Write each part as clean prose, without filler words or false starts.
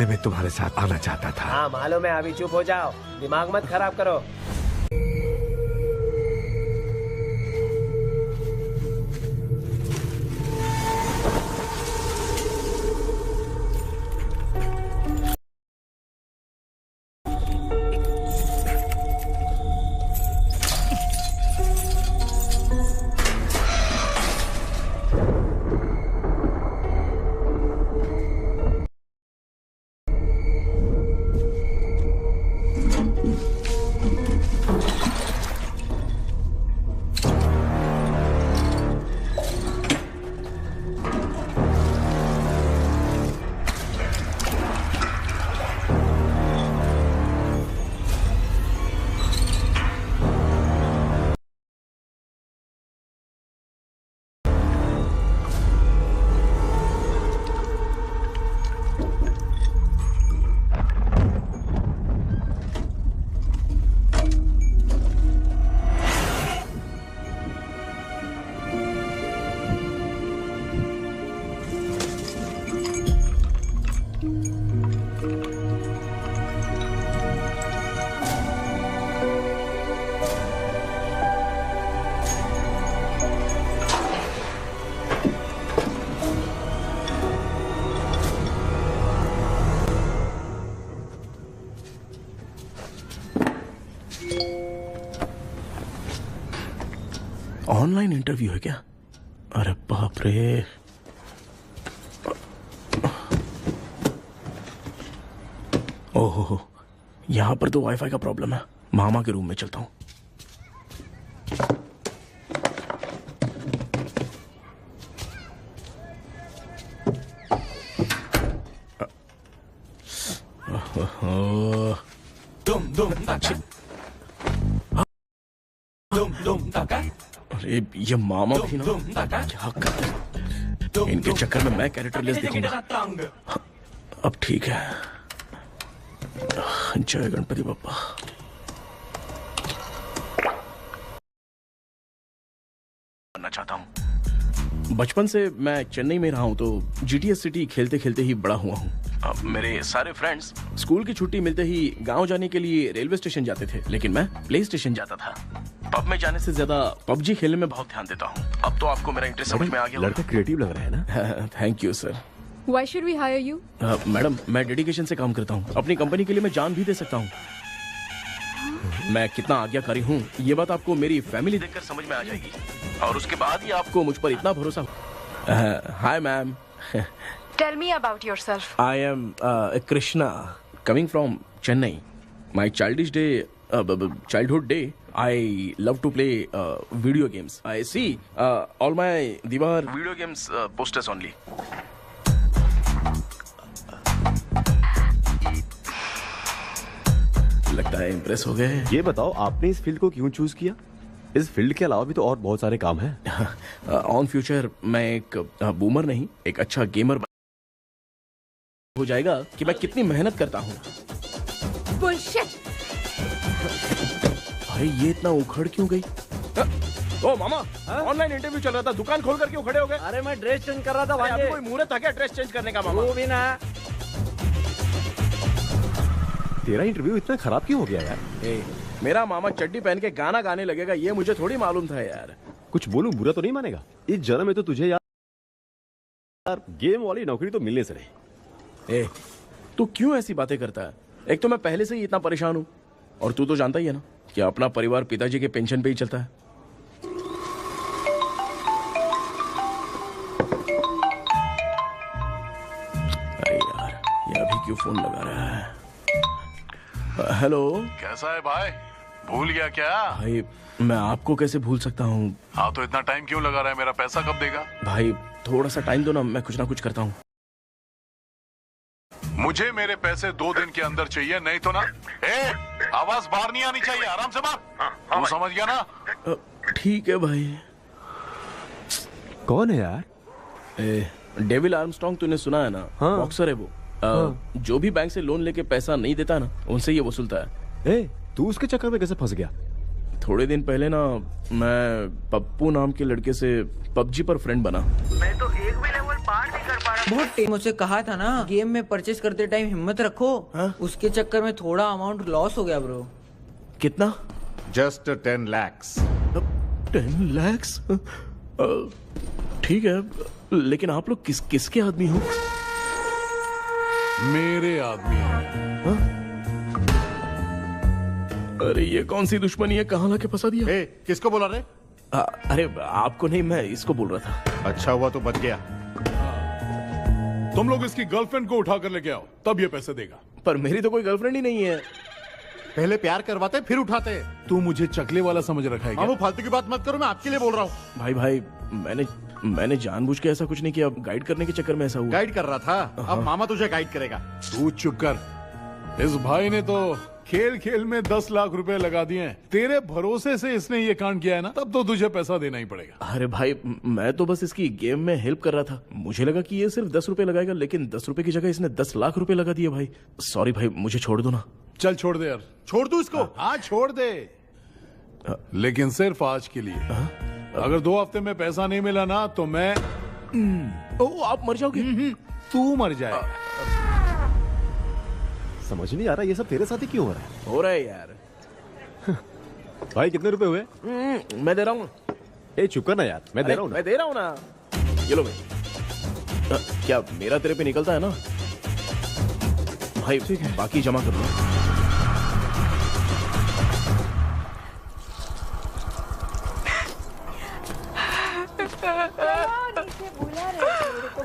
मैं तुम्हारे साथ आना चाहता था। हाँ मालूम है, अभी चुप हो जाओ, दिमाग मत खराब करो। ऑनलाइन इंटरव्यू है क्या? अरे बाप रे। ओहो, यहां पर तो वाईफाई का प्रॉब्लम है। मामा के रूम में चलता हूं। अरे ये मामा भी ना, क्या कर, इनके चक्कर में मैं कैरेक्टरलेस दिखूंगा। अब ठीक है। जय गणपति बप्पा। बनना चाहता हूँ। बचपन से मैं चेन्नई में रहा हूँ, तो जीटीएस सिटी खेलते खेलते ही बड़ा हुआ हूँ। अब मेरे सारे फ्रेंड्स स्कूल की छुट्टी मिलते ही गांव जाने के लिए रेलवे स्टेशन जाते थे, लेकिन मैं प्ले स्टेशन जाता था। पब में जाने से ज्यादा पबजी खेलने में बहुत ध्यान देता हूँ। अब तो आपको मेरा इंटरेस्ट समझ में आ गया। लड़का क्रिएटिव लग रहा है ना। Thank you sir. Why should we hire you? Madam, मैं डेडिकेशन से काम करता हूँ। अपनी कंपनी के लिए मैं जान भी दे सकता हूँ। मैं कितना आज्ञाकारी हूँ, ये बात आपको मेरी फैमिली देखकर समझ में आ जाएगी, और उसके बाद ही आपको मुझ पर इतना भरोसा। Hi ma'am. Tell me about yourself. I am Krishna, coming from Chennai. My childhood day, I love to play video games. I see all my Diwar video games posters only. लगता है इम्प्रेस हो गए। ये बताओ, आपने इस field को क्यों चूज किया? इस फील्ड के अलावा भी तो और बहुत सारे काम हैं। ऑन फ्यूचर मैं एक बूमर नहीं, एक अच्छा गेमर हो जाएगा कि मैं कितनी मेहनत करता हूँ। Bullshit. अरे ये इतना उखड़ क्यों गई? ओ मामा, ऑनलाइन इंटरव्यू चल रहा था, दुकान खोल कर क्यों खड़े हो गए? अरे मैं ड्रेस चेंज कर रहा था अरे भाई। अभी कोई मुहूर्त था क्या ड्रेस चेंज करने का मामा? वो भी ना। तेरा इंटरव्यू इतना खराब क्यों हो गया यार? मेरा मामा चड्डी पहन के गाना गाने लगेगा, ये मुझे थोड़ी मालूम था यार। कुछ बोलूं बुरा तो नहीं मानेगा? इस जन्म में तो तुझे यार गेम वाली नौकरी तो मिलने से रही। तू क्यों ऐसी बातें करता है? एक तो मैं पहले से ही इतना परेशान हूँ, और तू तो जानता ही है ना कि अपना परिवार पिताजी के पेंशन पे ही चलता है। अरे यार, ये अभी क्यों फोन लगा रहा है? हेलो। कैसा है भाई? भूल गया क्या? भाई मैं आपको कैसे भूल सकता हूँ? हाँ तो इतना टाइम क्यों लगा रहा है? मेरा पैसा कब देगा? भाई थोड़ा सा टाइम दो ना, मैं कुछ ना कुछ करता हूँ। मुझे मेरे पैसे 2 दिन के अंदर चाहिए, नहीं तो ना। आवाज बाहर नहीं आनी चाहिए, आराम से बात। तू समझ गया ना? ठीक है भाई। कौन है यार? डेविल आर्मस्ट्रॉन्ग तूने सुना है ना? हाँ। बॉक्सर है वो। जो भी बैंक से लोन लेके पैसा नहीं देता ना, उनसे ये वसूलता है। तू उसके चक्कर में कैसे फंस गया? थोड़े दिन पहले ना मैं पप्पू नाम के लड़के से पबजी पर फ्रेंड बना। मैं तो एक भी लेवल पार नहीं कर पा रहा बहुत टाइम मुझसे कहा था ना गेम में परचेस करते टाइम हिम्मत रखो। उसके चक्कर में थोड़ा अमाउंट लॉस हो गया ब्रो। कितना? Just 10 lakhs। 10 lakhs? ठीक है, लेकिन आप लोग किसके आदमी हो? मेरे आदमी हैं। अरे ये कौन सी दुश्मनी है, कहाँ लाके फंसा दिया? ए, किसको बोला रे? अरे आपको नहीं, मैं इसको बोल रहा था। अच्छा हुआ तो बच गया। तुम लोग इसकी गर्लफ्रेंड को उठा कर लेके आओ, तब ये पैसे देगा। पर मेरी तो कोई गर्लफ्रेंड ही नहीं है। पहले प्यार करवाते फिर उठाते। तू मुझे चकले वाला समझ रखा है क्या? वो फालतू की बात मत करो, मैं आपके लिए बोल रहा हूँ। भाई मैंने जानबूझ के ऐसा कुछ नहीं किया, गाइड करने के चक्कर में ऐसा हुआ। गाइड कर रहा था, अब मामा तुझे गाइड करेगा। तू चुप कर। इस भाई ने तो खेल खेल में 10 लाख रुपए लगा दिए हैं। तेरे भरोसे से इसने ये कांड किया है ना, तब तो तुझे पैसा देना ही पड़ेगा। अरे भाई, मैं तो बस इसकी गेम में हेल्प कर रहा था। मुझे लगा कि ये सिर्फ 10 रुपए लगाएगा, लेकिन 10 रुपए की जगह इसने 10 लाख रुपए लगा दिए। भाई सॉरी भाई, मुझे छोड़ दो ना। चल छोड़ दे यार। छोड़ दू इसको? हाँ छोड़ दे, लेकिन सिर्फ आज के लिए। अगर 2 हफ्ते में पैसा नहीं मिला ना तो मैं आप मर जाओगे। तू मर जाए। समझ नहीं आ रहा ये सब तेरे साथ ही क्यों हो रहा है? हो रहा है यार। भाई कितने रुपए हुए? मैं दे रहा हूँ। ए चुप कर ना यार, मैं दे रहा हूँ ना। मैं दे रहा हूँ ना। ये लो भाई। क्या मेरा तेरे पे निकलता है ना भाई? बाकी जमा कर लो।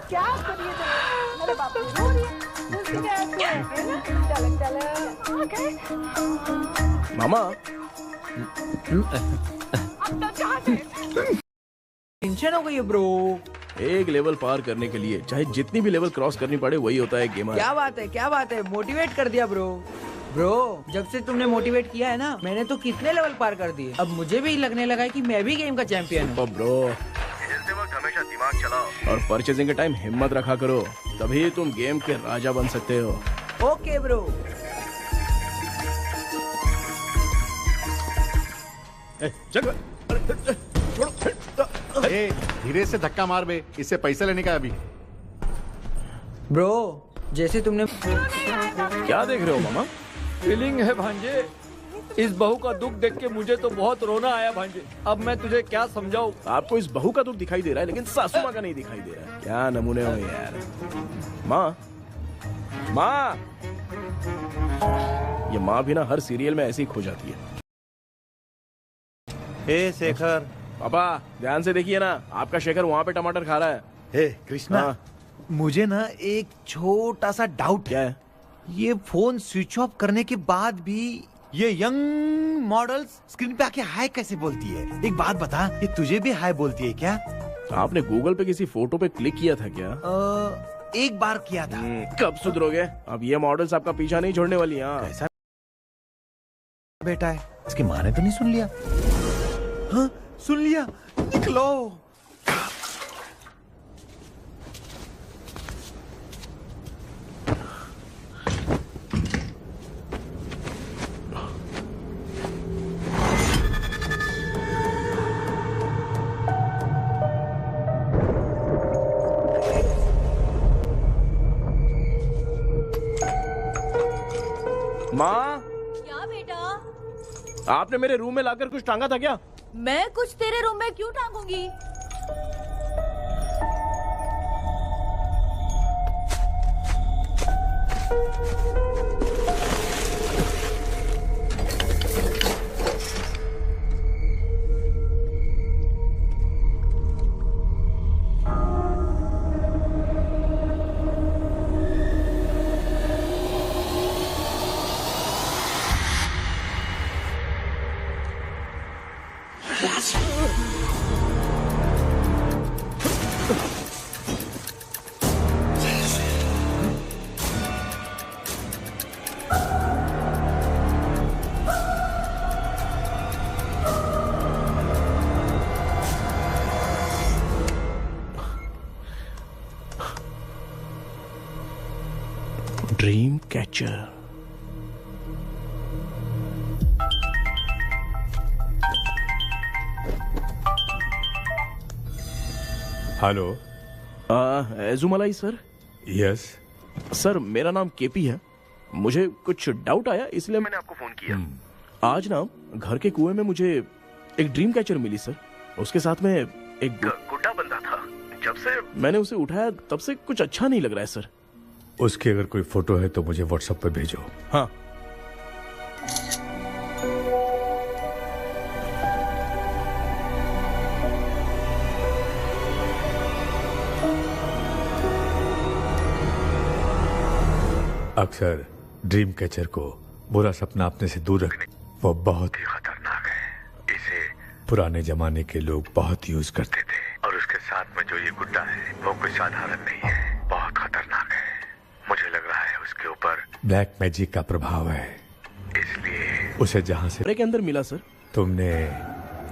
क्या करिए मेरे बाप रे, रो रही है। मामा टेंशन हो गई है ब्रो। एक लेवल पार करने के लिए चाहे जितनी भी लेवल क्रॉस करनी पड़े, वही होता है गेमर। क्या बात है, मोटिवेट कर दिया ब्रो। जब से तुमने मोटिवेट किया है ना, मैंने तो कितने लेवल पार कर दिए। अब मुझे भी लगने लगा है कि मैं भी गेम का चैंपियन हूँ। ब्रो, खेलते वक्त हमेशा दिमाग चलाओ और परचेजिंग के टाइम हिम्मत रखा करो, तभी तुम गेम के राजा बन सकते हो। Okay bro. चल ए, धीरे से धक्का मार बे, इससे पैसा लेने का अभी। ब्रो जैसे तुमने क्या देख रहे हो मामा? फीलिंग है भांजे, इस बहू का दुख देख के मुझे तो बहुत रोना आया भांजे। अब मैं तुझे क्या समझाऊं? आपको इस बहू का दुख दिखाई दे रहा है, लेकिन सासू माँ का नहीं दिखाई दे रहा है। क्या नमूने हो यार। माँ, ये माँ भी ना हर सीरियल में ऐसे ही खो जाती है। हे शेखर। पापा ध्यान से देखिए ना, आपका शेखर वहाँ पे टमाटर खा रहा है। हे कृष्णा, हाँ। मुझे ना एक छोटा सा डाउट क्या है? ये फोन स्विच ऑफ करने के बाद भी ये यंग मॉडल्स स्क्रीन पे आके हाय कैसे बोलती है? एक बात बता, ये तुझे भी हाय बोलती है क्या? आपने गूगल पे किसी फोटो पे क्लिक किया था क्या? एक बार किया था। कब सुधरोगे? अब ये मॉडल्स आपका पीछा नहीं छोड़ने वाली। कैसा बेटा है? इसकी माँ ने तो नहीं सुन लिया? हाँ सुन लिया। निकलो। माँ, क्या बेटा? आपने मेरे रूम में लाकर कुछ टांगा था क्या? मैं कुछ तेरे रूम में क्यों टांगूंगी? Dream catcher. Hello. Ezhumalai sir, yes sir मेरा नाम केपी है। मुझे कुछ डाउट आया इसलिए मैंने आपको फोन किया। आज ना घर के कुएं में मुझे एक ड्रीम कैचर मिली सर। उसके साथ में एक गुड्डा बंदा था। जब से मैंने उसे उठाया तब से कुछ अच्छा नहीं लग रहा है सर। उसकी अगर कोई फोटो है तो मुझे व्हाट्सएप पे भेजो। हाँ अक्सर ड्रीम कैचर को बुरा सपना अपने से दूर रखने वो बहुत ही खतरनाक है। इसे पुराने जमाने के लोग बहुत यूज करते थे और उसके साथ में जो ये गुड्डा है वो कोई साधारण नहीं है, बहुत खतरनाक है। मुझे लग रहा है उसके ऊपर ब्लैक मैजिक का प्रभाव है, इसलिए उसे जहाँ से कमरे के अंदर मिला सर। तुमने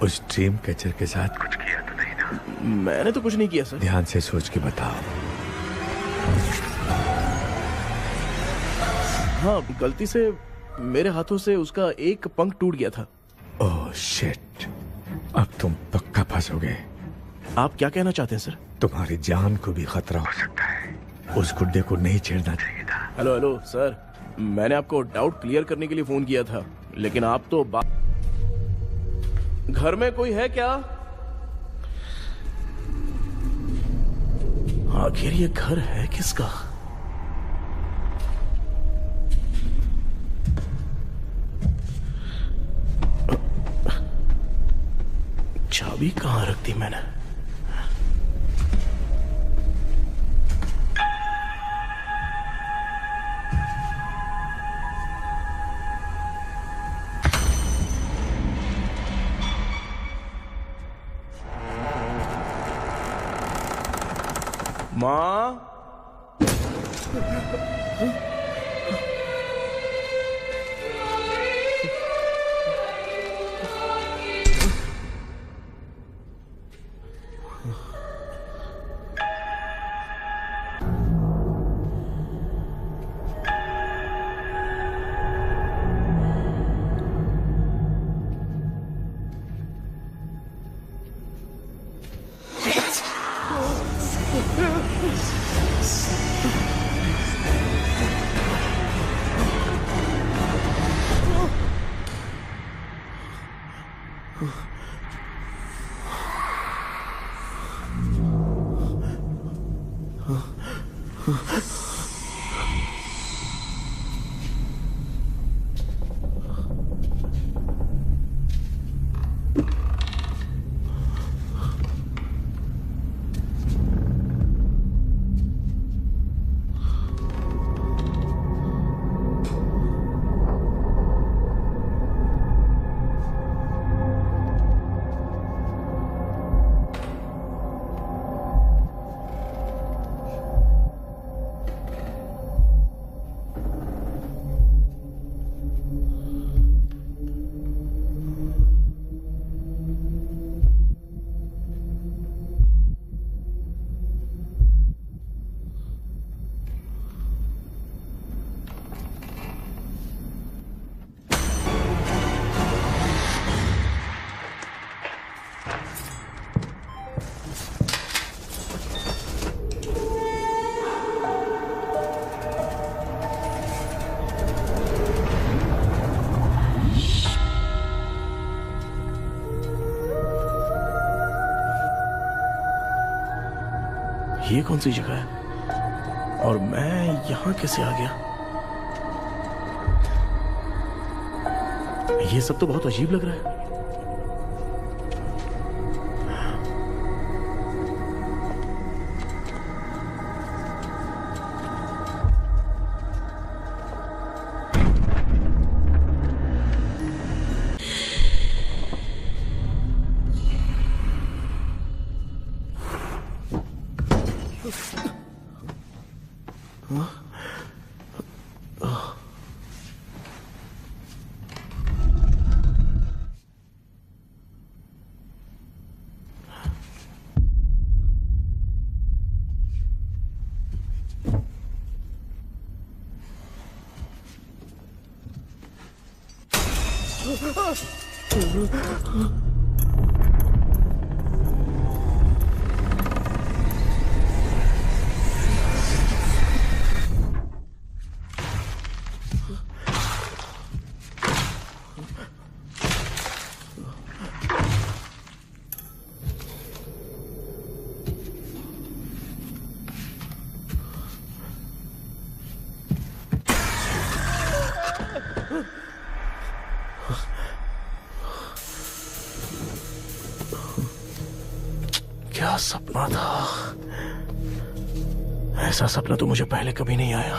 उस ड्रीम कैचर के साथ कुछ किया तो नहीं ना? मैंने तो कुछ नहीं किया सर। ध्यान से सोच के बताओ। हाँ गलती से मेरे हाथों से उसका एक पंख टूट गया था। ओह शिट, अब तुम पक्का फंसोगे। आप क्या कहना चाहते हैं सर? तुम्हारी जान को भी खतरा हो सकता है। उस गुड्डे को नहीं छेड़ना चाहिए था। हेलो हेलो सर, मैंने आपको डाउट क्लियर करने के लिए फोन किया था, लेकिन आप तो घर में कोई है क्या? आखिर ये घर है किसका? चाबी कहां रख दी मैंने? माँ, ये कौन सी जगह है और मैं यहां कैसे आ गया? ये सब तो बहुत अजीब लग रहा है। सपना था। ऐसा सपना तो मुझे पहले कभी नहीं आया।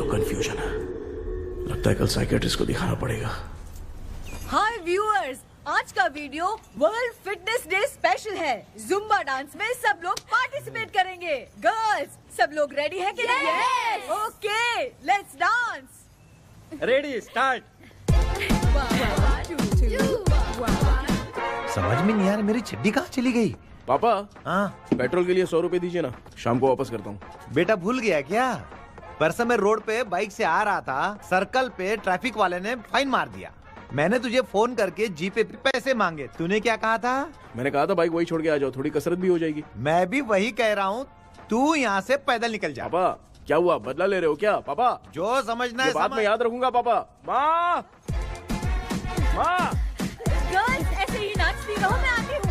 कंफ्यूजन है, लगता है कल साइकियाट्रिस्ट को दिखाना पड़ेगा। हाय व्यूअर्स, आज का video world fitness day special है। जुम्बा डांस में सब लोग पार्टिसिपेट करेंगे। गर्ल्स, सब लोग रेडी हैं कि नहीं? Yes. Okay, let's dance. Ready, start. समझ में नहीं आ रहा मेरी चड्डी कहाँ चली गई। पापा, हाँ पेट्रोल के लिए 100 रुपए दीजिए ना, शाम को वापस करता हूँ। बेटा भूल गया क्या? परसों मैं रोड पे बाइक से आ रहा था, सर्कल पे ट्रैफिक वाले ने फाइन मार दिया। मैंने तुझे फोन करके जीपे पे पैसे मांगे, तूने क्या कहा था? मैंने कहा था बाइक वही छोड़ के आ जाओ, थोड़ी कसरत भी हो जाएगी। मैं भी वही कह रहा हूँ, तू यहाँ से पैदल निकल जा। पापा क्या हुआ, बदला ले रहे हो क्या? पापा जो समझना है बात में याद रखूंगा। पापा, माँ माँ, गर्ल्स ऐसे ही नाचती रहो, मैं आती हूँ।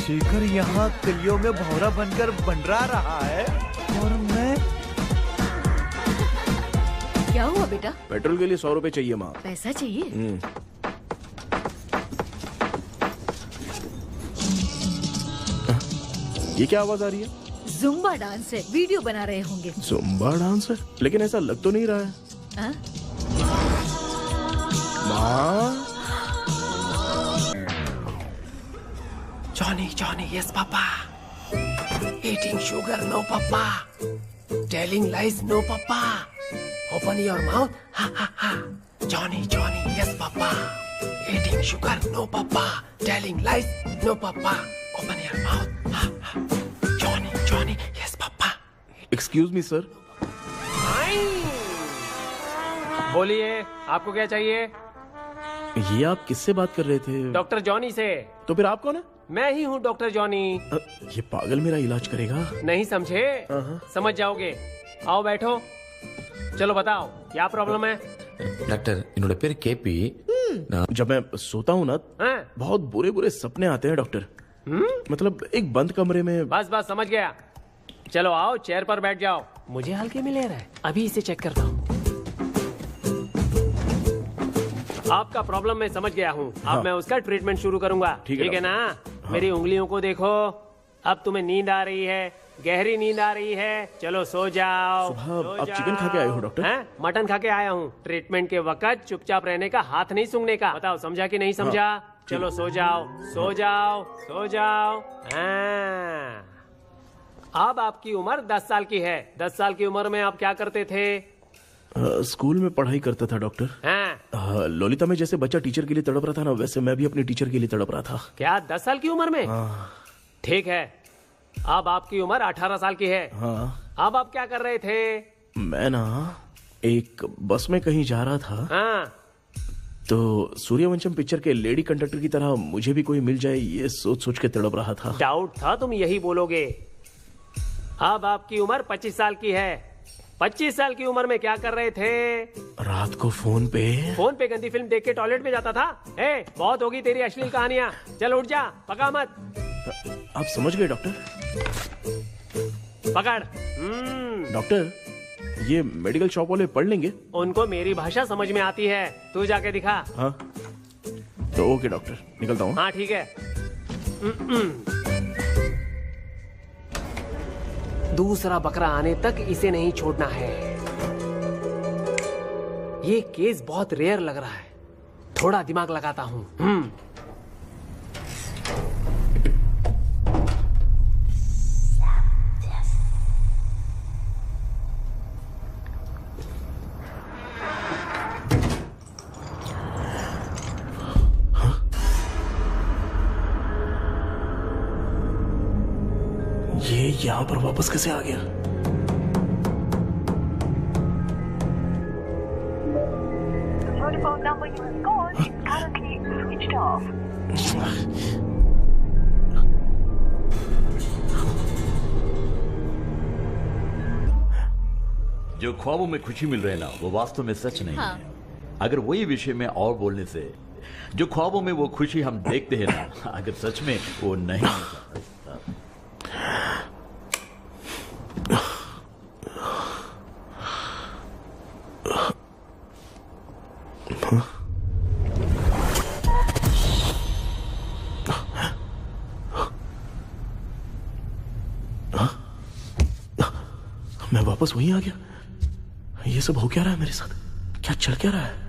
शेखर यहाँ कलियों में भौरा बनकर बंडरा रहा है और मैं। क्या हुआ बेटा? पेट्रोल के लिए 100 रुपए चाहिए माँ। पैसा चाहिए? ये क्या आवाज आ रही है? जुम्बा डांस है, वीडियो बना रहे होंगे। जुम्बा डांस है, लेकिन ऐसा लग तो नहीं रहा है। हाँ? माँ, Johnny, Johnny, yes, Papa. Eating sugar, no, Papa. Telling lies, no, Papa. Open your mouth, ha, ha, ha. Johnny, Johnny, yes, Papa. Eating sugar, no, Papa. Telling lies, no, Papa. Open your mouth, ha, ha. Johnny, Johnny, yes, Papa. Excuse me sir. बोलिए, आपको क्या चाहिए? ये आप किससे बात कर रहे थे? डॉक्टर जॉनी से। तो फिर आप कौन है? मैं ही हूँ डॉक्टर जॉनी। ये पागल मेरा इलाज करेगा? नहीं समझे? समझ जाओगे। आओ बैठो। चलो बताओ क्या प्रॉब्लम है? டாக்டர் என்னோட பேர் கேபி जब मैं सोता हूँ ना, बहुत बुरे बुरे सपने आते हैं डॉक्टर। मतलब एक बंद कमरे में। बस बस समझ गया। चलो आओ, चेयर पर बैठ जाओ। मुझे हल्के में ले रहा है, अभी इसे चेक करता हूँ। आपका प्रॉब्लम मैं समझ गया हूँ। अब मैं उसका ट्रीटमेंट शुरू करूंगा। ठीक है ना? मेरी उंगलियों को देखो। अब तुम्हें नींद आ रही है, गहरी नींद आ रही है। चलो सो जाओ। सुबह आप चिकन खा के आए हो डॉक्टर? मटन खा के आया हूँ। ट्रीटमेंट के वक्त चुपचाप रहने का, हाथ नहीं सूंघने का। बताओ समझा कि नहीं समझा? चलो सो जाओ, सो जाओ, सो जाओ। अब आपकी उम्र 10 साल की है। 10 साल की उम्र में आप क्या करते थे? स्कूल में पढ़ाई करता था डॉक्टर। ललिता में जैसे बच्चा टीचर के लिए तड़प रहा था ना, वैसे मैं भी अपने टीचर के लिए तड़प रहा था। क्या 10 साल की उम्र में? ठीक है, अब आपकी उम्र 18 साल की है। अब आप क्या कर रहे थे? मैं ना एक बस में कहीं जा रहा था। तो सूर्यवंशम पिक्चर के लेडी कंडक्टर की तरह मुझे भी कोई मिल जाए, ये सोच सोच के तड़प रहा था। डाउट था तुम यही बोलोगे। अब आपकी उम्र 25 साल की है। 25 साल की उम्र में क्या कर रहे थे? रात को फोन पे गंदी फिल्म देख के टॉयलेट में जाता था। बहुत होगी तेरी अश्लील कहानियां। चल उठ जा, पका मत। आप समझ गए डॉक्टर? पकड़। डॉक्टर, ये मेडिकल शॉप वाले पढ़ लेंगे? उनको मेरी भाषा समझ में आती है, तू जाके दिखा। हाँ तो ओके डॉक्टर, निकलता हूँ। हाँ ठीक है। दूसरा बकरा आने तक इसे नहीं छोड़ना है। ये केस बहुत रेयर लग रहा है, थोड़ा दिमाग लगाता हूँ। ये यहाँ पर वापस कैसे आ गया? The Vodafone number जो ख्वाबों में खुशी मिल रहे ना वो वास्तव में सच नहीं है। अगर वही विषय में और बोलने से जो ख्वाबों में वो खुशी हम देखते हैं ना, अगर सच में वो नहीं मैं वापस वहीं आ गया। ये सब हो क्या रहा है मेरे साथ? क्या चल क्या रहा है?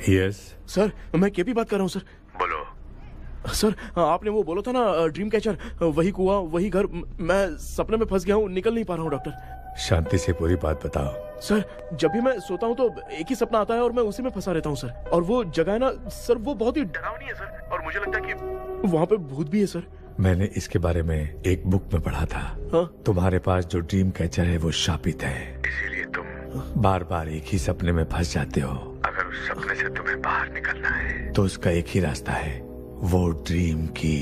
यस सर, मैं केपी बात कर रहा हूँ सर। बोलो सर, आपने वो बोला था ना ड्रीम कैचर, वही कुआं वही घर, मैं सपने में फंस गया हूँ, निकल नहीं पा रहा हूँ डॉक्टर। शांति से पूरी बात बताओ। सर, जब भी मैं सोता हूँ तो एक ही सपना आता है और मैं उसी में फंसा रहता हूँ सर। और वो जगह है ना सर, वो बहुत ही डरावनी है सर, और मुझे लगता है कि वहाँ पे भूत भी है सर। मैंने इसके बारे में एक बुक में पढ़ा था। हाँ? तुम्हारे पास जो ड्रीम कैचर है वो शापित है, इसीलिए तुम बार बार एक ही सपने में फंस जाते हो। अगर उस सपने से तुम्हें बाहर निकलना है तो उसका एक ही रास्ता है, वो ड्रीम की,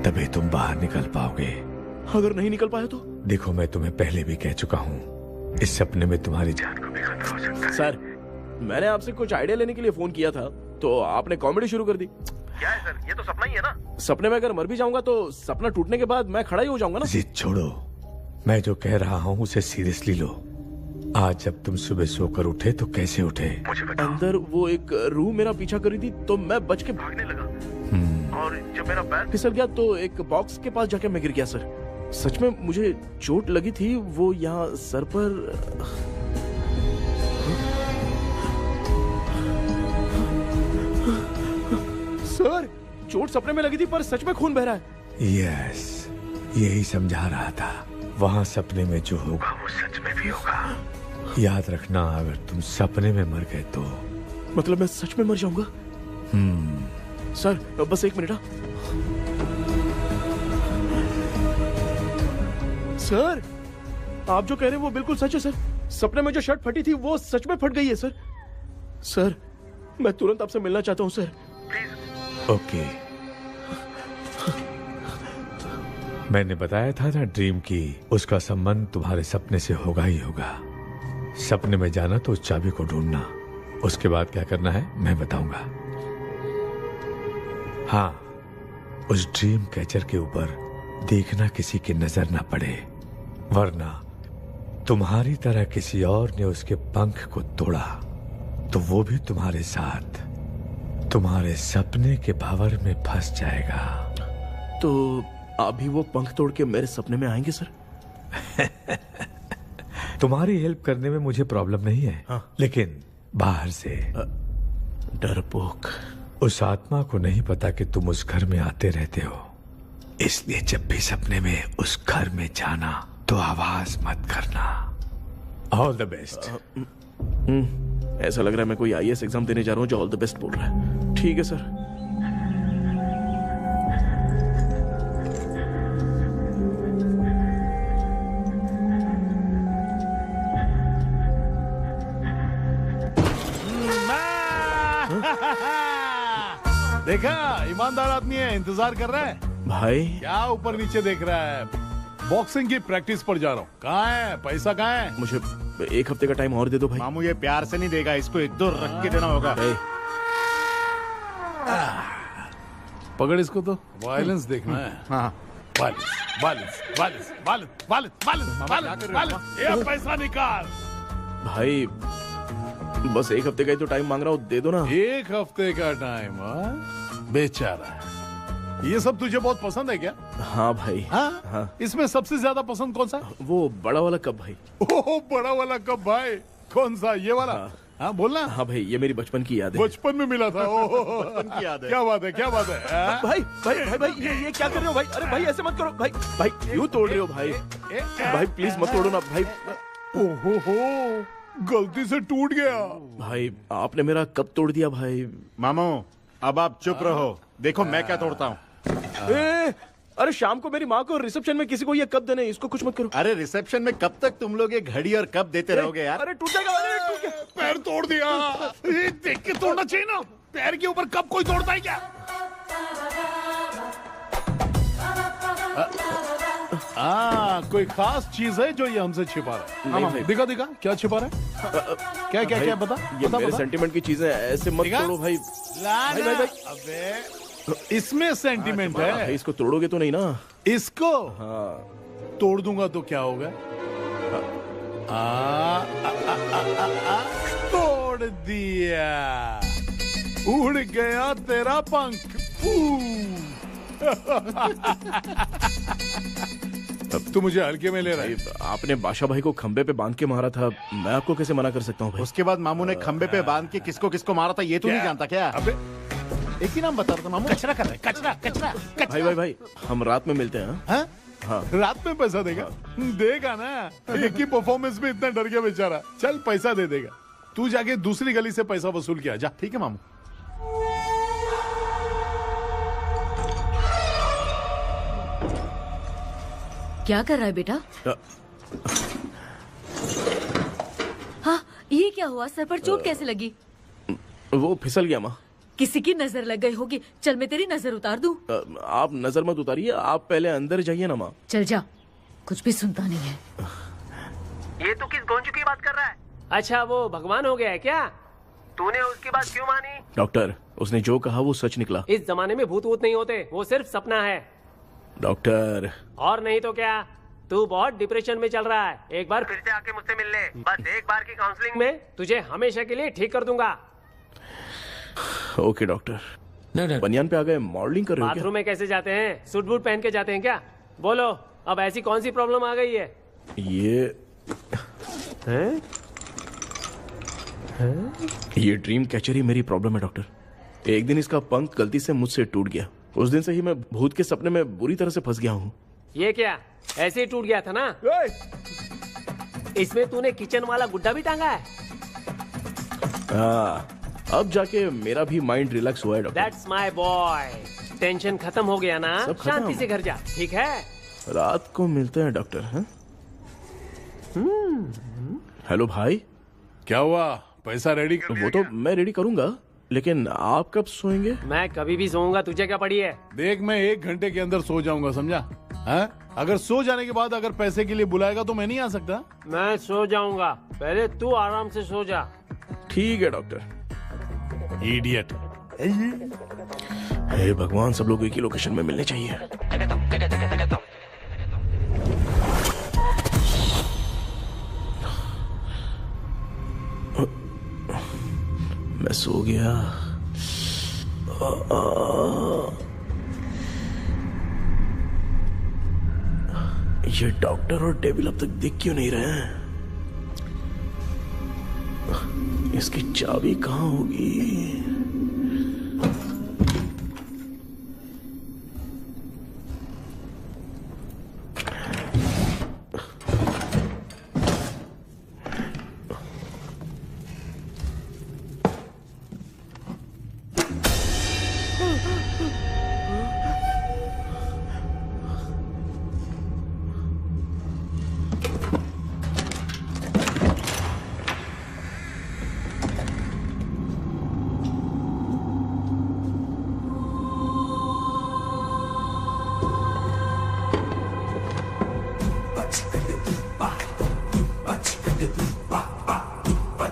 तभी तुम बाहर निकल पाओगे। अगर नहीं निकल पाया तो? देखो, मैं तुम्हें पहले भी कह चुका हूँ, इस सपने में तुम्हारी जान को भी खतरा हो सकता है। सर, मैंने आपसे कुछ आइडिया लेने के लिए फोन किया था तो आपने कॉमेडी शुरू कर दी। क्या है सर, ये तो सपना ही है ना। सपने में अगर मर भी जाऊंगा तो सपना टूटने के बाद मैं खड़ा ही हो जाऊंगा ना। जिद छोड़ो, मैं जो कह रहा हूँ उसे सीरियसली लो। आज जब तुम सुबह सोकर उठे तो कैसे उठे मुझे बताओ। अंदर वो एक रूह मेरा पीछा करी थी तो मैं बच के भागने लगा, और जब मेरा पैर फिसल गया तो एक बॉक्स के पास जाके मैं गिर गया सर। सच में मुझे चोट लगी थी, वो यहाँ सर पर। सर, चोट सपने में लगी थी पर सच में खून बह रहा है। यस, यही समझा रहा था। वहाँ सपने में जो होगा वो सच में भी होगा। याद रखना, अगर तुम सपने में मर गए तो मतलब मैं सच में मर जाऊंगा। सर, बस एक मिनट। सर, आप जो कह रहे हैं वो बिल्कुल सच है सर। सपने में जो शर्ट फटी थी वो सच में फट गई है सर। सर, मैं तुरंत आपसे मिलना चाहता हूँ सर, प्लीज। ओके, मैंने बताया था ना ड्रीम की, उसका संबंध तुम्हारे सपने से होगा ही होगा। सपने में जाना तो उस चाबी को ढूंढना, उसके बाद क्या करना है मैं बताऊंगा। हाँ, उस ड्रीम कैचर के ऊपर देखना किसी की नजर ना पड़े, वरना तुम्हारी तरह किसी और ने उसके पंख को तोड़ा तो वो भी तुम्हारे साथ तुम्हारे सपने के भंवर में फंस जाएगा। तो आप भी वो पंख तोड़ के मेरे सपने में आएंगे सर? तुम्हारी हेल्प करने में मुझे प्रॉब्लम नहीं है। हाँ। लेकिन बाहर से डरपोक, उस आत्मा को नहीं पता कि तुम उस घर में आते रहते हो, इसलिए जब भी सपने में उस घर में जाना तो आवाज मत करना। All the best. ऐसा लग रहा है मैं कोई आईएएस एग्जाम देने जा रहा हूँ जो ऑल द बेस्ट बोल रहा है। ठीक है सर। देखा, ईमानदार आदमी है, इंतजार कर रहा है। भाई क्या ऊपर नीचे देख रहा है? बॉक्सिंग की प्रैक्टिस पर जा रहा हूँ। कहाँ है पैसा, कहाँ है? मुझे एक हफ्ते का टाइम और दे दो भाई। मामू ये प्यार से नहीं देगा, इसको एक दो रख के देना होगा। पकड़ इसको, तो वायलेंस देखना है। हाँ, violence violence violence violence violence violence violence. ये पैसा निकाल भाई, बस एक हफ्ते का ही तो टाइम मांग रहा हूँ, दे दो ना। एक हफ्ते का टाइम? बेचारा, ये सब तुझे बहुत पसंद है क्या? हाँ भाई। हाँ? इसमें सबसे ज्यादा पसंद कौन सा? वो बड़ा वाला कप भाई। ओह, बड़ा वाला कप भाई। कौन सा, ये वाला? हाँ बोलना। हाँ भाई, ये मेरी बचपन की याद है। बचपन में मिला था। ओह, बचपन की याद है। क्या बात है, क्या बात है। भाई भाई भाई भाई, ये क्या कर रहे हो भाई? अरे भाई ऐसे मत करो भाई। भाई क्यों तोड़ रहे हो भाई? भाई प्लीज मत तोड़ो ना भाई। ओहो, गलती से टूट गया। भाई आपने मेरा कप तोड़ दिया भाई। मामू, अब आप चुप रहो, देखो मैं क्या तोड़ता हूँ। अरे शाम को मेरी माँ को रिसेप्शन में किसी को ये कप देने, इसको कुछ मत करो। अरे रिसेप्शन में कब तक तुम लोग ये घड़ी और कप देते रहोगे यार? अरे टूट जाएगा, अरे टूट गया। पैर तोड़ दिया। ये देख के तोड़ना चाहिए ना, पैर के ऊपर कप कोई तोड़ता है क्या? कोई खास चीज है जो ये हमसे छिपा रहा है? नहीं, दिखा दिखा, क्या छिपा रहा है? क्या क्या क्या बता, ये बता, मेरे बता। सेंटिमेंट की चीजें ऐसे मत तोड़ो भाई। भाई भाई भाई, अबे इसमें सेंटिमेंट है। भाई इसको तोड़ोगे तो नहीं ना? इसको हाँ। तोड़ दूंगा तो क्या होगा? तोड़ दिया, उड़ गया तेरा पंख। अब तू मुझे हल्के में ले रहा है। आपने बादशाह भाई को खंबे पे बांध के मारा था, मैं आपको कैसे मना कर सकता हूँ भाई? उसके बाद मामू ने खंबे पे बांध के किसको किसको मारा था ये तू नहीं जानता क्या? अबे एक ही नाम बता रहा था मामू। कचरा कर रहा है, कचरा कचरा कचरा। भाई भाई भाई, हम रात में मिलते हैं। हाँ? हाँ। रात में पैसा देगा? देगा ना, एक ही परफॉर्मेंस में इतना डर गया बेचारा। चल पैसा दे देगा, तू जाके दूसरी गली से पैसा वसूल किया जा। ठीक है मामू। क्या कर रहा है बेटा? हाँ, ये क्या हुआ? सर पर चोट कैसे लगी? वो फिसल गया माँ। किसी की नजर लग गई होगी। चल मैं तेरी नजर उतार दूं। आप नजर मत उतारिए, आप पहले अंदर जाइए ना माँ। चल जा, कुछ भी सुनता नहीं है। ये तू किस गोंचू की बात कर रहा है? अच्छा, वो भगवान हो गया है क्या? तूने उसकी बात क्यों मानी? डॉक्टर, उसने जो कहा वो सच निकला। इस जमाने में भूत वूत नहीं होते, वो सिर्फ सपना है। डॉक्टर, और नहीं तो क्या, तू बहुत डिप्रेशन में चल रहा है। एक बार फिर से आके मुझसे मिल ले, बस एक बार की काउंसलिंग में तुझे हमेशा के लिए ठीक कर दूंगा। Okay doctor. बनियान पे आ गए, मॉडलिंग कर रहे हो क्या? बाथरूम में कैसे जाते हैं? सूट बूट पहन के जाते हैं क्या? बोलो, अब ऐसी कौन सी प्रॉब्लम आ गई है? ये ड्रीम कैचर ही मेरी प्रॉब्लम है डॉक्टर। एक दिन इसका पंख गलती से मुझसे टूट गया। उस दिन से ही मैं भूत के सपने में बुरी तरह से फंस गया हूँ। ये क्या, ऐसे ही टूट गया था ना? इसमें तूने किचन वाला गुड्डा भी टांगा है? अब जाके मेरा भी माइंड रिलैक्स हुआ है doctor. That's my boy। Tension खत्म हो गया ना? शांति से घर जा, ठीक है? रात को मिलते हैं डॉक्टर। हाँ? हेलो भाई, क्या हुआ? पैसा रेडी कर? वो तो मैं रेडी करूंगा, लेकिन आप कब सोएंगे? मैं कभी भी सोऊंगा, तुझे क्या पड़ी है? देख, मैं 1 घंटे के अंदर सो जाऊंगा, समझा? हाँ? अगर सो जाने के बाद अगर पैसे के लिए बुलाएगा तो मैं नहीं आ सकता। मैं सो जाऊंगा, पहले तू आराम से सो जा। ठीक है डॉक्टर। इडियट। हे भगवान, सब लोग एक ही लोकेशन में मिलने चाहिए। मैं सो गया। ये डॉक्टर और डेविल अब तक दिख क्यों नहीं रहे हैं? इसकी चाबी कहाँ होगी?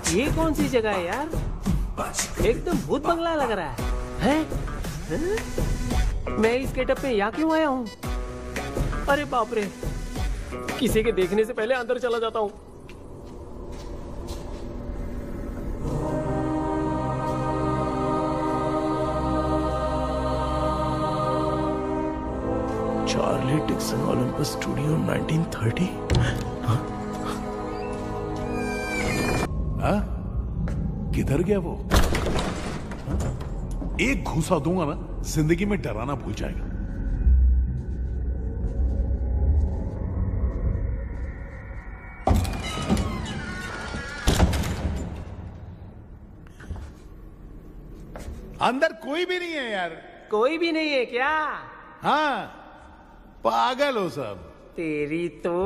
ये कौन सी जगह है यार? एकदम भूत बंगला लग रहा है? मैं इस गेटअप में यहाँ क्यों आया हूँ? अरे बाप रे, किसी के देखने से पहले अंदर चला जाता हूँ। Charlie Dixon Olympus studio 1930। हाँ? किधर गया वो? एक घूसा दूंगा ना, जिंदगी में डराना भूल जाएगा। अंदर कोई भी नहीं है यार। कोई भी नहीं है क्या? हाँ, पागल हो सब। तेरी तो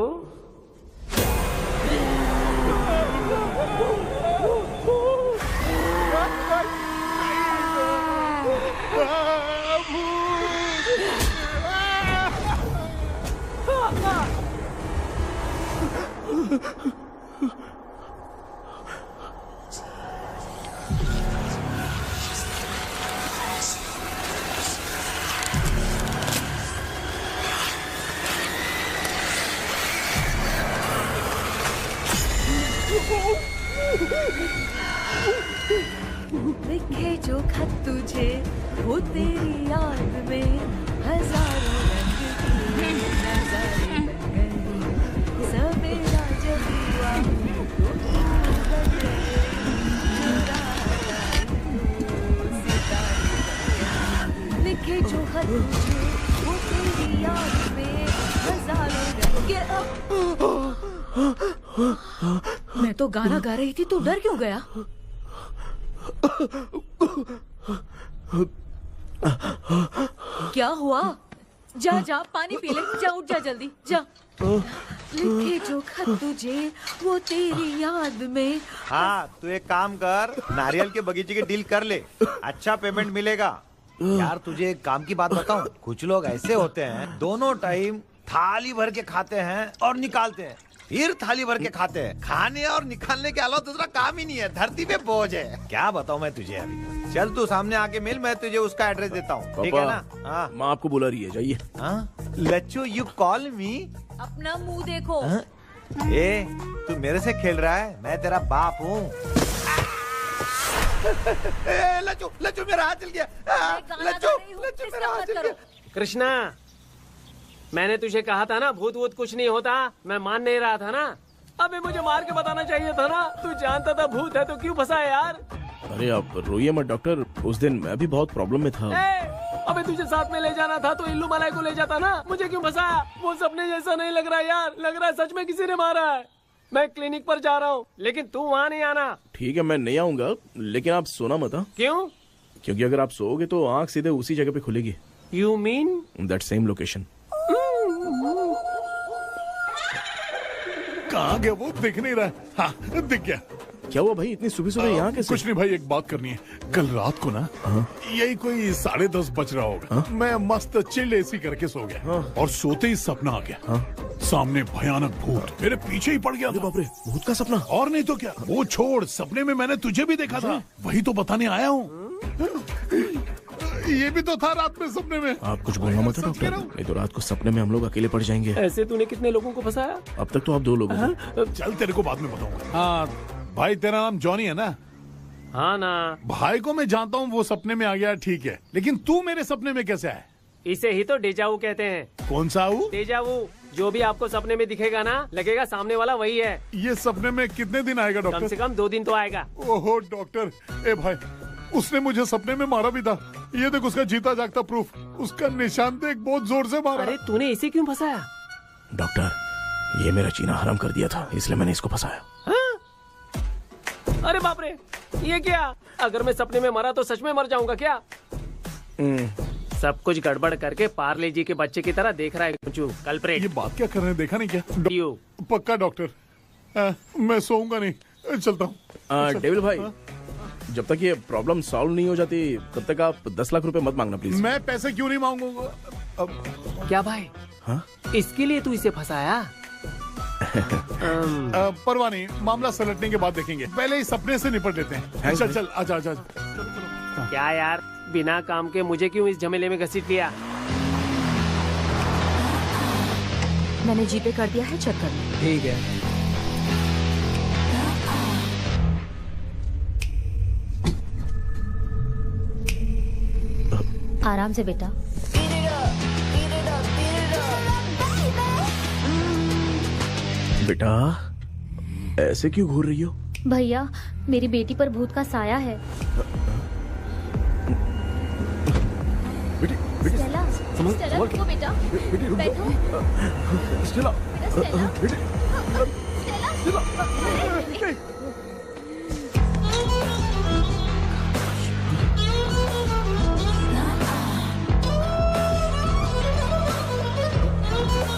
लिखे जो खत तुझे वो तेरी याद में हजारों रंग की नजारे बन गए। सवेरा जब हुआ तो बन गए, चुराया तो सितारे बन गए। लिखे जो खत तुझे वो तेरी याद में हजारों मैं तो गाना गा रही थी, तू डर क्यों गया? क्या हुआ? जा जा पानी पी ले, जा उठ जा जल्दी जा। लिखे जो खत तुझे वो तेरी याद में। हाँ, तू एक काम कर, नारियल के बगीचे की डील कर ले, अच्छा पेमेंट मिलेगा। यार तुझे एक काम की बात बताऊं, कुछ लोग ऐसे होते हैं दोनों टाइम थाली भर के खाते हैं और निकालते हैं, फिर थाली भर के खाते हैं। खाने और निकालने के अलावा दूसरा काम ही नहीं है, धरती पे बोझ है। क्या बताऊं मैं तुझे अभी। चल तू सामने आके मिल, मैं तुझे उसका एड्रेस देता हूँ, ठीक है ना? हाँ, माँ आपको बुला रही है, जाइए। हाँ, लच्चू यू कॉल मी। अपना मुंह देखो। ए, तू मेरे से खेल रहा है? मैं तेरा बाप हूँ। लच्चू लच्चू मेरा हाथ जल गया। लच्चू लच्चू मेरा हाथ जल गया। कृष्णा, मैंने तुझे कहा था ना भूत वूत कुछ नहीं होता, मैं मान नहीं रहा था ना। अबे मुझे मार के बताना चाहिए था ना, तू जानता था भूत है तो क्यों फंसा है यार? अरे आप रोइए मत डॉक्टर, उस दिन मैं भी बहुत प्रॉब्लम में था। अबे तुझे साथ में ले जाना था तो इल्लू मलाई को ले जाता ना, मुझे क्यों फंसाया? वो सपने जैसा नहीं लग रहा यार, लग रहा है सच में किसी ने मारा है। मैं क्लिनिक पर जा रहा हूँ, लेकिन तू वहाँ नहीं आना। ठीक है, मैं नहीं आऊंगा, लेकिन आप सोना मत। क्यों? क्योंकि अगर आप सोओगे तो आंख सीधे उसी जगह पे खुलेगी। You mean that same location. कहाँ गया वो? दिख नहीं रहा। हाँ, दिख गया। क्या हुआ भाई, इतनी सुबह सुबह यहाँ कैसे? कुछ नहीं भाई, एक बात करनी है। कल रात को ना यही कोई 10:30 बज रहा होगा, मैं मस्त चिल एसी करके सो गया और सोते ही सपना आ गया। सामने भयानक भूत मेरे पीछे ही पड़ गया। बाप रे, भूत का सपना? और नहीं तो क्या। वो छोड़, सपने में मैंने तुझे भी देखा था, वही तो बताने आया हूँ। ये भी तो था रात में सपने में। आप कुछ बोलना मत डॉक्टर, नहीं तो रात को सपने में हम लोग अकेले पड़ जाएंगे। ऐसे तूने कितने लोगों को फंसाया? अब तक तो आप 2 लोग हैं। चल तेरे को बाद में बताऊंगा। हाँ भाई, तेरा नाम जॉनी है ना? हाँ ना। भाई को मैं जानता हूँ, वो सपने में आ गया, ठीक है, लेकिन तू मेरे सपने में कैसे आया? इसे ही तो डेजावू कहते हैं। कौन सा वो? डेजावू। जो भी आपको सपने में दिखेगा ना, लगेगा सामने वाला वही है। ये सपने में कितने दिन आएगा डॉक्टर? कम से कम 2 दिन तो आएगा। ओहो डॉक्टर, ए भाई, उसने मुझे सपने में मारा भी था। ये देख उसका जीता जागता प्रूफ, उसका निशान देख, बहुत जोर से मारा। अरे तूने इसे क्यों फंसाया? डॉक्टर, ये मेरा जीना हराम कर दिया था, इसलिए मैंने इसको फंसाया। अरे बाप रे, ये क्या? अगर मैं सपने में मरा तो सच में मर जाऊंगा क्या? सब कुछ गड़बड़ करके पार्ले जी के बच्चे की तरह देख रहा है कल्प्रेट। ये बात क्या कर रहे हैं, देखा नहीं क्या? पक्का डॉक्टर, मैं सोऊंगा नहीं, चलता हूँ। डेविल भाई, जब तक ये प्रॉब्लम सॉल्व नहीं हो जाती तब तक आप 10 लाख रुपए मत मांगना प्लीज। मैं पैसे क्यों नहीं मांगूंगा? क्या भाई? हाँ? इसके लिए तू इसे फंसाया? परवाह नहीं, मामला सलटने के बाद देखेंगे, पहले ही सपने से निपट लेते हैं। चल चल, आजा आजा। क्या यार, बिना काम के मुझे क्यों इस झमेले में घसीट लिया? मैंने जीपे कर दिया है, चेक कर लो। ठीक है। आराम से बेटा। बेटा, ऐसे क्यों घूर रही हो? भैया, मेरी बेटी पर भूत का साया है। स्टेला, स्टेला रुको बेटा, बैठो। स्टेला,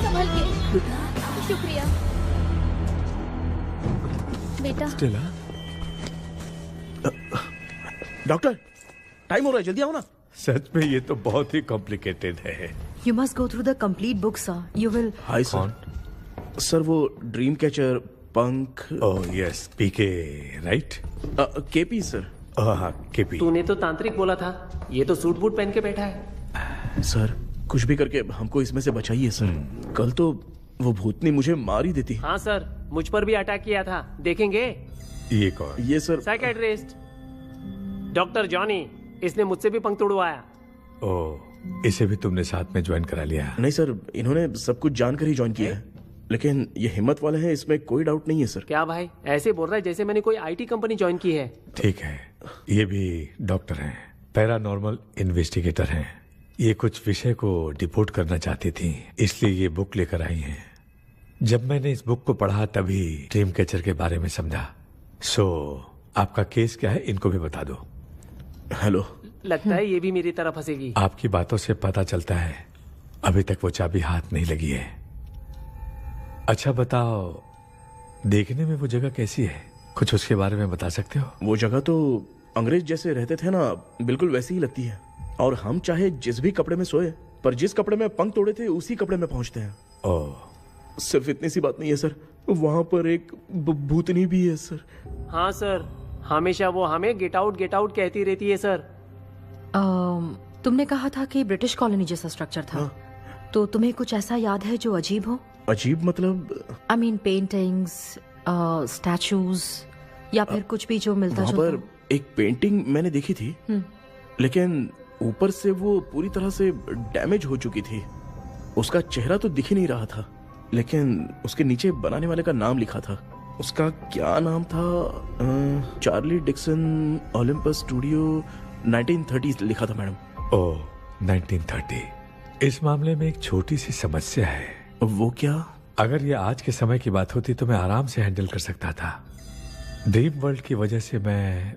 संभल के। शुक्रिया बेटा। स्टेला, डॉक्टर, टाइम हो रहा है, जल्दी आओ ना। सच में ये तो बहुत ही कॉम्प्लिकेटेड है। You must go through the complete book, sir. You will. Hi sir. Sir, वो ड्रीम कैचर, पंख। ओह यस, पीके राइट? KP sir. हाँ, केपी। तूने तो तांत्रिक बोला था, ये तो सूट बूट पहन के बैठा है। सर, कुछ भी करके हमको इसमें से बचाइए सर। कल तो वो भूतनी मुझे मार ही देती। हाँ सर, मुझ पर भी अटैक किया था, देखेंगे? ये कौन? ये सर साइकेट्रिस्ट डॉक्टर जॉनी, इसने मुझसे भी पंख तोड़वाया। ओह, इसे भी तुमने साथ में ज्वाइन करा लिया? नहीं सर, इन्होंने सब कुछ जानकर ही ज्वाइन किया है, लेकिन ये हिम्मत वाले हैं, इसमें कोई डाउट नहीं है सर। क्या भाई, ऐसे बोल रहा है जैसे मैंने कोई आईटी कंपनी ज्वाइन की है। ठीक है, ये भी डॉक्टर हैं, पैरानॉर्मल इन्वेस्टिगेटर हैं। ये कुछ विषय को डिपोर्ट करना चाहती थी, इसलिए ये बुक लेकर आई हैं। जब मैंने इस बुक को पढ़ा तभी ड्रीम कैचर के बारे में समझा। सो आपका केस क्या है, इनको भी बता दो। हेलो। लगता है ये भी मेरी तरफ फंसेगी। आपकी बातों से पता चलता है अभी तक वो चाबी हाथ नहीं लगी है। अच्छा बताओ, देखने में वो जगह कैसी है, कुछ उसके बारे में बता सकते हो? वो जगह तो अंग्रेज जैसे रहते थे ना, बिल्कुल वैसी ही लगती है। और हम चाहे जिस भी कपड़े में सोए, पर जिस कपड़े में पंख तोड़े थे उसी कपड़े में पहुंचते हैं। ओह। सिर्फ इतनी सी बात नहीं है सर, वहां पर एक भूतनी भी है सर। हाँ सर, हमेशा वो हमें गेट आउट कहती रहती है सर। तुमने कहा था कि ब्रिटिश कॉलोनी जैसा स्ट्रक्चर था। तो तुम्हें कुछ ऐसा याद है जो अजीब हो? अजीब मतलब? आई मीन पेंटिंग्स, स्टैचूज या फिर कुछ भी जो मिलता वहाँ जुलता। पर एक पेंटिंग मैंने देखी थी, लेकिन ऊपर से वो पूरी तरह से डैमेज हो चुकी थी। उसका चेहरा तो दिख ही नहीं रहा था, लेकिन उसके नीचे बनाने वाले का नाम लिखा था। उसका क्या नाम था? चार्ली डिक्सन, ओलंपस स्टूडियो, 1930 लिखा था मैडम। ओह, 1930। इस मामले में एक छोटी सी समस्या है। वो क्या? अगर ये आज के समय की बात होती तो मैं आराम से हैंडल कर सकता था। ड्रीम वर्ल्ड की वजह से मैं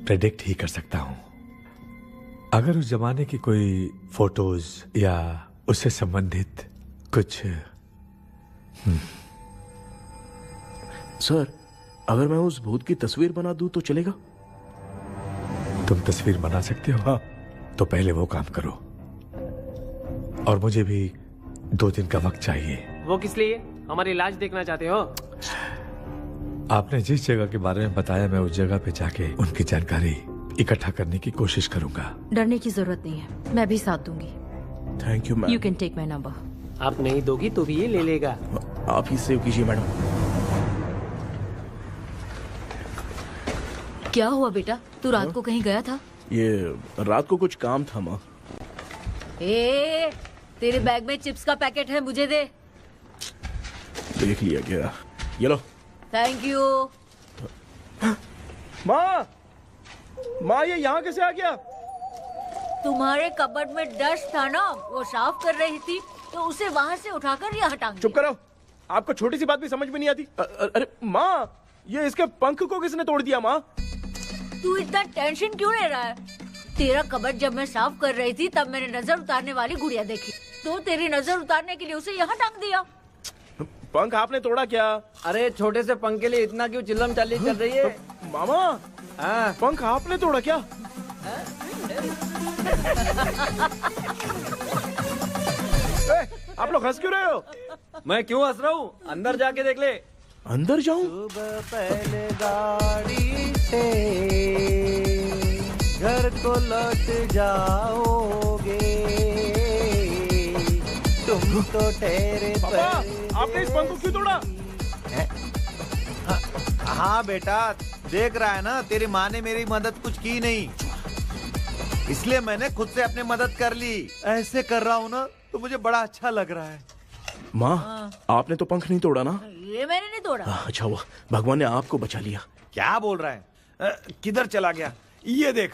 प्रेडिक्ट ही कर सकता हूं। अगर उस जमाने की कोई फोटोज या उससे संबंधित कुछ। सर, अगर मैं उस भूत की तस्वीर बना दूं तो चलेगा? तुम तस्वीर बना सकते हो? हाँ। तो पहले वो काम करो, और मुझे भी 2 दिन का वक्त चाहिए। वो किस लिए? हमारी लाश देखना चाहते हो? आपने जिस जगह के बारे में बताया, मैं उस जगह पे जाके उनकी जानकारी इकट्ठा करने की कोशिश करूंगा। डरने की जरूरत नहीं है, मैं भी साथ दूंगी। Thank you ma'am. You can take my number. आप नहीं दोगी तो भी ये ले लेगा। आप ही सेव कीजिए मैडम। क्या हुआ बेटा, तू रात को कहीं गया था? ये रात को कुछ काम था माँ। तेरे बैग में चिप्स का पैकेट है, मुझे दे। देख लिया क्या? ये लो। Thank you. माँ ये यहाँ कैसे आ गया? तुम्हारे कबर्ड में डस्ट था ना, वो साफ कर रही थी तो उसे वहाँ से उठाकर यहाँ टांग चुप करो, आपको छोटी सी बात भी समझ में नहीं आती। अरे माँ, ये इसके पंख को किसने तोड़ दिया? माँ तू इतना टेंशन क्यों ले रहा है? तेरा कबर्ड जब मैं साफ कर रही थी तब मैंने नजर उतारने वाली गुड़िया देखी, तो तेरी नजर उतारने के लिए उसे यहाँ टांग दिया। पंख आपने तोड़ा क्या? अरे छोटे से पंख के लिए इतना क्यों चिल्लम चाली चल रही है? मामा, पंख आपने तोड़ा क्या? आप लोग हंस क्यों रहे हो? मैं क्यों हंस रहा हूँ? अंदर जाके देख ले। अंदर जाऊं? सुबह पहले गाड़ी से घर को लौट जाओगे, तुम तो ठहरे। पापा, आपने इस पंख को क्यों तोड़ा? हाँ बेटा, देख रहा है ना, तेरी माँ ने मेरी मदद कुछ की नहीं, इसलिए मैंने खुद से अपनी मदद कर ली। ऐसे कर रहा हूँ ना तो मुझे बड़ा अच्छा लग रहा है। माँ, आपने तो पंख नहीं तोड़ा ना? ये मैंने नहीं तोड़ा। अच्छा हुआ, भगवान ने आपको बचा लिया। क्या बोल रहा है? किधर चला गया? ये देख,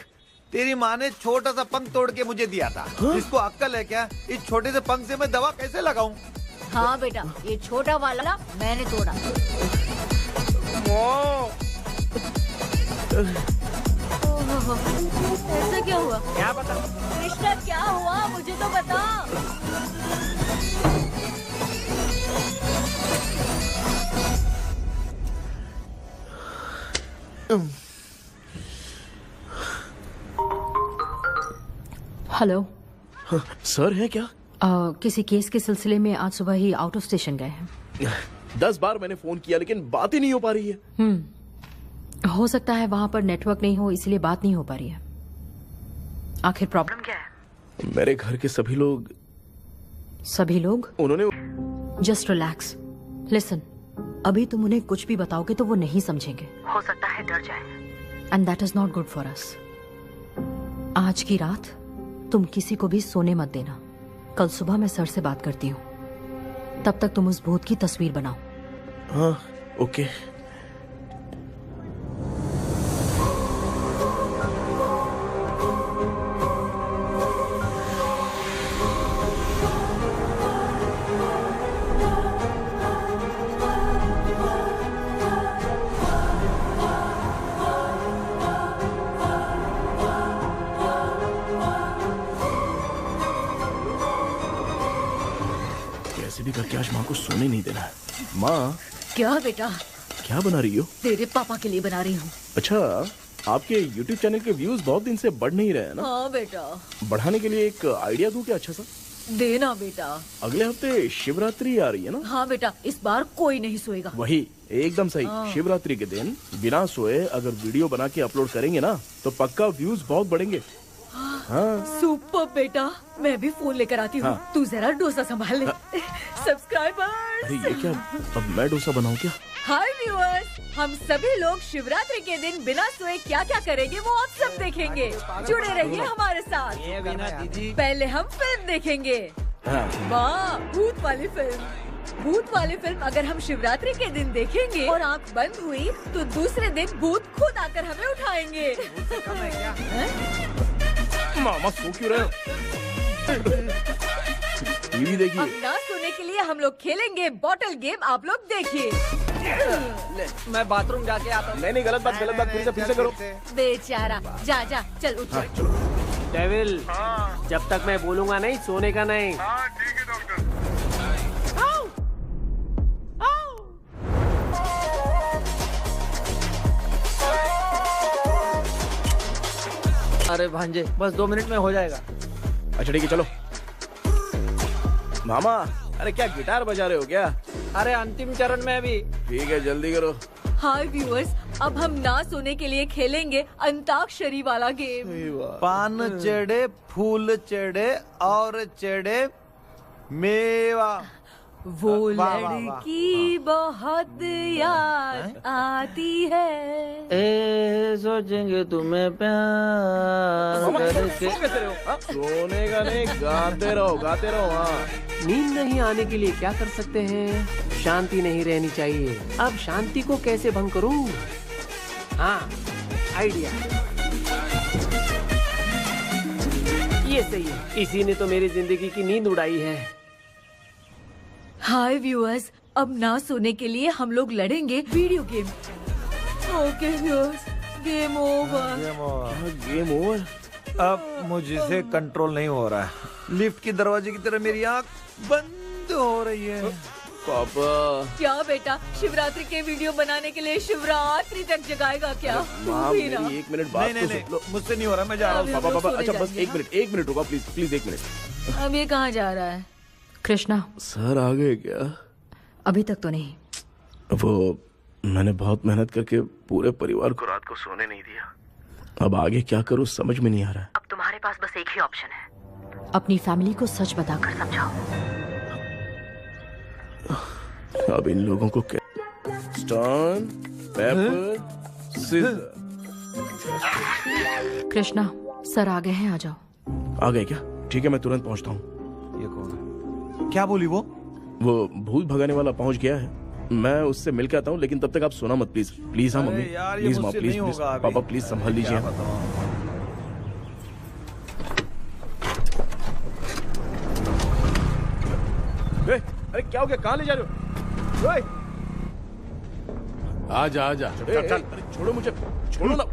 तेरी माँ ने छोटा सा पंख तोड़ के मुझे दिया था। इसको अक्ल है क्या? इस छोटे से पंख से मैं दवा कैसे लगाऊं? हाँ बेटा, ये छोटा वाला मैंने तोड़ा। ऐसा क्या हुआ? क्या बता? कृष्णा क्या हुआ, मुझे तो बता। हेलो सर है क्या? किसी केस के सिलसिले में आज सुबह ही आउट ऑफ स्टेशन गए हैं। 10 बार मैंने फोन किया लेकिन बात ही नहीं हो पा रही है। हो सकता है वहां पर नेटवर्क नहीं हो, इसलिए बात नहीं हो पा रही है। आखिर प्रॉब्लम क्या है? मेरे घर के सभी लोग उन्होंने जस्ट रिलैक्स, लिसन। अभी तुम उन्हें कुछ भी बताओगे तो वो नहीं समझेंगे, हो सकता है डर जाए, and that is not good for us. आज की रात तुम किसी को भी सोने मत देना। कल सुबह मैं सर से बात करती हूँ, तब तक तुम उस भूत की तस्वीर बनाओ। हाँ, ओके। को सोने नहीं देना है। माँ क्या बेटा? क्या बना रही हो? तेरे पापा के लिए बना रही हूँ। अच्छा, आपके YouTube चैनल के व्यूज बहुत दिन से बढ़ नहीं रहे हैं ना? हाँ बेटा। बढ़ाने के लिए एक आइडिया दूं क्या अच्छा सा? देना बेटा। अगले हफ्ते शिवरात्रि आ रही है ना? हाँ बेटा, इस बार कोई नहीं सोएगा। वही, एकदम सही। हाँ। शिवरात्रि के दिन बिना सोए अगर वीडियो बना के अपलोड करेंगे ना तो पक्का व्यूज बहुत बढ़ेंगे। हाँ। सुपर बेटा, मैं भी फोन लेकर आती हूँ। हाँ। तू जरा डोसा संभाल ले। अरे सब्सक्राइबर्स। ये क्या, अब मैं डोसा बनाऊं क्या? हाय व्यूअर्स, हम सभी लोग शिवरात्रि के दिन बिना सोए क्या क्या करेंगे वो आप सब देखेंगे। जुड़े रहिए हमारे साथ। पहले हम फिल्म देखेंगे। वाह, भूत वाली फिल्म। भूत वाली फिल्म अगर हम शिवरात्रि के दिन देखेंगे और आंख बंद हुई तो दूसरे दिन भूत खुद आकर हमें उठाएंगे। मामा सो क्यों रहे हो? टीवी देखिए। अब ना सोने के लिए हम लोग खेलेंगे बॉटल गेम, आप लोग देखिए। मैं बाथरूम जाके आता हूँ। नहीं, गलत बात फिर से करो। बेचारा, जा जा, चल उठ। डेविल, जब तक मैं बोलूंगा नहीं सोने का नहीं। अरे भांजे, बस 2 मिनट में हो जाएगा। अच्छा ठीक है, चलो। मामा, अरे क्या गिटार बजा रहे हो क्या? अरे अंतिम चरण में अभी। ठीक है, जल्दी करो। हाय व्यूअर्स, अब हम ना सोने के लिए खेलेंगे अंताक्षरी वाला गेम। पान चढ़े, फूल चढ़े और चढ़े मेवा। वो वाह, वाह, वाह। लड़की बहुत याद आती है। ए सोचेंगे तुम्हें प्यार करके। सोने का नहीं, गाते रहो गाते रहो। हाँ, नींद नहीं आने के लिए क्या कर सकते हैं? शांति नहीं रहनी चाहिए। अब शांति को कैसे भंग करूं? हाँ, आइडिया। ये सही है, इसी ने तो मेरी जिंदगी की नींद उड़ाई है। हाय व्यूअर्स, अब ना सोने के लिए हम लोग लड़ेंगे video game. Okay viewers, game over. Game over. अब मुझसे कंट्रोल नहीं हो रहा है। लिफ्ट की दरवाजे की तरह मेरी आंख बंद हो रही है। पापा। क्या बेटा, शिवरात्रि के वीडियो बनाने के लिए शिवरात्रि तक जगाएगा क्या? तू माँ, भी ना। मेरी 1 मिनट बात तो सुन लो। मुझसे नहीं हो रहा, मैं जा रहा हूँ। पापा पापा, सोने अच्छा बस जाएंगे 1 मिनट रुको प्लीज 1 मिनट। अब ये कहाँ जा रहा है? कृष्णा, सर आ गए क्या? अभी तक तो नहीं। वो मैंने बहुत मेहनत करके पूरे परिवार को रात को सोने नहीं दिया। अब आगे क्या करूं समझ में नहीं आ रहा है। अब तुम्हारे पास बस एक ही ऑप्शन है, अपनी फैमिली को सच बताकर समझाओ। अब इन लोगों को क्या? Stone paper scissor. Krishna, sir आ गए हैं, आ जाओ। आ गए क्या? ठीक है, मैं तुरंत पहुंचता हूँ। ये कौन है? क्या बोली वो? वो भूत भगाने वाला पहुंच गया है, मैं उससे मिल के आता हूँ। लेकिन तब तक आप सोना मत प्लीज। प्लीज हाँ मम्मी, यार, ये प्लीज माँ, मुझसे प्लीज नहीं प्लीज होगा अभी। पापा प्लीज संभाल लीजिए। अरे क्या हो गया, कहाँ ले जा रहे हो? ओए! आजा आजा। चल, अरे छोड़ो मुझे, छोड़ो ना।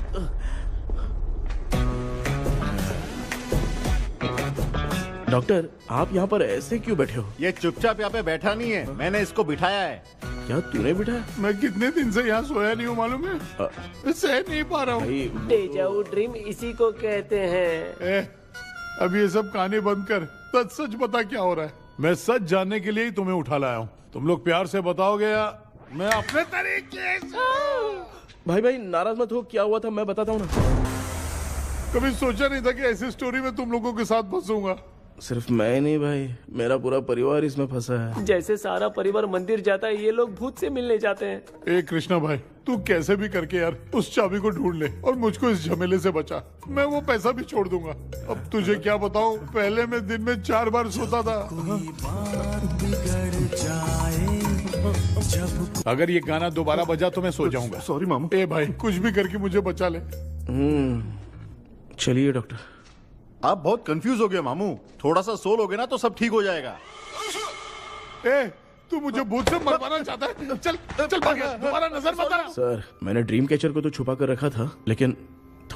डॉक्टर, आप यहाँ पर ऐसे क्यों बैठे हो? ये चुपचाप यहाँ पे बैठा नहीं है, मैंने इसको बिठाया है। क्या तूने बिठाया? मैं कितने दिन से यहाँ सोया नहीं हूँ मालूम है? सह नहीं पा रहा हूँ। डेजा वू ड्रीम इसी को कहते हैं। अब ये सब कहानी बंद कर, सच बता क्या हो रहा है। मैं सच जानने के लिए ही तुम्हें उठा लाया हूँ। तुम लोग प्यार से बताओगे या मैं अपने तरीके से? भाई नाराज मत हो, क्या हुआ था मैं बताता हूँ ना। कभी सोचा नहीं था कि ऐसी स्टोरी में तुम लोगों के साथ फंसूंगा। सिर्फ मैं नहीं भाई, मेरा पूरा परिवार इसमें फंसा है। जैसे सारा परिवार मंदिर जाता है, ये लोग भूत से मिलने जाते हैं। ए कृष्णा भाई, तू कैसे भी करके यार उस चाबी को ढूंढ ले और मुझको इस झमेले से बचा। मैं वो पैसा भी छोड़ दूंगा। अब तुझे क्या बताऊं, पहले मैं दिन में 4 बार सोता था। अगर ये गाना दोबारा बजा तो मैं सो जाऊंगा। सॉरी मामू। ए भाई, कुछ भी करके मुझे बचा ले। चलिए डॉक्टर। आप बहुत कंफ्यूज हो गए मामू, थोड़ा सा सो लोगे ना तो सब ठीक हो जाएगा। ए, तू मुझे भूत से मरवाना चाहता है? चल चल भाग, दोबारा नजर मत आना। सर, मैंने ड्रीम कैचर को तो छुपा कर रखा था, लेकिन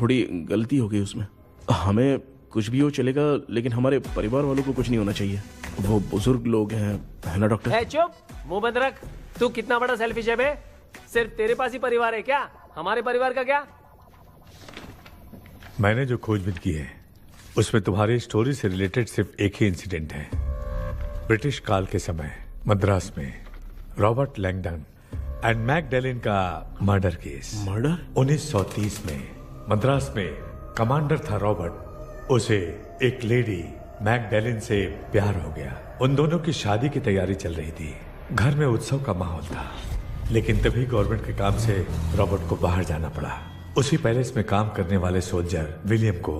थोड़ी गलती हो गई उसमें। हमें कुछ भी हो चलेगा, लेकिन हमारे परिवार वालों को कुछ नहीं होना चाहिए। वो बुजुर्ग लोग हैं, है ना डॉक्टर? ए चुप, मुंह बंद रख। तू कितना बड़ा सेल्फिश है बे? सिर्फ तेरे पास ही परिवार है क्या? हमारे परिवार का क्या? मैंने जो खोजबीन की है उसमें तुम्हारी स्टोरी से रिलेटेड सिर्फ एक ही इंसिडेंट है। ब्रिटिश काल के समय मद्रास में रॉबर्ट लैंगडन एंड मैकडैलिन का मर्डर केस। मर्डर? 1930 में मद्रास में कमांडर था रॉबर्ट, उसे एक लेडी मैकडैलिन से प्यार हो गया। उन दोनों की शादी की तैयारी चल रही थी, घर में उत्सव का माहौल था। लेकिन तभी गवर्नमेंट के काम से रॉबर्ट को बाहर जाना पड़ा। उसी पैलेस में काम करने वाले सोल्जर विलियम को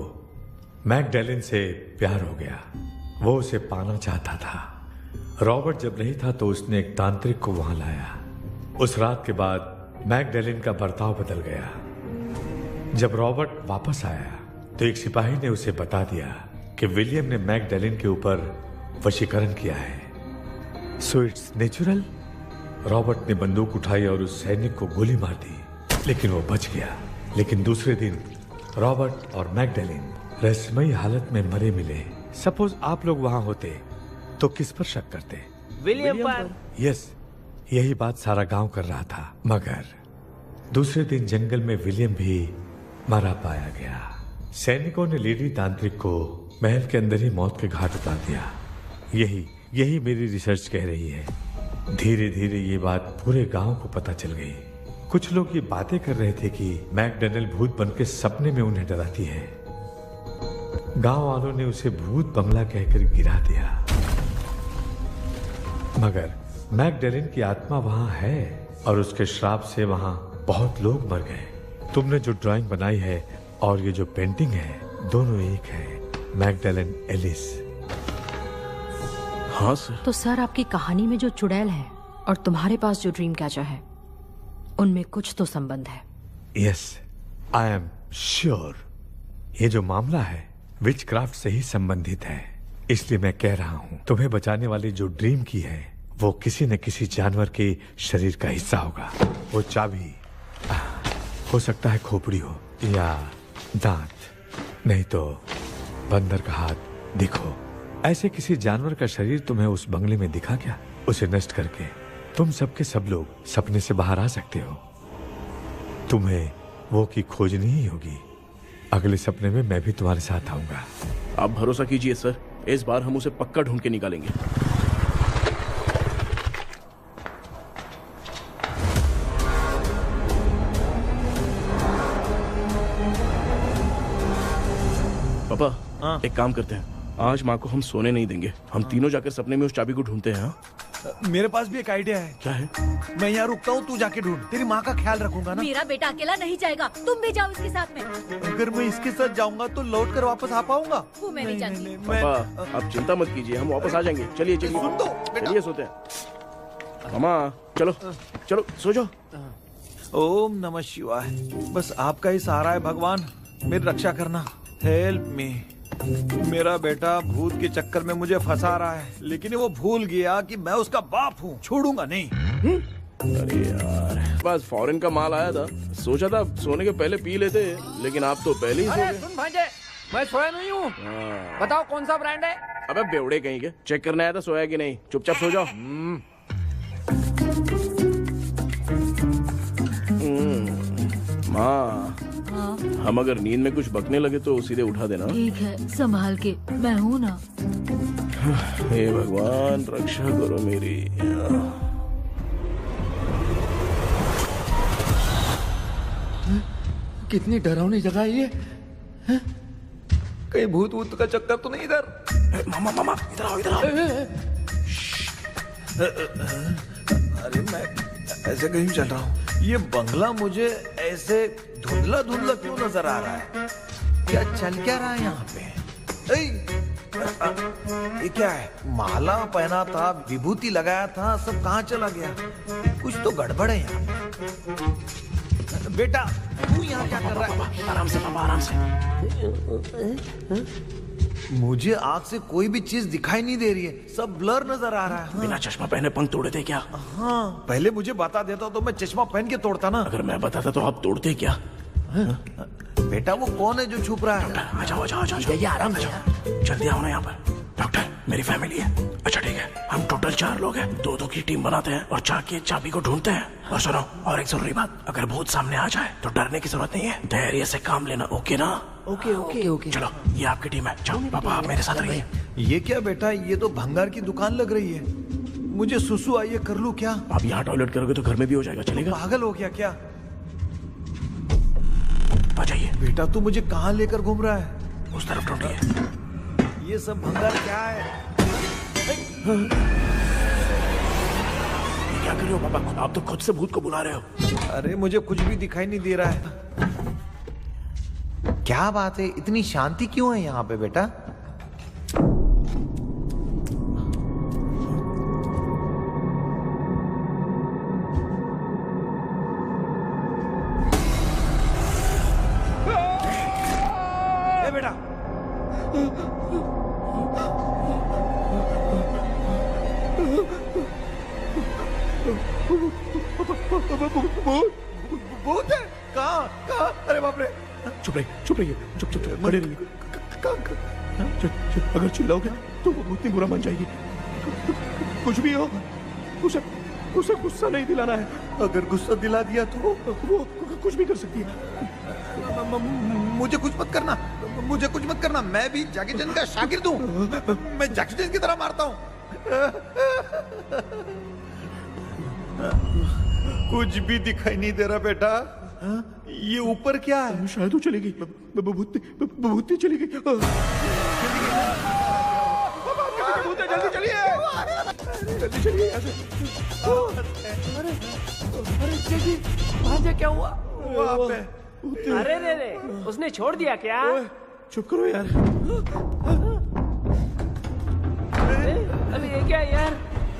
मैकडैलिन से प्यार हो गया, वो उसे पाना चाहता था। रॉबर्ट जब नहीं था तो उसने एक तांत्रिक को वहां लाया। उस रात के बाद मैकडैलिन का बर्ताव बदल गया। जब रॉबर्ट वापस आया तो एक सिपाही ने उसे बता दिया कि विलियम ने मैकडैलिन के ऊपर वशीकरण किया है। So it's natural. रॉबर्ट ने बंदूक उठाई और उस सैनिक को गोली मार दी, लेकिन वो बच गया। लेकिन दूसरे दिन रॉबर्ट और मैकडैलिन रहस्यमयी हालत में मरे मिले। सपोज आप लोग वहां होते तो किस पर शक करते? विलियम पर। यस, यही बात सारा गांव कर रहा था। मगर दूसरे दिन जंगल में विलियम भी मरा पाया गया। सैनिकों ने लेडी तांत्रिक को महल के अंदर ही मौत के घाट उतार दिया। यही मेरी रिसर्च कह रही है। धीरे धीरे ये बात पूरे गांव को पता चल गई। कुछ लोग ये बातें कर रहे थे कि मैकडैलिन भूत बनके सपने में उन्हें डराती है। गांव वालों ने उसे भूत बंगला कहकर गिरा दिया। मगर मैकडैलिन की आत्मा वहां है और उसके श्राप से वहां बहुत लोग मर गए। तुमने जो ड्राइंग बनाई है और ये जो पेंटिंग है, दोनों एक है। मैकडैलिन एलिस। हाँ सर। तो सर, आपकी कहानी में जो चुड़ैल है और तुम्हारे पास जो ड्रीम कैचर है, उनमें कुछ तो संबंध है। Yes, I am sure. ये जो मामला है विचक्राफ्ट से ही संबंधित है। इसलिए मैं कह रहा हूँ, तुम्हें बचाने वाली जो ड्रीम की है वो किसी न किसी जानवर के शरीर का हिस्सा होगा। वो चाबी हो सकता है खोपड़ी हो या दांत, नहीं तो बंदर का हाथ। देखो, ऐसे किसी जानवर का शरीर तुम्हें उस बंगले में दिखा क्या? उसे नष्ट करके तुम सबके सब लोग सपने से बाहर आ सकते हो। तुम्हें वो की खोजनी ही होगी। अगले सपने में मैं भी तुम्हारे साथ आऊंगा। आप भरोसा कीजिए सर, इस बार हम उसे पक्का ढूंढ के निकालेंगे। पापा, एक काम करते हैं, आज माँ को हम सोने नहीं देंगे। हम तीनों जाकर सपने में उस चाबी को ढूंढते हैं। मेरे पास भी एक आइडिया है। क्या है? मैं यहाँ रुकता हूँ, तू जाके ढूंढ। तेरी माँ का ख्याल रखूंगा ना। मेरा बेटा अकेला नहीं जाएगा, तुम भी जाओ इसके साथ में। अगर मैं इसके साथ जाऊंगा तो लौट कर वापस आ पाऊंगा? वो मैं नहीं जानती। पापा, आप चिंता मत कीजिए, हम वापस आ जाएंगे। चलिए चलिए सुन तो, चलिए सोते हैं। मामा चलो चलो सो जाओ। ओम नमः शिवाय। बस आपका ही सहारा है भगवान, मेरी रक्षा करना। Help me. मेरा बेटा भूत के चक्कर में मुझे फंसा रहा है, लेकिन वो भूल गया कि मैं उसका बाप हूँ। छोड़ूंगा नहीं। अरे यार, बस फॉरेन का माल आया था, सोचा था सोने के पहले पी लेते, लेकिन आप तो पहले ही सो गए। सुन भांजे, मैं सोया नहीं हूँ। बताओ कौन सा ब्रांड है? अबे बेवड़े कहीं के, चेक करने आया था सोया कि नहीं। चुपचाप सो जाओ। माँ, हम अगर नींद में कुछ बकने लगे तो सीधे उठा देना। ठीक है, संभाल के, मैं हूँ ना। हे भगवान, रक्षा करो मेरी। कितनी डरावनी जगह है ये। कहीं भूत वूत का चक्कर तो नहीं इधर? मामा मामा, इधर आओ, इधर आओ। अरे मैं ऐसे कहीं चल रहा हूँ। ये बंगला मुझे ऐसे धुंधला धुंधला क्यों नजर आ रहा है? क्या चल क्या रहा है यहाँ पे? ये क्या है? माला पहना था, विभूति लगाया था, सब कहाँ चला गया? कुछ तो गड़बड़ है यहाँ पे। बेटा, तू यहाँ क्या कर रहा है? आराम से पापा, आराम से। मुझे आँख से कोई भी चीज दिखाई नहीं दे रही है, सब ब्लर नजर आ रहा है। बिना चश्मा पहने पंख तोड़े थे क्या? हाँ, पहले मुझे बता देता तो मैं चश्मा पहन के तोड़ता ना। अगर मैं बताता तो आप तोड़ते क्या? बेटा, वो कौन है जो छुप रहा है? आ जाओ, आ जाओ, आ जाओ। आराम से, जल्दी आओ ना यहाँ पर। डॉक्टर, मेरी फैमिली है। अच्छा ठीक है, हम टोटल 4 लोग हैं, 2-2 की टीम बनाते हैं और जाके चाबी को ढूंढते हैं। और सुनो, और एक जरूरी बात, अगर भूत सामने आ जाए तो डरने की जरूरत नहीं है, धैर्य से काम लेना। ओके ना? Okay okay okay. चलो, ये आपकी टीम है। जाओ पापा, आप मेरे साथ रहिए। ये क्या बेटा, ये तो भंगार की दुकान लग रही है। मुझे सुसु आई है, कर लूं क्या? आप यहाँ टॉयलेट करोगे तो घर में भी हो जाएगा, चलेगा? पागल हो गया क्या? आ जाइए। बेटा तू मुझे कहाँ लेकर घूम रहा है? उस तरफ ढूंढिए। ये सब भंगार क्या है? क्या कर रहे हो पापा? आप तो खुद से भूत को बुला रहे हो। अरे मुझे कुछ भी दिखाई नहीं दे रहा है। क्या बात है, इतनी शांति क्यों है यहाँ पे बेटा? ए बेटा, भूत है? कहाँ कहाँ? अरे बाप रे! चुप रहिए, चुप रहिए, चुप चुप चुप खड़े रहिए। अगर चिल्लाओगे तो वो भूतनी बुरा मान जाएगी। कुछ भी हो, उसे गुस्सा नहीं दिलाना है। अगर गुस्सा दिला दिया तो वो कुछ भी कर सकती है। मुझे कुछ मत करना, मुझे कुछ मत करना। मैं भी जैकी चैन का शागिर्द हूँ। मैं जैकी चैन की तरह मारता हूँ। कुछ भी दिखाई नहीं दे रहा बेटा। ये ऊपर क्या है? शायद वो चली गई, भूतनी चली गई। जल्दी चलिए, जल्दी चलिए यहाँ से। अरे जगी, भांजा क्या हुआ? अरे रे, उसने छोड़ दिया क्या? चुप करो यार। अबे ये क्या यार,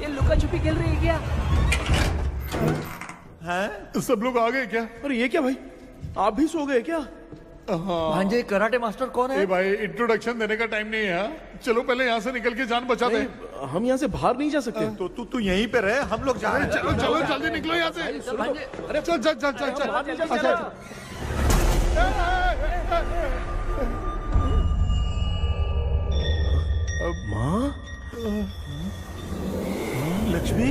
ये लुका छुपी खेल रही है क्या? हैं? सब लोग आ गए क्या? अरे ये क्या भाई, आप भी सो गए क्या? भांजे, कराटे मास्टर कौन है? भाई इंट्रोडक्शन देने का टाइम नहीं है। चलो पहले यहाँ से निकल के जान बचा दे। हम यहाँ से बाहर नहीं जा सकते। तो तू यहीं पे रहे, हम लोग जा रहे हैं। चलो चलो जल्दी निकलो यहाँ से। अरे चल चल चल चल चल। माँ, लक्ष्मी,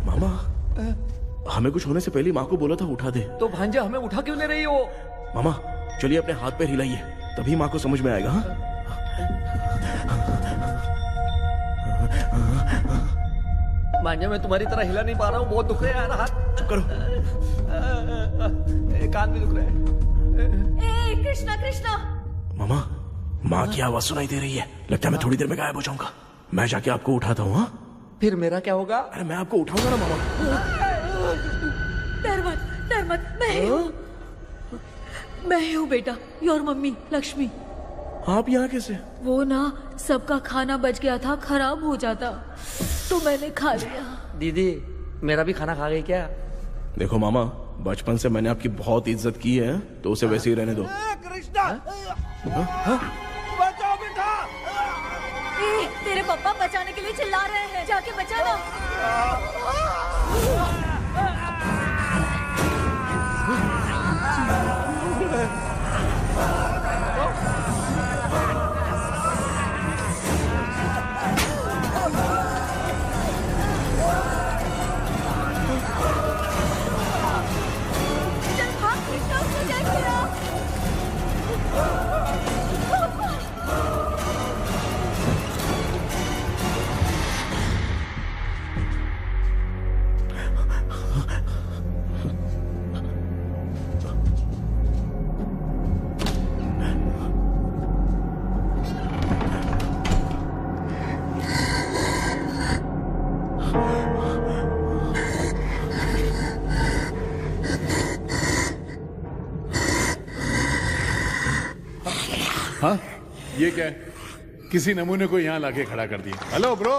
मामा, हमें कुछ होने से पहले माँ को बोला था उठा दे। तो भांजा हमें उठा क्यों ले रही हो? मामा चलिए अपने हाथ पैर हिलाइए, तभी माँ को समझ में आएगा। हाँ? भांजा, मैं तुम्हारी तरह हिला नहीं पा रहा हूँ, बहुत दुख रहे हैं यार हाथ। चुप करो। कान भी दुख रहे हैं। ए कृष्णा कृष्णा! मामा, माँ की आवाज सुनाई दे रही है, लगता है मैं थोड़ी देर में गायब हो जाऊंगा। मैं जाके आपको उठाता हूँ। हाँ, फिर मेरा क्या होगा? अरे मैं आपको उठाऊंगा ना मामा। डर मत, मैं हूँ बेटा, योर मम्मी लक्ष्मी। आप यहाँ कैसे? वो ना सबका खाना बच गया था, खराब हो जाता तो मैंने खा लिया। दीदी, मेरा भी खाना खा गई क्या? देखो मामा, बचपन से मैंने आपकी बहुत इज्जत की है, तो उसे वैसे ही रहने दो। कृष्णा, बचाओ बेटा! तेरे पापा बचाने के लिए चिल्ला रहे हैं, जाके बचाना। चल भाग कृष्णा, उसको देख लिया। हाँ, ये क्या है? किसी नमूने को यहाँ लाके खड़ा कर दिया। हेलो ब्रो,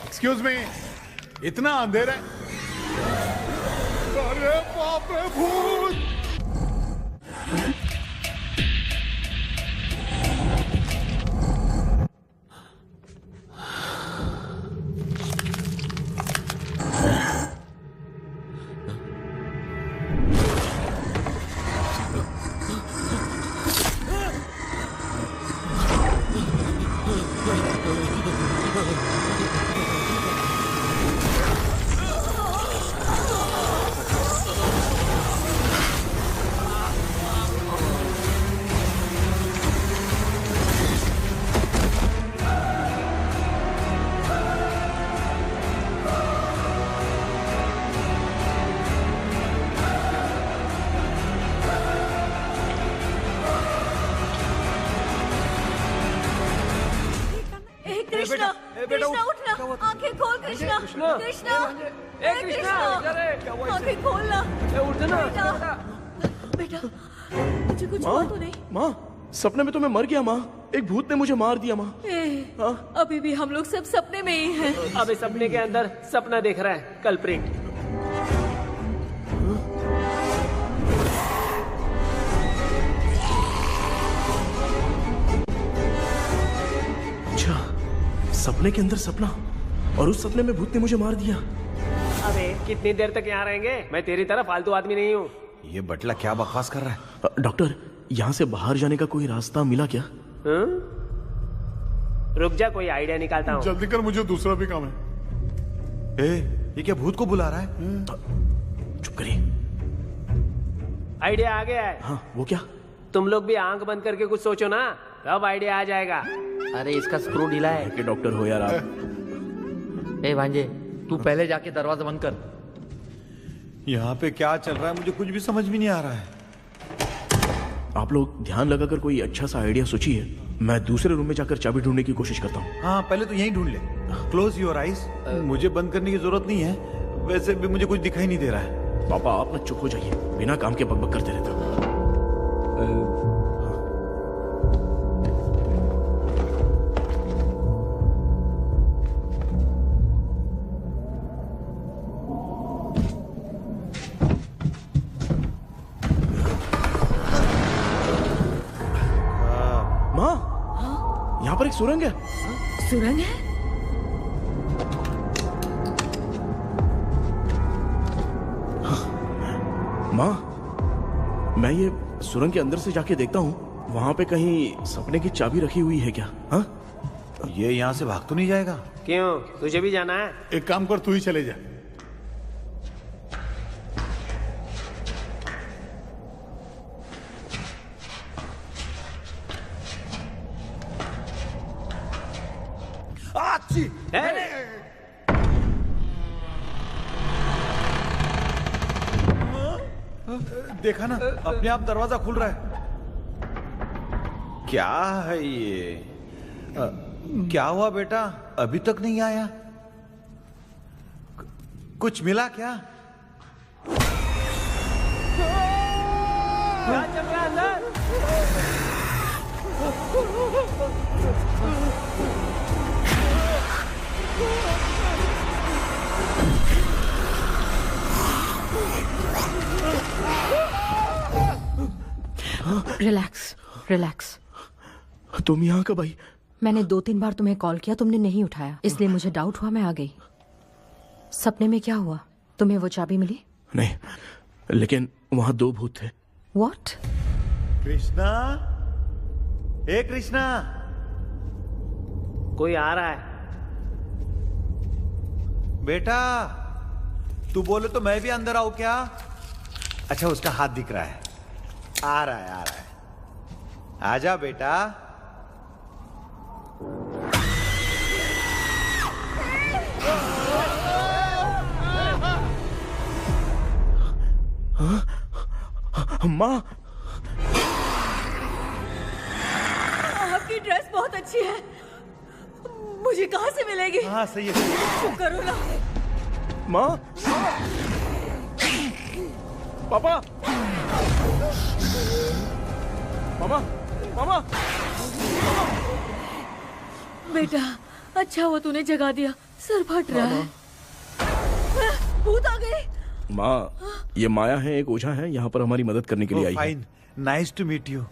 एक्सक्यूज मी, इतना अंधेरा है। अरे बाप रे, भूत! कृष्णा, कृष्णा उठना, आंखें खोल कृष्णा, कृष्णा, कृष्णा, आंखें खोलना, बेटा, मुझे कुछ हुआ तो नहीं? माँ, सपने में तो मैं मर गया माँ, एक भूत ने मुझे मार दिया माँ। अभी भी हम लोग सब सपने में ही हैं। अब सपने के अंदर सपना देख रहा है कल्प्रिट। सपने के अंदर सपना, और उस सपने में भूत ने मुझे मार दिया। अबे कितनी देर तक यहाँ रहेंगे? मैं तेरी तरह फालतू आदमी नहीं हूँ। ये बटला क्या बकवास कर रहा है? डॉक्टर, यहाँ से बाहर जाने का कोई रास्ता मिला क्या? रुक जा, कोई आइडिया निकालता हूँ। जल्दी कर, मुझे दूसरा भी काम है। ये क्या भूत को बुला रहा है? चुप करिए। आइडिया आ गया है। हाँ, वो क्या? तुम लोग भी आंख बंद करके कुछ सोचो ना, तब आइडिया आ जाएगा। अरे इसका स्क्रू ढीला है। कि डॉक्टर हो यार आप। ए भांजे, तू पहले जाके दरवाजा बंद कर। यहाँ पे क्या चल रहा है मुझे कुछ भी समझ में नहीं आ रहा है। आप लोग ध्यान लगाकर कोई अच्छा सा आइडिया सोचिए, मैं दूसरे रूम में जाकर चाबी ढूंढने की कोशिश करता हूँ। हाँ, पहले तो यहीं ढूंढ ले। Close your eyes. मुझे बंद करने की जरूरत नहीं है, वैसे भी मुझे कुछ दिखाई नहीं दे रहा है। पापा, आप ना चुप हो जाइए, बिना काम के बकबक करते रहते हो। यहाँ पर एक सुरंग है। सुरंग है? माँ, मैं ये सुरंग के अंदर से जाके देखता हूँ, वहाँ पे कहीं सपने की चाबी रखी हुई है क्या? हाँ? ये यहाँ से भाग तो नहीं जाएगा? क्यों, तुझे भी जाना है? एक काम कर, तू ही चले जा। देखा ना, अपने आप दरवाजा खुल रहा है। क्या है ये? क्या हुआ बेटा, अभी तक नहीं आया? कुछ मिला क्या? क्या चल रहा है अंदर? Relax, relax. तुम यहाँ कब आई? मैंने 2-3 बार तुम्हें कॉल किया, तुमने नहीं उठाया, इसलिए मुझे डाउट हुआ, मैं आ गई। सपने में क्या हुआ? तुम्हें वो चाबी मिली? नहीं, लेकिन वहाँ 2 भूत थे। What? कृष्णा, हे कृष्णा, कोई आ रहा है। बेटा, तू बोले तो मैं भी अंदर आऊं क्या? अच्छा, उसका हाथ दिख रहा है। आ रहा है, आ रहा है। आजा बेटा। माँ, आपकी ड्रेस बहुत अच्छी है, मुझे कहाँ से मिलेगी? हाँ, सही है। चुप करो ना। माँ, पापा, मामा, मामा, बेटा अच्छा हुआ तूने जगा दिया, सर फट रहा है। भूत आ गए। माँ, ये माया है, एक ओझा है, यहाँ पर हमारी मदद करने के लिए आई है। Fine, nice to meet you.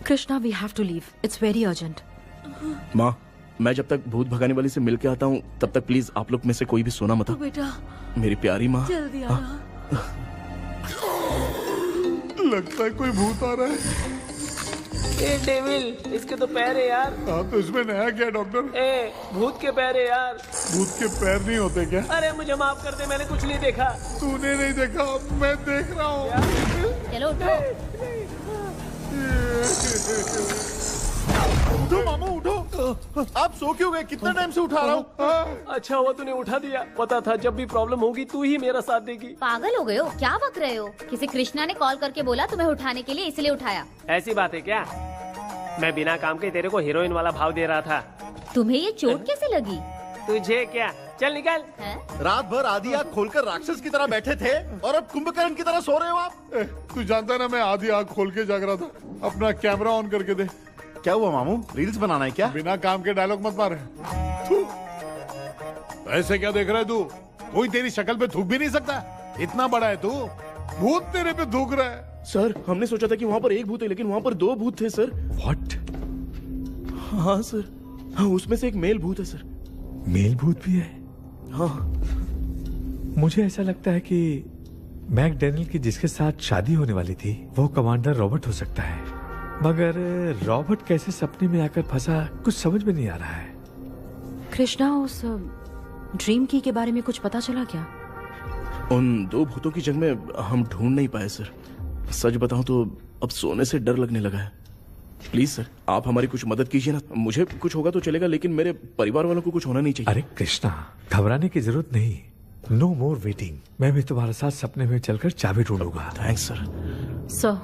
Krishna, we have to leave, it's very urgent. माँ, मैं जब तक भूत भगाने वाली से मिल के आता हूँ तब तक प्लीज आप लोग में से कोई भी सोना मत। बेटा मेरी प्यारी माँ। जल्दी आना। लगता है कोई भूत आ रहा है। ए डेविल, इसके तो पैर है यार। हाँ तो इसमें नया क्या डॉक्टर? ए भूत के पैर है यार। भूत के पैर नहीं होते क्या? अरे मुझे माफ कर दे, मैंने कुछ नहीं देखा। तूने नहीं देखा, मैं देख रहा हूँ। चलो उठो। उठो मामू उठो। आप सो क्यों गए? कितना टाइम से उठा रहा हूँ। अच्छा हुआ तूने उठा दिया, पता था जब भी प्रॉब्लम होगी तू ही मेरा साथ देगी। पागल हो गए हो क्या? बक रहे हो? किसी कृष्णा ने कॉल करके बोला तुम्हें उठाने के लिए, इसलिए उठाया। ऐसी बात है क्या? मैं बिना काम के तेरे को हीरोइन वाला भाव दे रहा था। तुम्हें ये चोट कैसे लगी? तुझे क्या? चल निकल। रात भर आधी आँख खोलकर राक्षस की तरह बैठे थे और अब कुंभकर्ण की तरह सो रहे हो आप। तू जानता है ना मैं आधी आँख खोल के जाग रहा था। अपना कैमरा ऑन करके दे। क्या हुआ मामू, रील्स बनाना है क्या? बिना काम के डायलॉग मत मार। ऐसे क्या देख रहा है तू? कोई तेरी शक्ल पे थूक भी नहीं सकता, इतना बड़ा है तू। भूत तेरे पे थूक रहा है। सर, हमने सोचा था कि वहाँ पर एक भूत है लेकिन वहाँ पर 2 भूत थे सर। व्हाट? हाँ सर, हाँ उसमें से एक मेल भूत है सर। मेल भूत भी है? हाँ। मुझे ऐसा लगता है कि मैकडैनियल की जिसके साथ शादी होने वाली थी वो कमांडर रॉबर्ट हो सकता है, मगर रॉबर्ट कैसे सपने में आकर फंसा कुछ समझ में नहीं आ रहा है। कृष्णा, उस ड्रीम की के बारे में कुछ पता चला क्या? उन 2 भूतों की जंग में हम ढूंढ नहीं पाए सर। सच बताऊं तो अब सोने से डर लगने लगा है। प्लीज सर, आप हमारी कुछ मदद कीजिए ना। मुझे कुछ होगा तो चलेगा लेकिन मेरे परिवार वालों को कुछ होना नहीं चाहिए। अरे कृष्णा, घबराने की जरूरत नहीं। No more waiting. मैं भी तुम्हारे साथ सपने में चलकर चाबी ढूंढूंगा। Thanks sir. सर,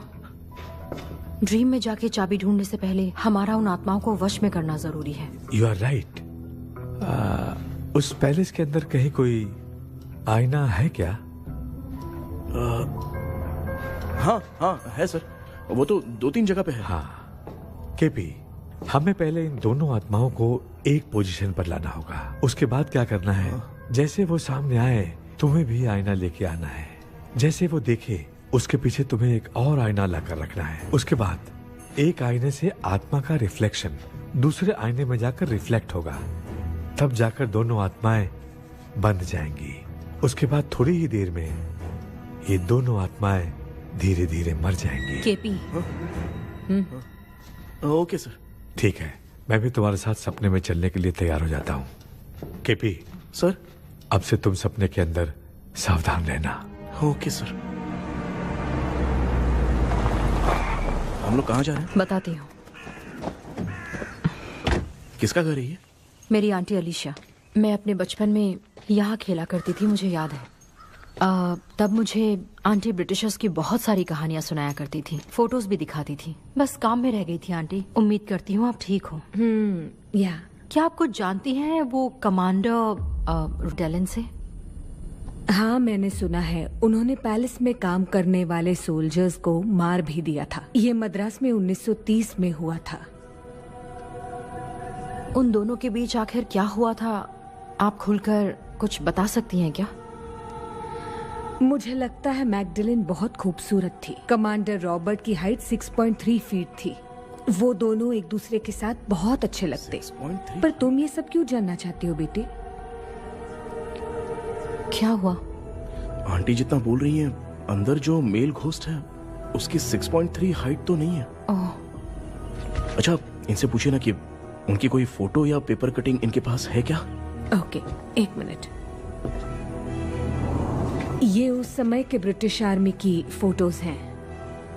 ड्रीम में जाके चाबी ढूंढने से पहले हमारा उन आत्माओं को वश में करना जरूरी है। You are right. उस पैलेस के अंदर कहीं कोई आईना है क्या? हाँ हाँ है सर, वो तो 2-3 जगह पे है। हाँ केपी, हमें पहले इन दोनों आत्माओं को एक पोजीशन पर लाना होगा। उसके बाद क्या करना है, जैसे वो सामने आए तुम्हें भी आईना लेके आना है। जैसे वो देखे उसके पीछे तुम्हें एक और आईना लाकर रखना है। उसके बाद एक आईने से आत्मा का रिफ्लेक्शन दूसरे आईने में जाकर रिफ्लेक्ट होगा, तब जाकर दोनों आत्माएं बंद जाएंगी। उसके बाद थोड़ी ही देर में ये दोनों आत्माएं धीरे धीरे मर जाएंगी। केपी। Okay sir. ठीक है, मैं भी तुम्हारे साथ सपने में चलने के लिए तैयार हो जाता हूँ। केपी सर, अब से तुम सपने के अंदर सावधान रहना। Okay sir. हम लोग कहाँ जा रहे हैं? बताती हूँ। किसका घर है ये? मेरी आंटी अलीशा। मैं अपने बचपन में यहाँ खेला करती थी, मुझे याद है। तब मुझे आंटी ब्रिटिशर्स की बहुत सारी कहानियाँ सुनाया करती थी, फोटोज भी दिखाती थी। बस काम में रह गई थी आंटी। उम्मीद करती हूँ आप ठीक हो। या क्या आप कुछ जानती हैं वो कमांडर रुटेलन से? हाँ, मैंने सुना है उन्होंने पैलेस में काम करने वाले सोल्जर्स को मार भी दिया था। ये मद्रास में 1930 में हुआ था। उन दोनों के बीच आखिर क्या हुआ था, आप खुलकर कुछ बता सकती हैं क्या? मुझे लगता है मैकडलिन बहुत खूबसूरत थी। कमांडर रॉबर्ट की हाइट 6.3 फीट थी। वो दोनों एक दूसरे के साथ बहुत अच्छे लगते। पर तुम ये सब क्यों जानना चाहते हो बेटे? क्या हुआ? आंटी जितना बोल रही हैं, अंदर जो मेल घोस्ट है उसकी 6.3 हाइट तो नहीं है। अच्छा, इनसे पूछिए ना कि उनकी कोई फोटो या पेपर कटिंग इनके पास है क्या? Okay, 1 minute. ये उस समय के ब्रिटिश आर्मी की फोटोज हैं।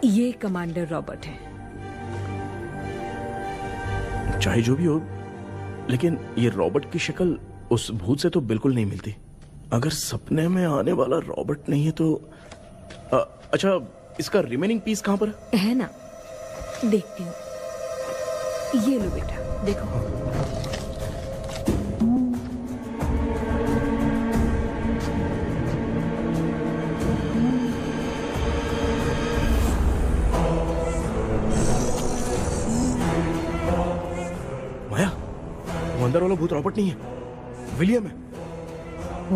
ये कमांडर रॉबर्ट हैं। चाहे जो भी हो, लेकिन ये रॉबर्ट की शक्ल उस भूत से तो बिल्कुल नहीं मिलती। अगर सपने में आने वाला रॉबर्ट नहीं है तो अच्छा, इसका रिमेनिंग पीस कहाँ पर है ना? देखती हूँ। ये लो बेटा, देखो। अंदर वाला भूत रॉबर्ट नहीं है, विलियम है।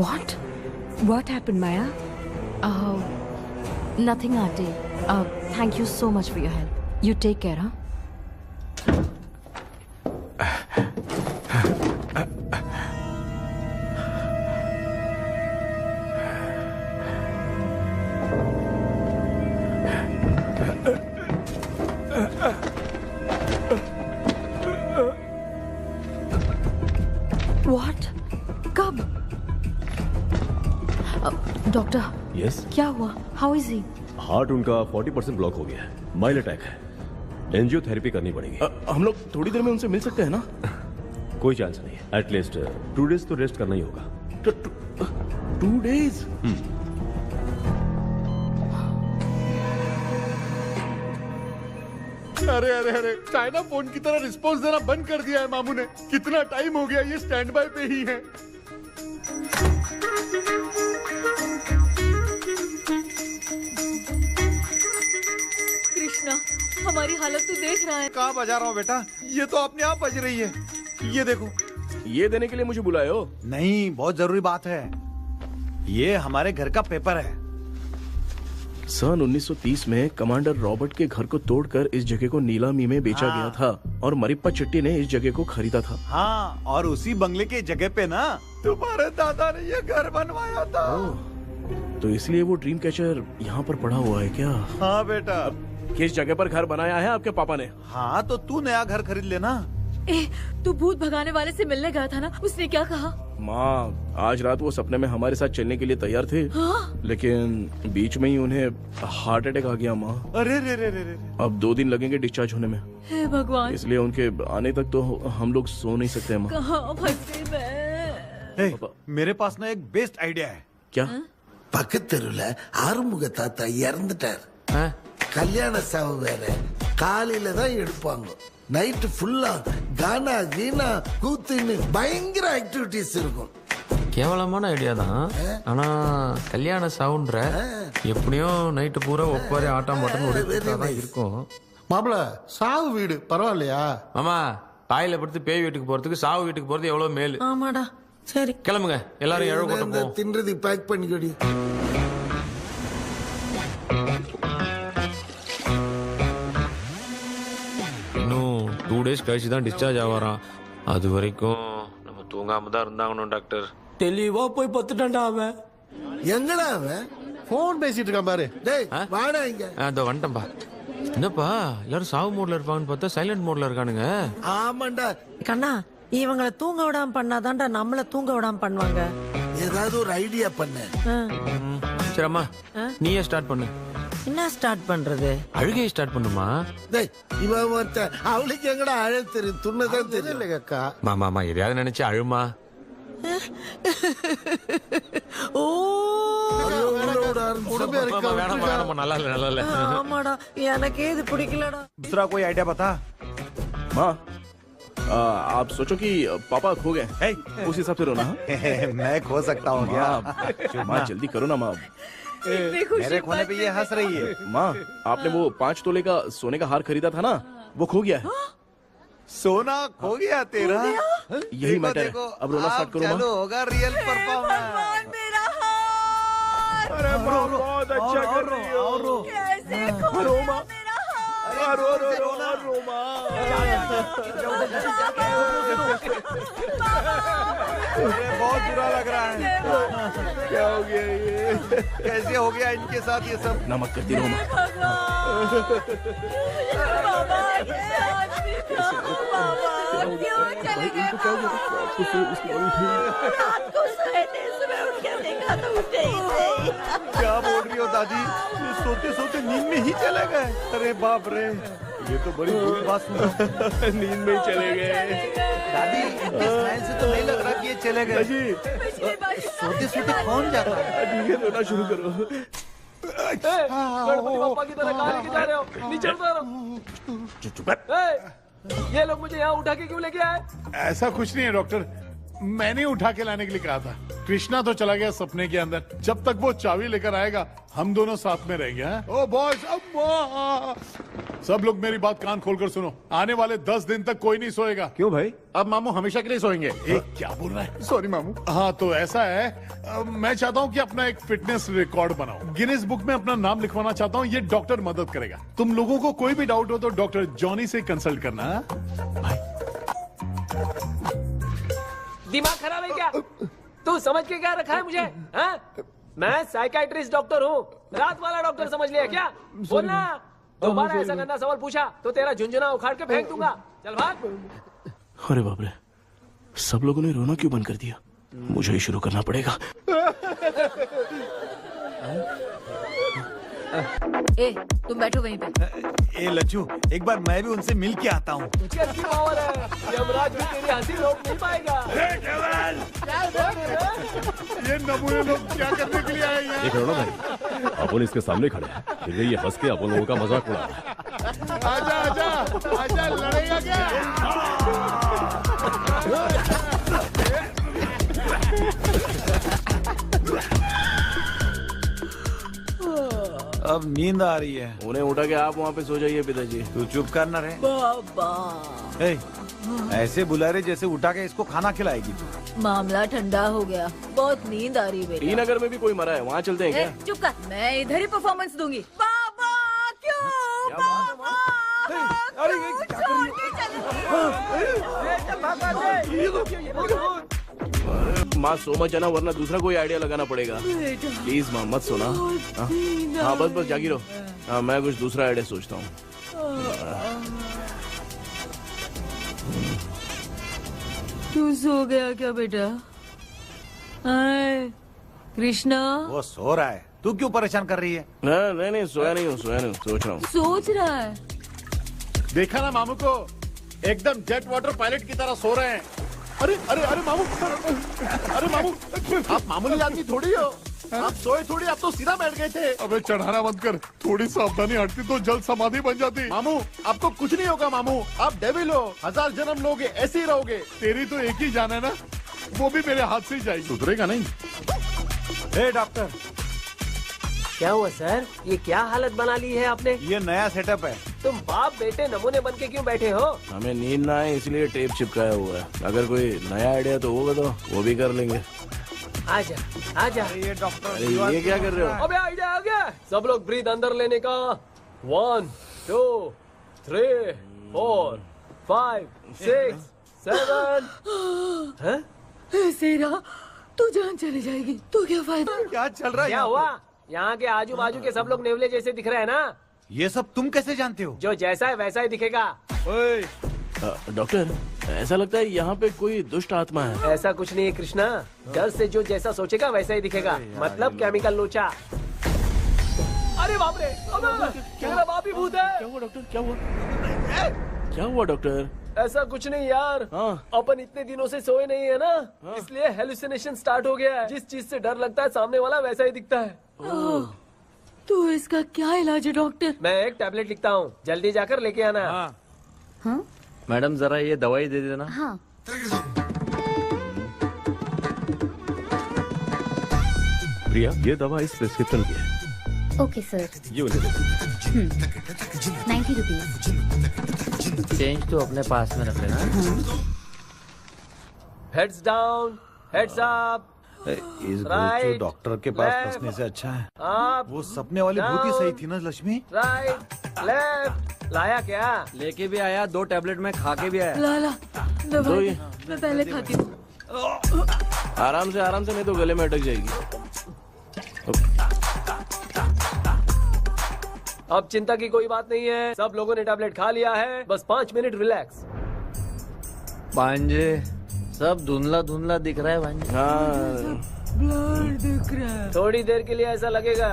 What? What happened, Maya? Nothing, Auntie. Thank you so much for your help. You take care, huh? What? कब? डॉक्टर, यस क्या हुआ? How is he? हार्ट उनका 40% ब्लॉक हो गया है, माइल्ड अटैक है, एंजियोथेरेपी करनी पड़ेगी। हम लोग थोड़ी देर में उनसे मिल सकते हैं ना? कोई चांस नहीं है, एटलीस्ट 2 डेज तो रेस्ट करना ही होगा। 2 डेज? अरे अरे अरे, चाइना फोन की तरह रिस्पॉन्स देना बंद कर दिया है मामू ने। कितना टाइम हो गया ये स्टैंड बाय पे ही है। कृष्णा, हमारी हालत तू देख रहा है। कहाँ बजा रहा हूँ बेटा, ये तो अपने आप बज रही है। ये देखो। ये देने के लिए मुझे बुलाए हो? नहीं, बहुत जरूरी बात है। ये हमारे घर का पेपर है। सन 1930 में कमांडर रॉबर्ट के घर को तोड़कर इस जगह को नीलामी में बेचा गया था और मरिप्पा चिट्टी ने इस जगह को खरीदा था। हाँ, और उसी बंगले के जगह पे ना तुम्हारे दादा ने ये घर बनवाया था। तो इसलिए वो ड्रीम कैचर यहाँ पर पड़ा हुआ है क्या? हाँ बेटा। किस जगह पर घर बनाया है आपके पापा ने? हाँ, तो तू नया घर खरीद लेना। तू भूत भगाने वाले से मिलने गया था ना, उसने क्या कहा? माँ, आज रात वो सपने में हमारे साथ चलने के लिए तैयार थे। हाँ? लेकिन बीच में ही उन्हें हार्ट अटैक आ गया माँ। अरे रे रे रे रे। अब 2 दिन लगेंगे डिस्चार्ज होने में। हे भगवान। इसलिए उनके आने तक तो हम लोग सो नहीं सकते माँ। कहाँ फंसे मैं? मेरे पास ना एक बेस्ट आइडिया है। क्या? பக்கத்தெருல ஆறுமுக தாத்தா இறந்துட்டார். கல்யாண சாவு வேற, காலையில தான் எடுப்பாங்க. நைட் ஃபுல்லா கானா கீனா கூத்துன்னு பயங்கர ஆக்டிவிட்டிஸ் இருக்கும். கேவலமான ஐடியா தான். ஆனா கல்யாண சாவுன்ற எப்படியும் நைட்டு பூரா ஒப்பாரி ஆட்டம் மாட்டம் தான் இருக்கும். மாப்பிள, சாவு வீடு பரவாயில்லையா? மாமா, பாயில படுத்து பேய் வீட்டுக்கு போறதுக்கு சாவு வீட்டுக்கு போறது எவ்வளவு மேல். ஆமாடா. சரி, கிளம்புங்க, எல்லாரும் எழ கூட்ட போவோம். தின்றது பேக் பண்ணிக்கடி. இன்னும் 2 டேஸ் கழிச்சு தான் டிஸ்சார்ஜ் ஆவாராம். அது வரைக்கும் நம்ம தூங்காம தான் இருந்தாங்கணும் டாக்டர். தெளிவா போய் பத்துட்டான்டா அவன். எங்கடா அவன்? போன் பேசிட்டு இருக்கான் பாரு. டேய் வாடா இங்க. அதோ வந்துட்டேன்பா. என்னப்பா எல்லாரும் சாவு மோட்ல இருப்பாங்கன்னு பார்த்தா சைலண்ட் மோட்ல இருக்கானுங்க. ஆமாண்டா கண்ணா, இவங்கள தூங்க விடாம பண்ணாதான்டா நம்மள தூங்க விடாம பண்ணுவாங்க. ஏதாவது ஒரு ஐடியா பண்ணு. சரி அம்மா, நீயே ஸ்டார்ட் பண்ணு. என்ன ஸ்டார்ட் பண்றது? அழுகையை ஸ்டார்ட் பண்ணுமா? டேய், இவன் ஒருத்தன், அவளுக்கு எங்கடா அழ தெரியும்? துண்ணதான் தெரியல அக்கா. மாமா எதையாவது நினைச்சு அழுமா. ஓ, வேணாமா, நல்லா இல்ல. ஆமாடா, எனக்கே இது பிடிக்கலடா. दूसरा कोई आइडिया बता। माँ, आप सोचो कि पापा खो गए, उस हिसाब से रोना। मैं खो सकता हूँ क्या? माँ जल्दी करो ना माँ। मेरे खोने पे ये हंस रही है। माँ, आपने वो 5 तोले का सोने का हार खरीदा था ना, वो खो गया है। सोना खो गया तेरा? यही मैटर है। अब रोना स्टार्ट करो माँ। चालू होगा रियल परफॉर्मेंस। मेरा हार। अरे बहुत अच्छा कर रही हो। कैसे खो रो माँ, रो माँ। बहुत बुरा लग रहा है। क्या हो गया ये? कैसे हो गया इनके साथ ये सब? नमक करती रो माँ। क्या बोल रही हो दादी? सोते सोते नींद में ही चले गए? अरे बाप रे, ये तो बड़ी बुरी बात सुना। नींद में ही चले गए। दादी, इनके स्माइल से तो नहीं लग रहा कि ये चले गए। सोते सोते कौन जाता है? ठीक है, रोना शुरू करो। गणपति बप्पा की तरह कहाँ लेके जा रहे हो? नीचे उतारो। ये लोग मुझे यहाँ उठा के क्यों लेके आए? ऐसा कुछ नहीं है डॉक्टर, मैंने उठा के लाने के लिए कहा था। कृष्णा तो चला गया सपने के अंदर, जब तक वो चाबी लेकर आएगा हम दोनों साथ में रहेंगे। ओ बॉयज, अब सब लोग मेरी बात कान खोलकर सुनो। आने वाले 10 दिन तक कोई नहीं सोएगा। क्यों भाई? अब मामू हमेशा के लिए सोएंगे। क्या बोल रहा है? सॉरी मामू। हाँ तो ऐसा है, मैं चाहता हूँ कि अपना एक फिटनेस रिकॉर्ड बनाऊं। गिनीज बुक में अपना नाम लिखवाना चाहता हूँ। ये डॉक्टर मदद करेगा। तुम लोगों को कोई भी डाउट हो तो डॉक्टर जॉनी से कंसल्ट करना। दिमाग खराब है क्या? तू समझ के क्या रखा है मुझे? हाँ? मैं साइकाइट्रिस्ट डॉक्टर हूँ। रात वाला डॉक्टर समझ लिया क्या? बोलना। दोबारा ऐसा गंदा सवाल पूछा तो तेरा झुंझुना उखाड़ के फेंक दूंगा। चल भाग। अरे बाप रे, सब लोगों ने रोना क्यों बंद कर दिया? मुझे ही शुरू करना पड़ेगा। ए, तुम बैठो वहीं पे। ए लच्चू, एक बार मैं भी उनसे मिल के आता हूँ। तुझे अच्छी पावर है। यमराज भी तेरी हंसी रोक नहीं पाएगा। ये नमूने लोग क्या करने के लिए आए यहाँ? देख रहे हो ना भाई, अपन इसके सामने खड़े हैं, फिर भी ये हंस के अपन लोगों का मजाक उड़ा रहा है। आजा आजा आजा, लड़ेगा क्या? अब नींद आ रही है। उन्हें उठा के आप वहाँ पे सो जाइए पिताजी। तू चुप करना रे। बाबा। ए, ऐसे बुला रहे जैसे उठा के इसको खाना खिलाएगी तू। मामला ठंडा हो गया, बहुत नींद आ रही है बेटा। टी नगर में भी कोई मरा है, वहाँ चलते हैं क्या? चुप कर, मैं इधर ही परफॉर्मेंस दूंगी। बाबा क्यों? बाबा माँ सो मत जाना, वरना दूसरा कोई आइडिया लगाना पड़ेगा। प्लीज माँ मत सोना। हाँ बस बस जागी रहो। हाँ मैं कुछ दूसरा आइडिया सोचता हूँ। तू सो गया क्या बेटा? कृष्णा वो सो रहा है, तू क्यों परेशान कर रही है? नहीं नहीं सोया नहीं हूँ, सोया नहीं हूँ, सोच रहा हूँ। सोच रहा है। देखा ना मामू को, एकदम जेट वाटर पायलट की तरह सो रहे हैं। अरे अरे अरे मामू, अरे मामू, आप मामूली आदमी थोड़ी हो। आप सोए थोड़ी, आप तो सीधा बैठ गए थे। अबे चढ़ाना बंद कर, थोड़ी सावधानी हटती तो जल्द समाधि बन जाती। मामू आपको कुछ नहीं होगा मामू, आप डेविल हो, 1000 जन्म लोगे, ऐसे ही रहोगे। तेरी तो एक ही जान है ना, वो भी मेरे हाथ से ही जाएगी। सुधरेगा नहीं। ए डॉक्टर, क्या हुआ सर? ये क्या हालत बना ली है आपने? ये नया सेटअप है। तुम बाप बेटे नमूने बन के क्यों बैठे हो? हमें नींद ना आए इसलिए टेप चिपकाया हुआ है। अगर कोई नया आइडिया तो वो बताओ, वो भी कर लेंगे। आजा आजा। ये डॉक्टर, अरे ये क्या कर रहे हो? अबे आइडिया आ गया। सब लोग ब्रीथ अंदर लेने का। 1 2 3 4 5 6 7। सेरा तू जान चली जाएगी तो क्या फायदा? क्या चल रहा है? क्या हुआ? यहाँ के आजू बाजू के सब लोग नेवले जैसे दिख रहे हैं ना? ये सब तुम कैसे जानते हो? जो जैसा है वैसा ही दिखेगा। डॉक्टर ऐसा लगता है यहाँ पे कोई दुष्ट आत्मा है। ऐसा कुछ नहीं है कृष्णा, डर से जो जैसा सोचेगा वैसा ही दिखेगा। मतलब केमिकल लोचा। अरे बाप रे, मेरा बाप ही भूत है। क्या हुआ डॉक्टर? क्या हुआ? क्या हुआ डॉक्टर? ऐसा कुछ नहीं यार। अपन इतने दिनों से सोए नहीं है ना, इसलिए हेलुसिनेशन स्टार्ट हो गया है। जिस चीज से डर लगता है सामने वाला वैसा ही दिखता है। तो इसका क्या इलाज है डॉक्टर? मैं एक टैबलेट लिखता हूँ, जल्दी जाकर लेके आना। हाँ? मैडम जरा ये दवाई दे देना। हाँ। प्रिया, ये दवा इस प्रिस्क्रिप्शन की है। Okay sir. ये उन्हें 90 रुपीज। चेंज तो अपने पास में रख लेना। Heads down, heads up. इस भूत डॉक्टर के पास फंसने से अच्छा है। वो सपने वाली भूत ही सही थी ना लक्ष्मी? Right left. लाया क्या? लेके भी आया, 2 टैबलेट में खा के भी आया। ला दवाई मैं पहले खाती हूँ। आराम से नहीं तो गले में अटक जाएगी। अब चिंता की कोई बात नहीं है, सब लोगों ने टैबलेट खा लिया है। बस 5 मिनट रिलैक्स। भांजे सब धुंधला धुंधला दिख रहा है भांजे। ब्लड दिख रहा है। थोड़ी देर के लिए ऐसा लगेगा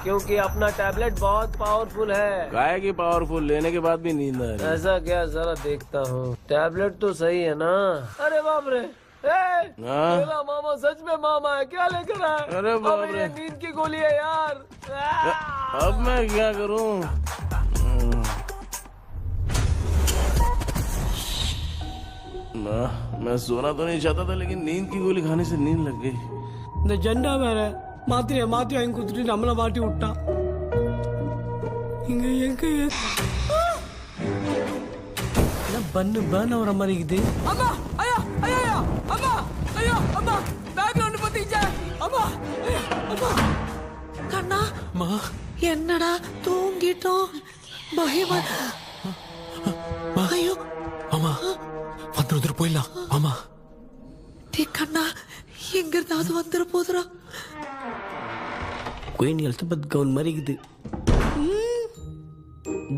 क्योंकि अपना टैबलेट बहुत पावरफुल है। काय की पावरफुल, लेने के बाद भी नींद आ रही है। ऐसा क्या? जरा देखता हूँ। टैबलेट तो सही है ना? अरे बाप रे, मेरा मामा सच में मामा है। क्या लेकर आया? अरे बाप रे, नींद की गोली है यार। अब मैं क्या करूँ? मैं सोना तो नहीं चाहता था, लेकिन नींद की गोली खाने से नींद लग गई। ஜெண்டா வேற மாத்திரைய மாத்தி வாங்கி கொடுத்துட்டு நம்மள மாட்டி விட்டான். இங்க எங்க பண்ணு பேன் ஆகிற மாதிரி இருக்குது. அம்மா ஐயா ஐயா ஐயா அம்மா ஐயா அம்மா பேக்ல ஒன்று பத்திச்சா அம்மா அம்மா. கண்ணா என்னடா தூங்கிட்டோம் பயமா. ஐயோ ஆமா வந்துட்டு போயிடலாம். ஆமா டே கண்ணா எங்க இருந்தாவது வந்துட போதுரா. குயின் எலிசபெத் கவுன் மாதிரி இருக்குது.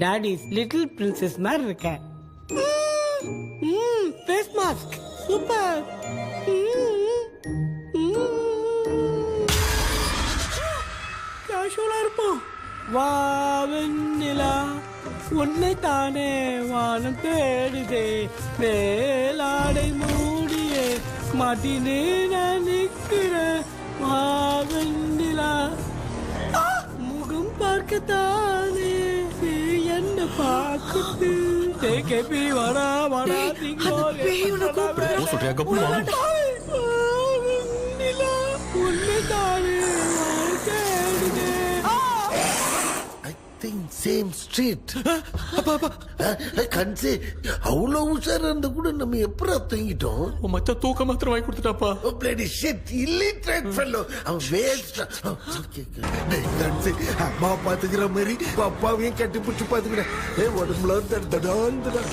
டாடி லிட்டில் பிரின்சஸ் மாதிரி இருக்கேன். Face mask super. கேஷுவலா இருப்போம். வா வெண்ணிலா உன்னை தானே வானம் தேடுதே மேலாடை மூடியே மாட்டினே நான் நிற்கிறேன். வா வெண்ணிலா முகம் பார்க்கத்தானே என்ன பார்க்குது. கேபி வரா வரா உன்னை தானே சேம் ஸ்ட்ரீட். கன்சி அவ்வளவு உஷாரா இருந்த கூட நம்ம எப்பரா தூங்கிட்டோம். மச்சா தூக்க மாத்திரம் வாங்கி கொடுத்துட்டாப்பா. Bloody shit illiterate fellow. அவன் வேஸ்ட். கன்சி அம்மா பாத்துக்கிற மாதிரி அப்பாவையும் கட்டி பிடிச்சி பாத்துக்கிறேன். உடம்புல தடாந்தடா.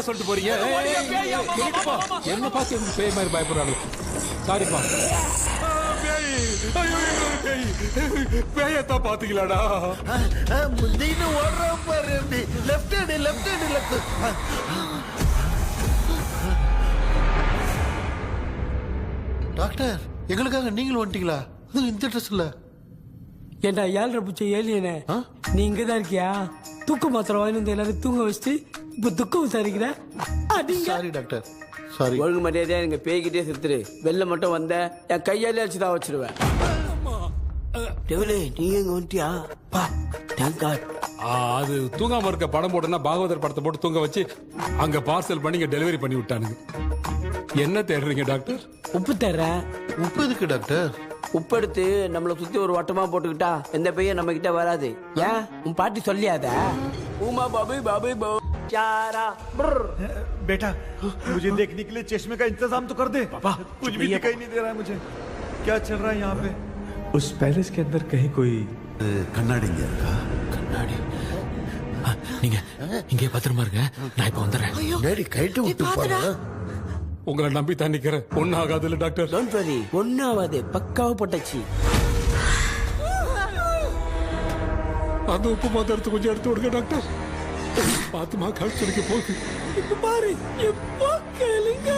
சொல்லிட்டு போறீங்க என்ன பார்த்து பேய் மாதிரி பயப்படுறாங்க. சாரிப்பா பேயத்தான் பாத்தீங்களாடா. முந்தின்னு ஓடுறான் பாரு. Left hand left hand left. Doctor எங்களுக்காக நீங்களும் வந்துட்டீங்களா? இந்த ட்ரெஸ் இல்ல ஏண்டா 7:30 பூச்ச ஏலியனே நீ இங்க தான் இருக்கியா? தூக்க மாத்திரம் வாங்கி வந்து எல்லாரும் தூங்க வச்சுட்டு இப்ப துக்கம் விசாரிக்கிற. Sorry doctor sorry. ஒழுங்கு மரியாதையா நீங்க பேய்கிட்டே செத்துரு. வெளில மட்டும் வந்த என் கையாலே அடிச்சுதான் வச்சிருவேன். நீ எங்க வந்துட்டியா? அது தூங்காம இருக்க படம் போட்டுனா பாகவதர் படத்தை போட்டு தூங்க வச்சு அங்க பார்சல் பண்ணி இங்க டெலிவரி பண்ணி விட்டானுங்க. என்ன தேடுறீங்க டாக்டர்? உப்பு தர்றேன். உப்பு எதுக்கு டாக்டர்? உப்பு எடுத்து நம்மளை சுத்தி ஒரு வட்டமா போட்டுக்கிட்டா எந்த பையன் நம்ம கிட்ட வராது. ஏன் உன் பாட்டி சொல்லியாத? உமா பாபு பாபு चारा बेटा मुझे देखने के लिए चश्मे का इंतजाम तो कर दे। पापा कुछ भी दिखाई नहीं दे रहा है मुझे. क्या चल रहा है यहाँ पे? उस पैलेस के अंदर कहीं कोई கண்ணாடி கண்ணாடி நீங்க இங்கே பத்திரமா இருங்க. நான் இப்ப வந்துடுறேன். டேடி கைட்டு விட்டு பாரு. உங்களை நம்பி தான் நிக்கிறேன். ஒன்னும் ஆகாது இல்ல டாக்டர்? டோன்ட் வரி ஒன்னும் ஆகாது. பக்காவா போட்டாச்சு. அந்த உப்பு மாத்திரம் எடுத்து கொஞ்சம் எடுத்து விடுங்க டாக்டர். பாத்துமா கழிச்சு போகுது. இப்ப பாரு எப்போ கேளுங்க.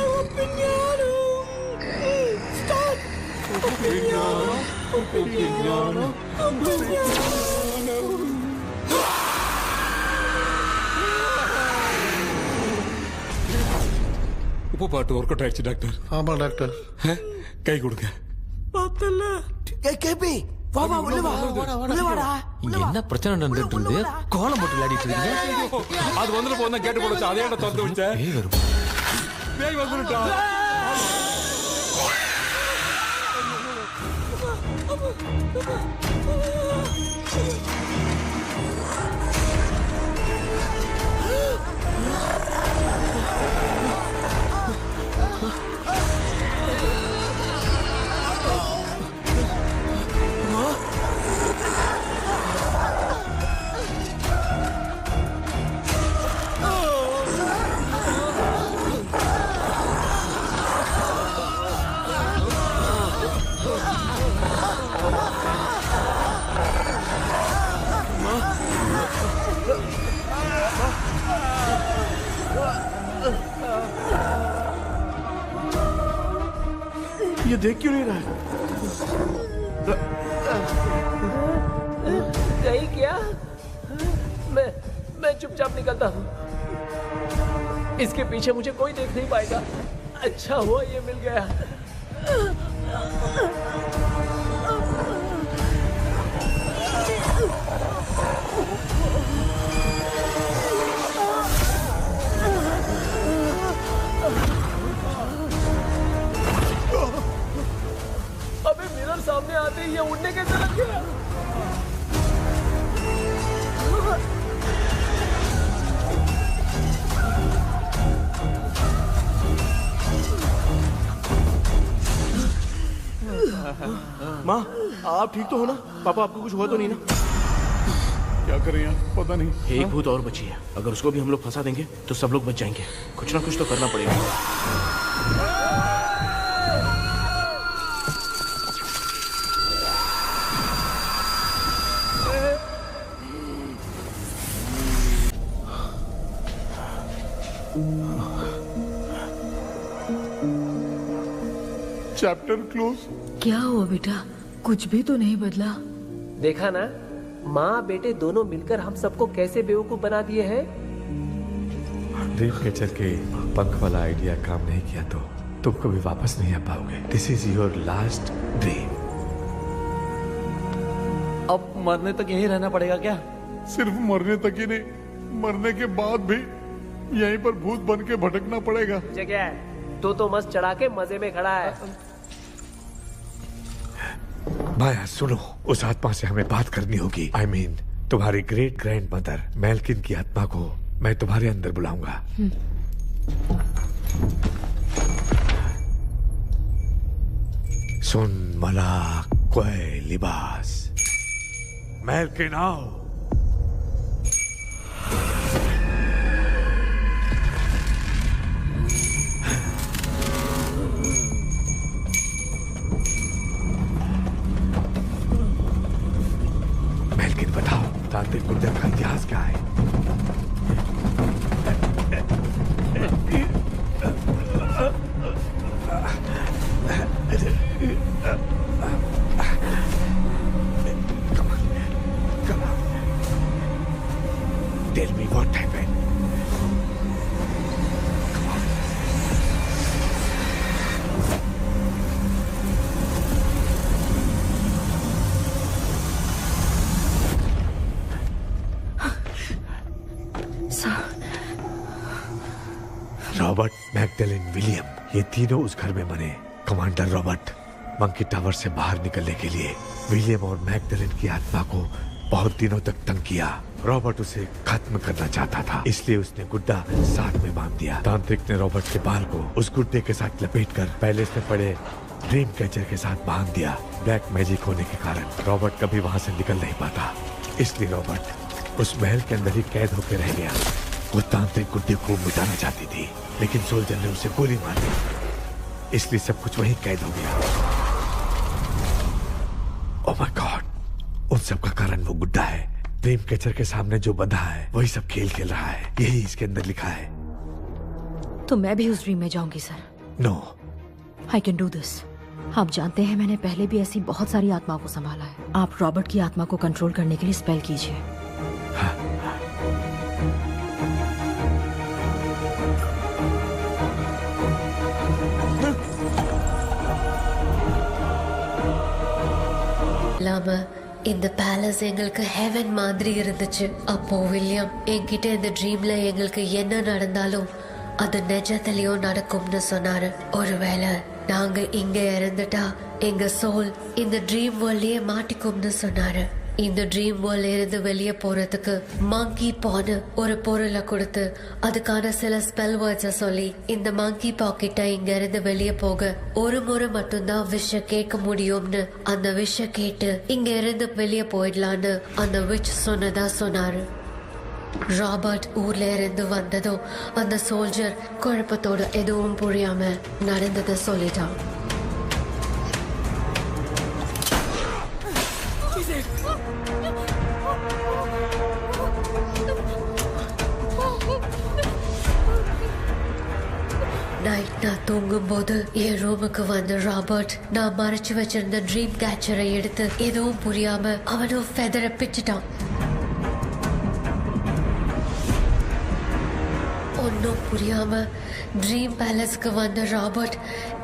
உப்பு பாட்டு ஒர்க் அவுட் ஆயிடுச்சு டாக்டர். ஆமா டாக்டர். கை கொடுங்க. பார்த்தல கேபி வா வா உள்ள வா உள்ள வாடா. இங்க என்ன பிரச்சனை நடந்துட்டு இருந்து கோலம் போட்டு விளையாடிட்டு இருக்கீங்க? அது வந்துட்டு போனா கேட்டு போடுச்சு. அதே இடம் திறந்து வச்சேன். பேய் வந்துட்டா. ये देख क्यों नहीं रहा? नहीं क्या? मैं चुपचाप निकलता हूँ. इसके पीछे मुझे कोई देख नहीं पाएगा. अच्छा हुआ ये मिल गया. सामने आते ही ये उड़ने कैसे लग गया? माँ आप ठीक तो हो ना? पापा आपको कुछ हुआ तो नहीं ना? क्या करें यार, पता नहीं। एक भूत और बची है, अगर उसको भी हम लोग फंसा देंगे तो सब लोग बच जाएंगे। कुछ ना कुछ तो करना पड़ेगा। Chapter close. क्या हुआ बेटा? कुछ भी तो नहीं बदला। देखा ना, माँ बेटे दोनों मिलकर हम सबको कैसे बेवकूफ बना दिए हैं। ड्रीम कैचर के पंख वाला आइडिया काम नहीं किया तो तुम कभी वापस नहीं आ पाओगे। This is your last dream. अब मरने तक यहीं रहना पड़ेगा क्या? सिर्फ मरने तक ही नहीं, मरने के बाद भी यहीं पर भूत बन के भटकना पड़ेगा। जगह है तो मस्त चढ़ा के मजे में खड़ा है। माया सुनो, उस आत्मा से हमें बात करनी होगी। I mean, तुम्हारी ग्रेट ग्रैंड मदर मेल्किन की आत्मा को मैं तुम्हारे अंदर बुलाऊंगा। सुन मला कोई लिबास, मेल्किन आओ। बताओ, तांत्रिक गुड्डा का इतिहास क्या है? Come on. Tell me what happened. Robert, Magdalene, William, ये तीनों उस घर में मरे। कमांडर रॉबर्ट मंकी टावर से बाहर निकलने के लिए विलियम और मैगडेलिन की आत्मा को बहुत दिनों तक तंग किया। रॉबर्ट उसे खत्म करना चाहता था, इसलिए उसने गुड्डा साथ में बांध दिया। तांत्रिक ने रॉबर्ट के बाल को उस गुड्डे के साथ लपेटकर पैलेस में पड़े ड्रीम कैचर के साथ बांध दिया। ब्लैक मैजिक होने के कारण रॉबर्ट कभी वहां से निकल नहीं पाता, इसलिए रॉबर्ट उस महल के अंदर ही कैद होकर रह गया। वो तांत्रिक गुड्डे को मिटाना चाहती थी, लेकिन सोल्जर ने उसे गोली मार दी, इसलिए सब कुछ वहीं कैद हो गया। ओह माय गॉड, उन सब का कारण वो गुड्डा है। ड्रीम कैचर के सामने जो बंधा है वही सब खेल खेल रहा है, यही इसके अंदर लिखा है। तो मैं भी उस ड्रीम में जाऊंगी sir? No, I can do this. आप जानते हैं मैंने पहले भी ऐसी बहुत सारी आत्माओं को संभाला है। आप रॉबर्ट की आत्मा को कंट्रोल करने के लिए स्पेल कीजिए। இந்த பேலஸ் எங்களுக்கு ஹெவன் மாதிரி இருந்துச்சு. அப்போ வில்லியம் என்கிட்ட இந்த ட்ரீம்ல எங்களுக்கு என்ன நடந்தாலும் அது நிஜத்திலயும் நடக்கும்னு சொன்னாரு. ஒருவேளை நாங்க இங்க இறந்துட்டா எங்க சோல் இந்த ட்ரீம் வேர்ல்ட்லயே மாட்டிக்கும்னு சொன்னாரு. இந்த ட்ரீம் வேர்ல்ட்ல இருந்து வெளியே போறதுக்கு மங்கி பான்னு ஒரு பொருளை கொடுத்து அதுக்கான சில ஸ்பெல் வேர்ட்ஸை சொல்லி இந்த மங்கி பாக்கெட்டை இங்க இருந்து வெளியே போக ஒரு முறை மட்டும்தான் விஷ கேட்க முடியும்னு அந்த விஷ கேட்டு இங்க இருந்து வெளியே போயிடலான்னு அந்த விச் சொன்னதா சொன்னாரு. ராபர்ட் ஊர்ல இருந்து வந்ததும் அந்த சோல்ஜர் குழப்பத்தோட எதுவும் புரியாம நடந்ததை சொல்லிட்டான். நைட் நான் தூங்கும் போது என் ரூமுக்கு வந்த ராபர்ட் நான் மறைச்சு வச்சிருந்த ட்ரீம் கேச்சரை எடுத்து எதுவும் புரியாம அவனும் ஃபெதரை பிச்சுட்டான். ஒன்னும் புரியாம ட்ரீம் பேலஸ்க்கு வந்த ராபர்ட்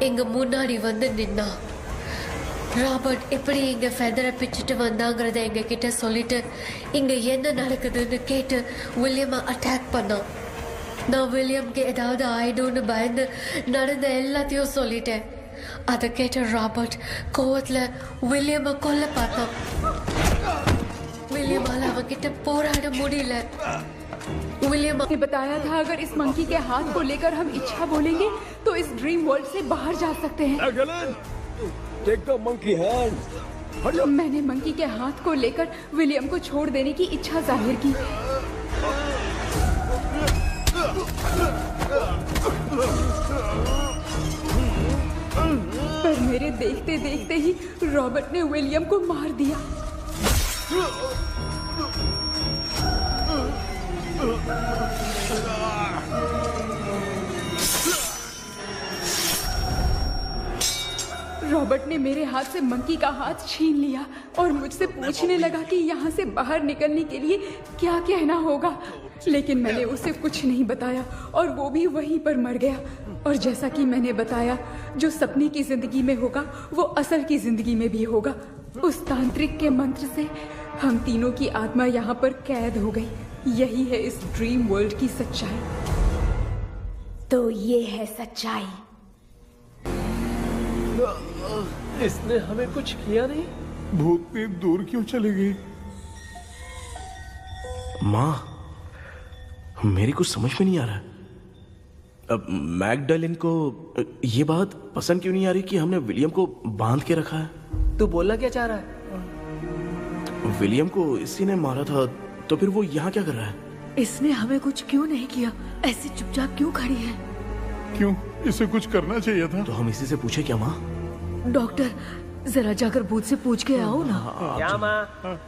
எங்க முன்னாடி வந்து நின்னான். ராபர்ட் எப்படி இங்க ஃபெதரை பிச்சுட்டு வந்தாங்கிறத எங்க கிட்ட சொல்லிட்டு இங்க என்ன நடக்குதுன்னு கேட்டு வில்லியமை அட்டாக் பண்ணான். நான் வில்லியம்க்கு ஏதாவது ஆயிடும்னு பயந்து நடந்த எல்லாத்தையும் சொல்லிட்டேன். அதை கேட்ட ராபர்ட் கோவத்துல வில்லியம கொல்ல பார்த்தான். विलियम அவன்கிட்ட போராட முடியல. विलियम ने बताया था अगर इस मंकी के हाथ को लेकर हम इच्छा बोलेंगे तो इस ड्रीम वर्ल्ड से बाहर जा सकते हैं. Take the monkey hand. मैंने मंकी के हाथ को लेकर विलियम को छोड़ देने की इच्छा जाहिर की. पर मेरे देखते देखते ही रॉबर्ट ने विलियम को मार दिया. रॉबर्ट ने मेरे हाथ से मंकी का हाथ छीन लिया और मुझसे पूछने लगा कि यहाँ से बाहर निकलने के लिए क्या कहना होगा. लेकिन मैंने उसे कुछ नहीं बताया और वो भी वहीं पर मर गया. और जैसा कि मैंने बताया, जो सपने की जिंदगी में होगा वो असल की जिंदगी में भी होगा. उस तांत्रिक के मंत्र से हम तीनों की आत्मा यहाँ पर कैद हो गई. यही है इस ड्रीम वर्ल्ड की सच्चाई. तो ये है सच्चाई. इसने हमें कुछ किया नहीं. भूतनी दूर क्यों चली गई? माँ, मेरी कुछ समझ में नहीं आ रहा. अब मैगडालिन को ये बात पसंद क्यों नहीं आ रही कि हमने विलियम को बांध के रखा है? तू बोलना क्या चाह रहा है? विलियम को इसी ने मारा था, तो फिर वो यहाँ क्या कर रहा है? इसने हमें कुछ क्यों नहीं किया? ऐसे चुपचाप क्यों खड़ी है? क्यों? इसे कुछ करना चाहिए था. तो हम इसी से पूछे क्या माँ? डॉक्टर, जरा जाकर भूत से पूछ के आओ ना. क्या माँ,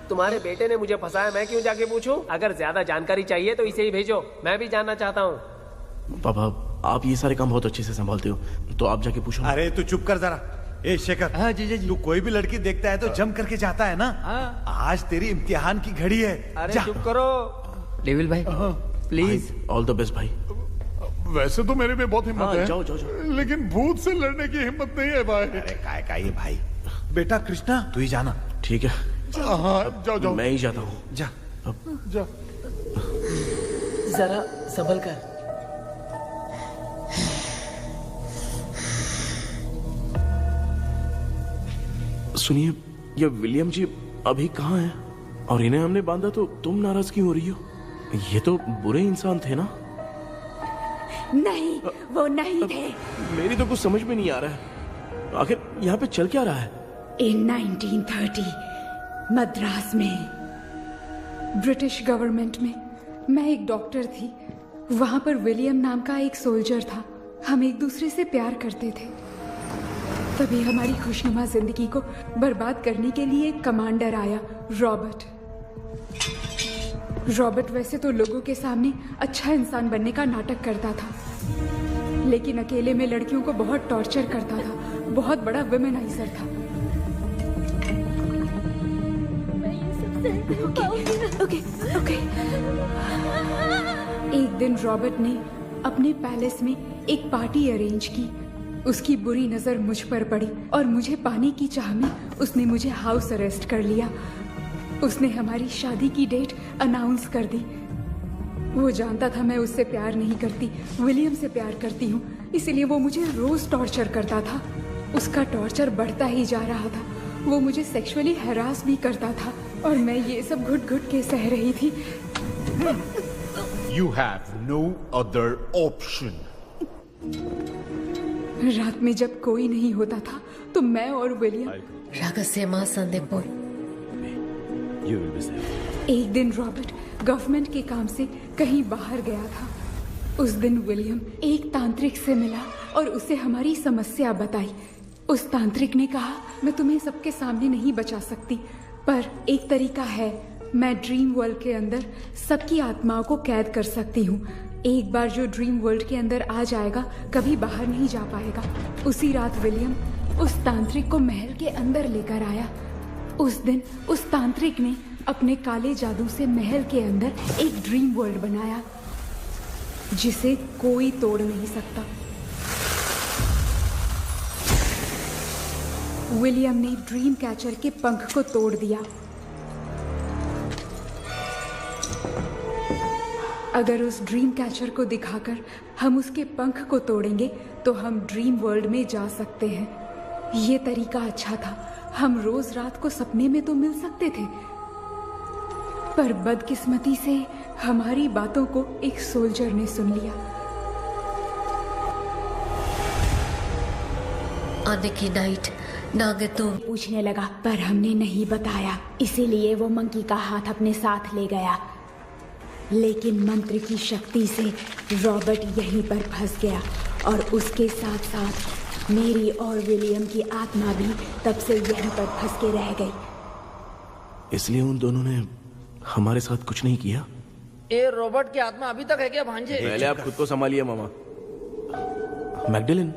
तुम्हारे बेटे ने मुझे फंसाया, मैं क्यों जाके पूछूं? अगर ज्यादा जानकारी चाहिए तो इसे ही भेजो, मैं भी जानना चाहता हूँ. पापा, आप ये सारे काम बहुत अच्छे से संभालते हो, तो आप जाके पूछो. अरे तू चुप कर जरा. ए शेखर, हाँ जी जी. तू कोई भी लड़की देखता है तो जम करके जाता है ना. आज तेरी इम्तिहान की घड़ी है. अरे चुप करो. डेविल भाई, प्लीज. ऑल द बेस्ट भाई. वैसे तो मेरे में बहुत हिम्मत है. जाओ जाओ जाओ. लेकिन भूत से लड़ने की हिम्मत नहीं है भाई. अरे काय ये भाई. बेटा कृष्णा, तू ही जाना. ठीक है. हाँ, जाओ जाओ. मैं ही जाता हूँ. जा जा. जरा संभल कर. सुनिए, ये विलियम जी अभी कहाँ हैं? और इन्हें हमने बांधा तो तुम नाराज क्यों हो रही हो? ये तो बुरे इंसान थे ना? नहीं, वो नहीं थे. मेरी तो कुछ समझ में नहीं आ रहा है. आखिर यहाँ पे चल क्या रहा है? In 1930 मद्रास में ब्रिटिश गवर्नमेंट में मैं एक डॉक्टर थी. वहां पर विलियम नाम का एक सोल्जर था. हम एक दूसरे से प्यार करते थे. तभी हमारी खुशनुमा जिंदगी को बर्बाद करने के लिए एक कमांडर आया, रॉबर्ट. रॉबर्ट वैसे तो लोगों के सामने अच्छा इंसान बनने का नाटक करता था, लेकिन अकेले में लड़कियों को बहुत टॉर्चर करता था. बहुत बड़ा वुमेनाइजर था. ओके. एक दिन रॉबर्ट ने अपने पैलेस में एक पार्टी अरेंज की. उसकी बुरी नजर मुझ पर पड़ी और मुझे पाने की चाह में उसने मुझे हाउस अरेस्ट कर लिया. उसने हमारी शादी की डेट अनाउंस कर दी. वो जानता था मैं उससे प्यार नहीं करती, विलियम से प्यार करती हूँ. इसलिए वो मुझे रोज टॉर्चर करता था. उसका टॉर्चर बढ़ता ही जा रहा था. वो मुझे सेक्सुअली हरास भी करता था और मैं ये सब घुट घुट के सह रही थी. You have no other option. रात में जब कोई नहीं होता था तो मैं और विलियम रहस्यमा संदेपुर. एक दिन रॉबर्ट गवर्नमेंट के काम से कहीं बाहर गया था. उस दिन विलियम एक तांत्रिक से मिला और उसे हमारी समस्या बताई. उस तांत्रिक ने कहा, मैं तुम्हें सबके सामने नहीं बचा सकती, पर एक तरीका है. मैं ड्रीम वर्ल्ड के अंदर सबकी आत्माओं को कैद कर सकती हूँ. एक बार जो ड्रीम वर्ल्ड के अंदर आ जाएगा कभी बाहर नहीं जा पाएगा. उसी रात विलियम उस तांत्रिक को महल के अंदर लेकर आया. उस दिन उस तांत्रिक ने अपने काले जादू से महल के अंदर एक ड्रीम वर्ल्ड बनाया जिसे कोई तोड़ नहीं सकता. विलियम ने ड्रीम कैचर के पंख को तोड़ दिया. अगर उस ड्रीम कैचर को दिखाकर हम उसके पंख को तोड़ेंगे तो हम ड्रीम वर्ल्ड में जा सकते हैं. ये तरीका अच्छा था। हम रोज रात को सपने में तो मिल सकते थे, पर बदकिस्मती से हमारी बातों को एक सोल्जर ने सुन लिया। आने की नाइट नागे तुम पूछने लगा, पर हमने नहीं बताया, इसीलिए वो मंकी का हाथ अपने साथ ले गया। लेकिन मंत्र की शक्ति से रॉबर्ट यहीं पर फंस गया और उसके साथ साथ मेरी और विलियम की आत्मा भी तब से यहीं पर फंस के रह गई। इसलिए उन दोनों ने हमारे साथ कुछ नहीं किया। ये रॉबर्ट की आत्मा अभी तक है क्या भांजे? पहले आप खुद को संभालिए मामा। मैगडेलिन,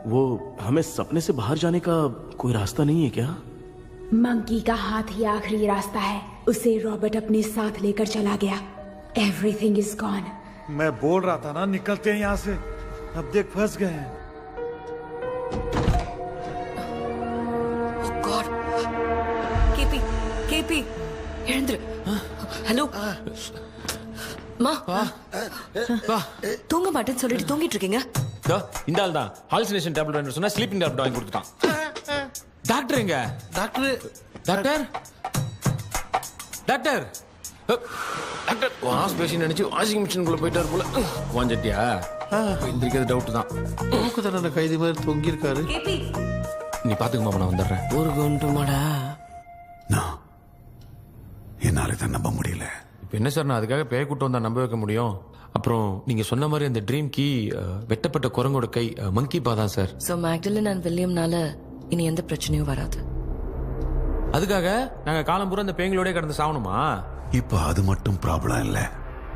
वो हमें सपने से बाहर जाने का कोई रास्ता नहीं है क्या? मंकी का हाथ ही आखिरी रास्ता है। उसे रॉबर्ट अपने साथ लेकर चला गया। Everything is gone. मैं बोल रहा था ना, निकलते हैं यहाँ से। अब देख फंस गए हैं। केपी वीरेंद्र, ஹலோ மா தூங்க மாட்டேன்னு சொல்லிட்டு தூங்கிட்டு இருக்கீங்க? இந்த ஆள் தான் ஹாலுசினேஷன் டேப்லெட் வாங்கி சொன்னா ஸ்லீப்பிங் டேப்லெட் வாங்கி கொடுத்துட்டான். டாக்டர் எங்க? Doctor doctor doctor doctor wash basin நினைச்சு வாஷிங் மிஷினுக்குள்ள போயிட்டாரு போல. வாஞ்சிட்டியா? எந்திரிக்கிறது டவுட் தான். தண்டனை கைதி மாதிரி தொங்கி இருக்காரு. நீ பாத்துக்க மாமா, நான் வந்துடுறேன். ஒரு கொண்டுமாடா. என்னால தான் நம்ப முடியல. இப்போ என்ன சார், நான் அதுக்காக பேய் கூட்டம் வந்தா நம்ப வைக்க முடியும்? அப்புறம் நீங்க சொன்ன மாதிரி அந்த ட்ரீம் கீ வெட்டப்பட்ட குரங்கோட கை மங்கி பா தான் சார். ஸோ மேக்டலின் அண்ட் வில்லியம்னால இனி எந்த பிரச்சனையும் வராது. அதுக்காக நாங்க காலம்பூரா அந்த பேய்களோட கடந்து சாவணுமா? இப்ப அது மட்டும் ப்ராப்ளம் இல்ல.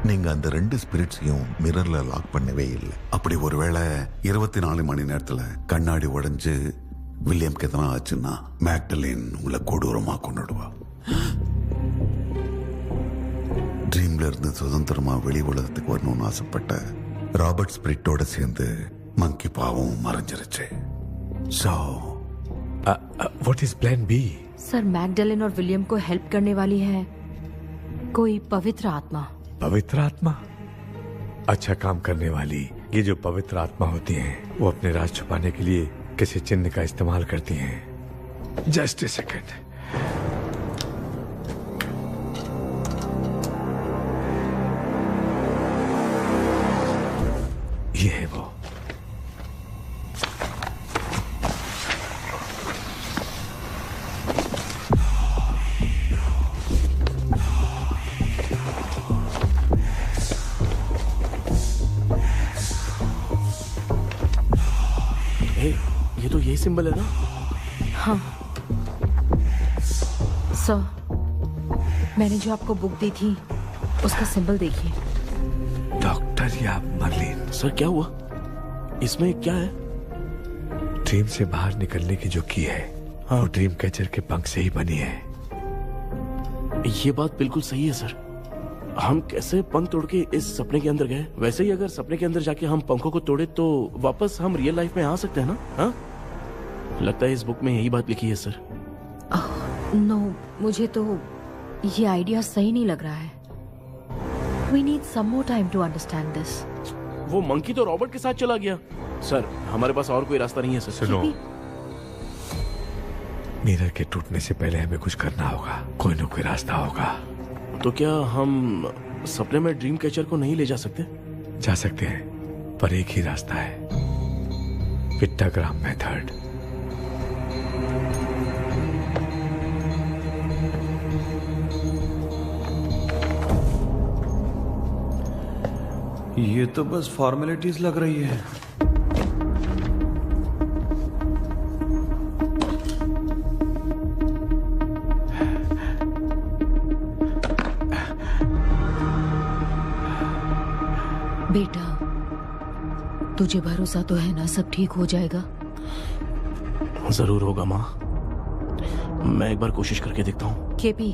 நீங்க அந்த 2 ஸ்பிரிட்ஸையும் மிரர்ல லாக் பண்ணவே இல்லை. அப்படி ஒருவேளை 24 மணி நேரத்துல கண்ணாடி உடைஞ்சு வில்லியம்க்கு எதனா ஆச்சுன்னா மேக்டலின் உங்களை கொடூரமா கொண்டுடுவா. ட்ரீம்ல இருந்து சுதந்திரமா வெளி உலகத்துக்கு வரணும்னு ஆசைப்பட்ட ராபர்ட் ஸ்பிரிட்டோட சேர்ந்து மங்கி பாவம் மறைஞ்சிருச்சு. So what is plan B? Sir, Magdalene और विलियम को हेल्प करने वाली है कोई पवित्र आत्मा। पवित्र आत्मा? अच्छा काम करने वाली ये जो पवित्र आत्मा होती हैं, वो अपने राज छुपाने के लिए किसी चिन्ह का इस्तेमाल करती हैं। Just a second. ये है वो। ये तो यही सिंबल है ना? हाँ सर, मैंने जो आपको बुक दी थी उसका सिंबल देखिए। डॉक्टर या मर्लिन? सर क्या हुआ? इसमें क्या है? ड्रीम से बाहर निकलने की जो की है, वो ड्रीम कैचर के पंख से ही बनी है। ये बात बिल्कुल सही है सर। हम कैसे पंख तोड़ के इस सपने के अंदर गए? वैसे ही अगर सपने के अंदर जाके हम पंखों को तोड़े तो वापस हम रियल लाइफ में आ सकते हैं ना? हाँ, लगता है इस बुक में यही बात लिखी है सर। नो, मुझे तो ये आइडिया सही नहीं लग रहा है। We need some more time to understand this. वो मंकी तो रॉबर्ट के साथ चला गया। सर, हमारे पास और कोई रास्ता नहीं है सर। सुनो, मिरर के टूटने से पहले हमें कुछ करना होगा। कोई न कोई रास्ता होगा। तो क्या हम सपने में ड्रीम कैचर को नहीं ले जा सकते? जा सकते हैं, पर एक ही रास्ता है, पिट्टाग्राम मेथड। ये तो बस फॉर्मेलिटीज लग रही है। बेटा, तुझे भरोसा तो है ना सब ठीक हो जाएगा? जरूर होगा माँ। मैं एक बार कोशिश करके देखता हूँ। केपी,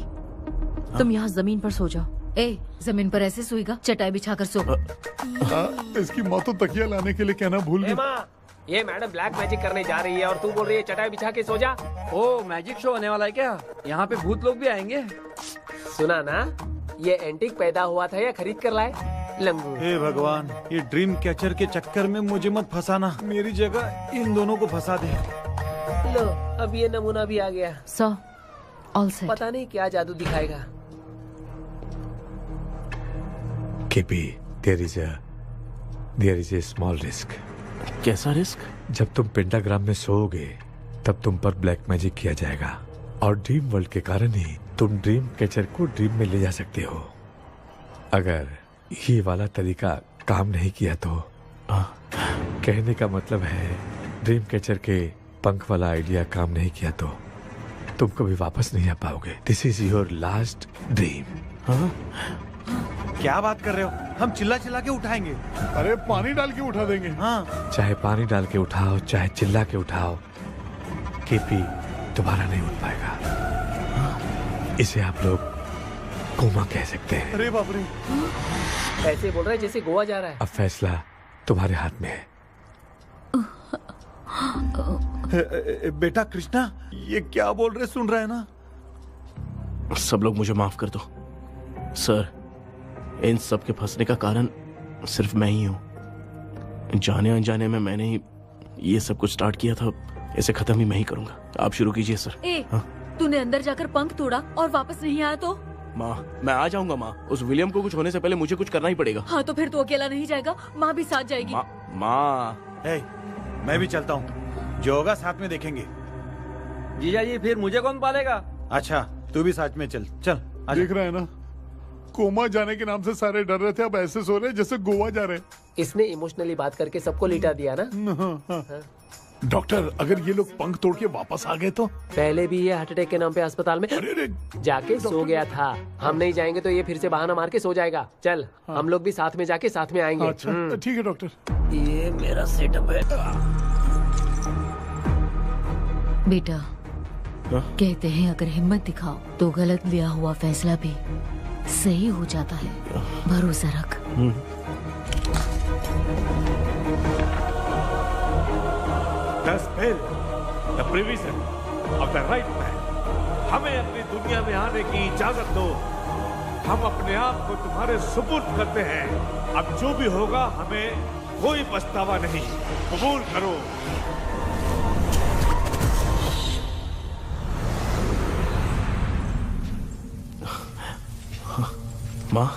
तुम यहाँ जमीन पर सो जाओ। ए, जमीन पर ऐसे सोएगा? चटाई बिछाकर सो। इसकी माँ तो तकिया लाने के लिए कहना भूल गई। ये मैडम ब्लैक मैजिक करने जा रही है और तू बोल रही है चटाई बिछा के सो जा। ओ, मैजिक शो होने वाला है क्या? यहाँ पे भूत लोग भी आएंगे। सुना ना, ये एंटीक पैदा हुआ था या खरीद कर लाए? लंगू। हे भगवान, ये ड्रीम कैचर के चक्कर में मुझे मत फंसाना। मेरी जगह इन दोनों को फंसा दे। लो, अब ये नमूना भी आ गया। Sir, all set. पता नहीं क्या जादू दिखाएगा। KP, there is a small risk. कैसा रिस्क? जब तुम पेंटाग्राम में सोओगे तब तुम पर ब्लैक मैजिक किया जाएगा और ड्रीम वर्ल्ड के कारण ही तुम ड्रीम कैचर को ड्रीम में ले जा सकते हो। अगर ये वाला तरीका काम नहीं किया तो कहने का मतलब है ड्रीम कैचर के पंख वाला आइडिया काम नहीं किया तो तुम कभी वापस नहीं आ पाओगे। This is your last dream. क्या बात कर रहे हो? हम चिल्ला चिल्ला के उठाएंगे। अरे पानी डाल के उठा देंगे। हाँ, चाहे पानी डाल के उठाओ चाहे चिल्ला के उठाओ, केपी दोबारा नहीं उठ पाएगा। इसे आप लोग कोमा कह सकते हैं। अरे बाप रे, ऐसे बोल रहा है जैसे गोवा जा रहा है। अब फैसला तुम्हारे हाथ में है। बेटा कृष्णा, ये क्या बोल रहे, सुन रहे हैं ना? सब लोग मुझे माफ कर दो सर। इन सब के फंसने का कारण सिर्फ मैं ही हूँ। जाने अनजाने में मैंने ही ये सब कुछ स्टार्ट किया था। इसे खत्म ही मैं ही करूंगा। आप शुरू कीजिए सर। तूने अंदर जाकर पंख तोड़ा और वापस नहीं आया तो? माँ, मैं आ जाऊंगा माँ। उस विलियम को कुछ होने से पहले मुझे कुछ करना ही पड़ेगा। हाँ तो फिर तू अकेला नहीं जाएगा, माँ भी साथ जाएगी। माँ, मैं भी चलता हूँ, जो होगा साथ में देखेंगे। जीजा जी, फिर मुझे कौन पालेगा? अच्छा, तू भी साथ में चल। चल देख रहा है ना, कोमा जाने के नाम से सारे डर रहे थे, अब ऐसे सो रहे जैसे गोवा जा रहे। इसने इमोशनली बात करके सबको लिटा दिया ना। डॉक्टर, अगर ये लोग पंख तोड़ के वापस आ गए तो? पहले भी ये हार्ट अटैक के नाम पे अस्पताल में जाके सो गया था। हम नहीं जाएंगे तो ये फिर से बहाना मार के सो जाएगा। चल, हम लोग भी साथ में जाके साथ में आएंगे। अच्छा, ठीक है डॉक्टर। ये मेरा सेटअप है। बेटा, कहते हैं अगर हिम्मत दिखाओ तो गलत लिया हुआ फैसला भी सही हो जाता है। भरोसा रख। The spell, the provision of the right man. हमें अपनी दुनिया में आने की इजाजत दो। हम अपने आप को तुम्हारे सुपुर्द करते हैं। अब जो भी होगा हमें कोई पछतावा नहीं। कबूल करो। माँ,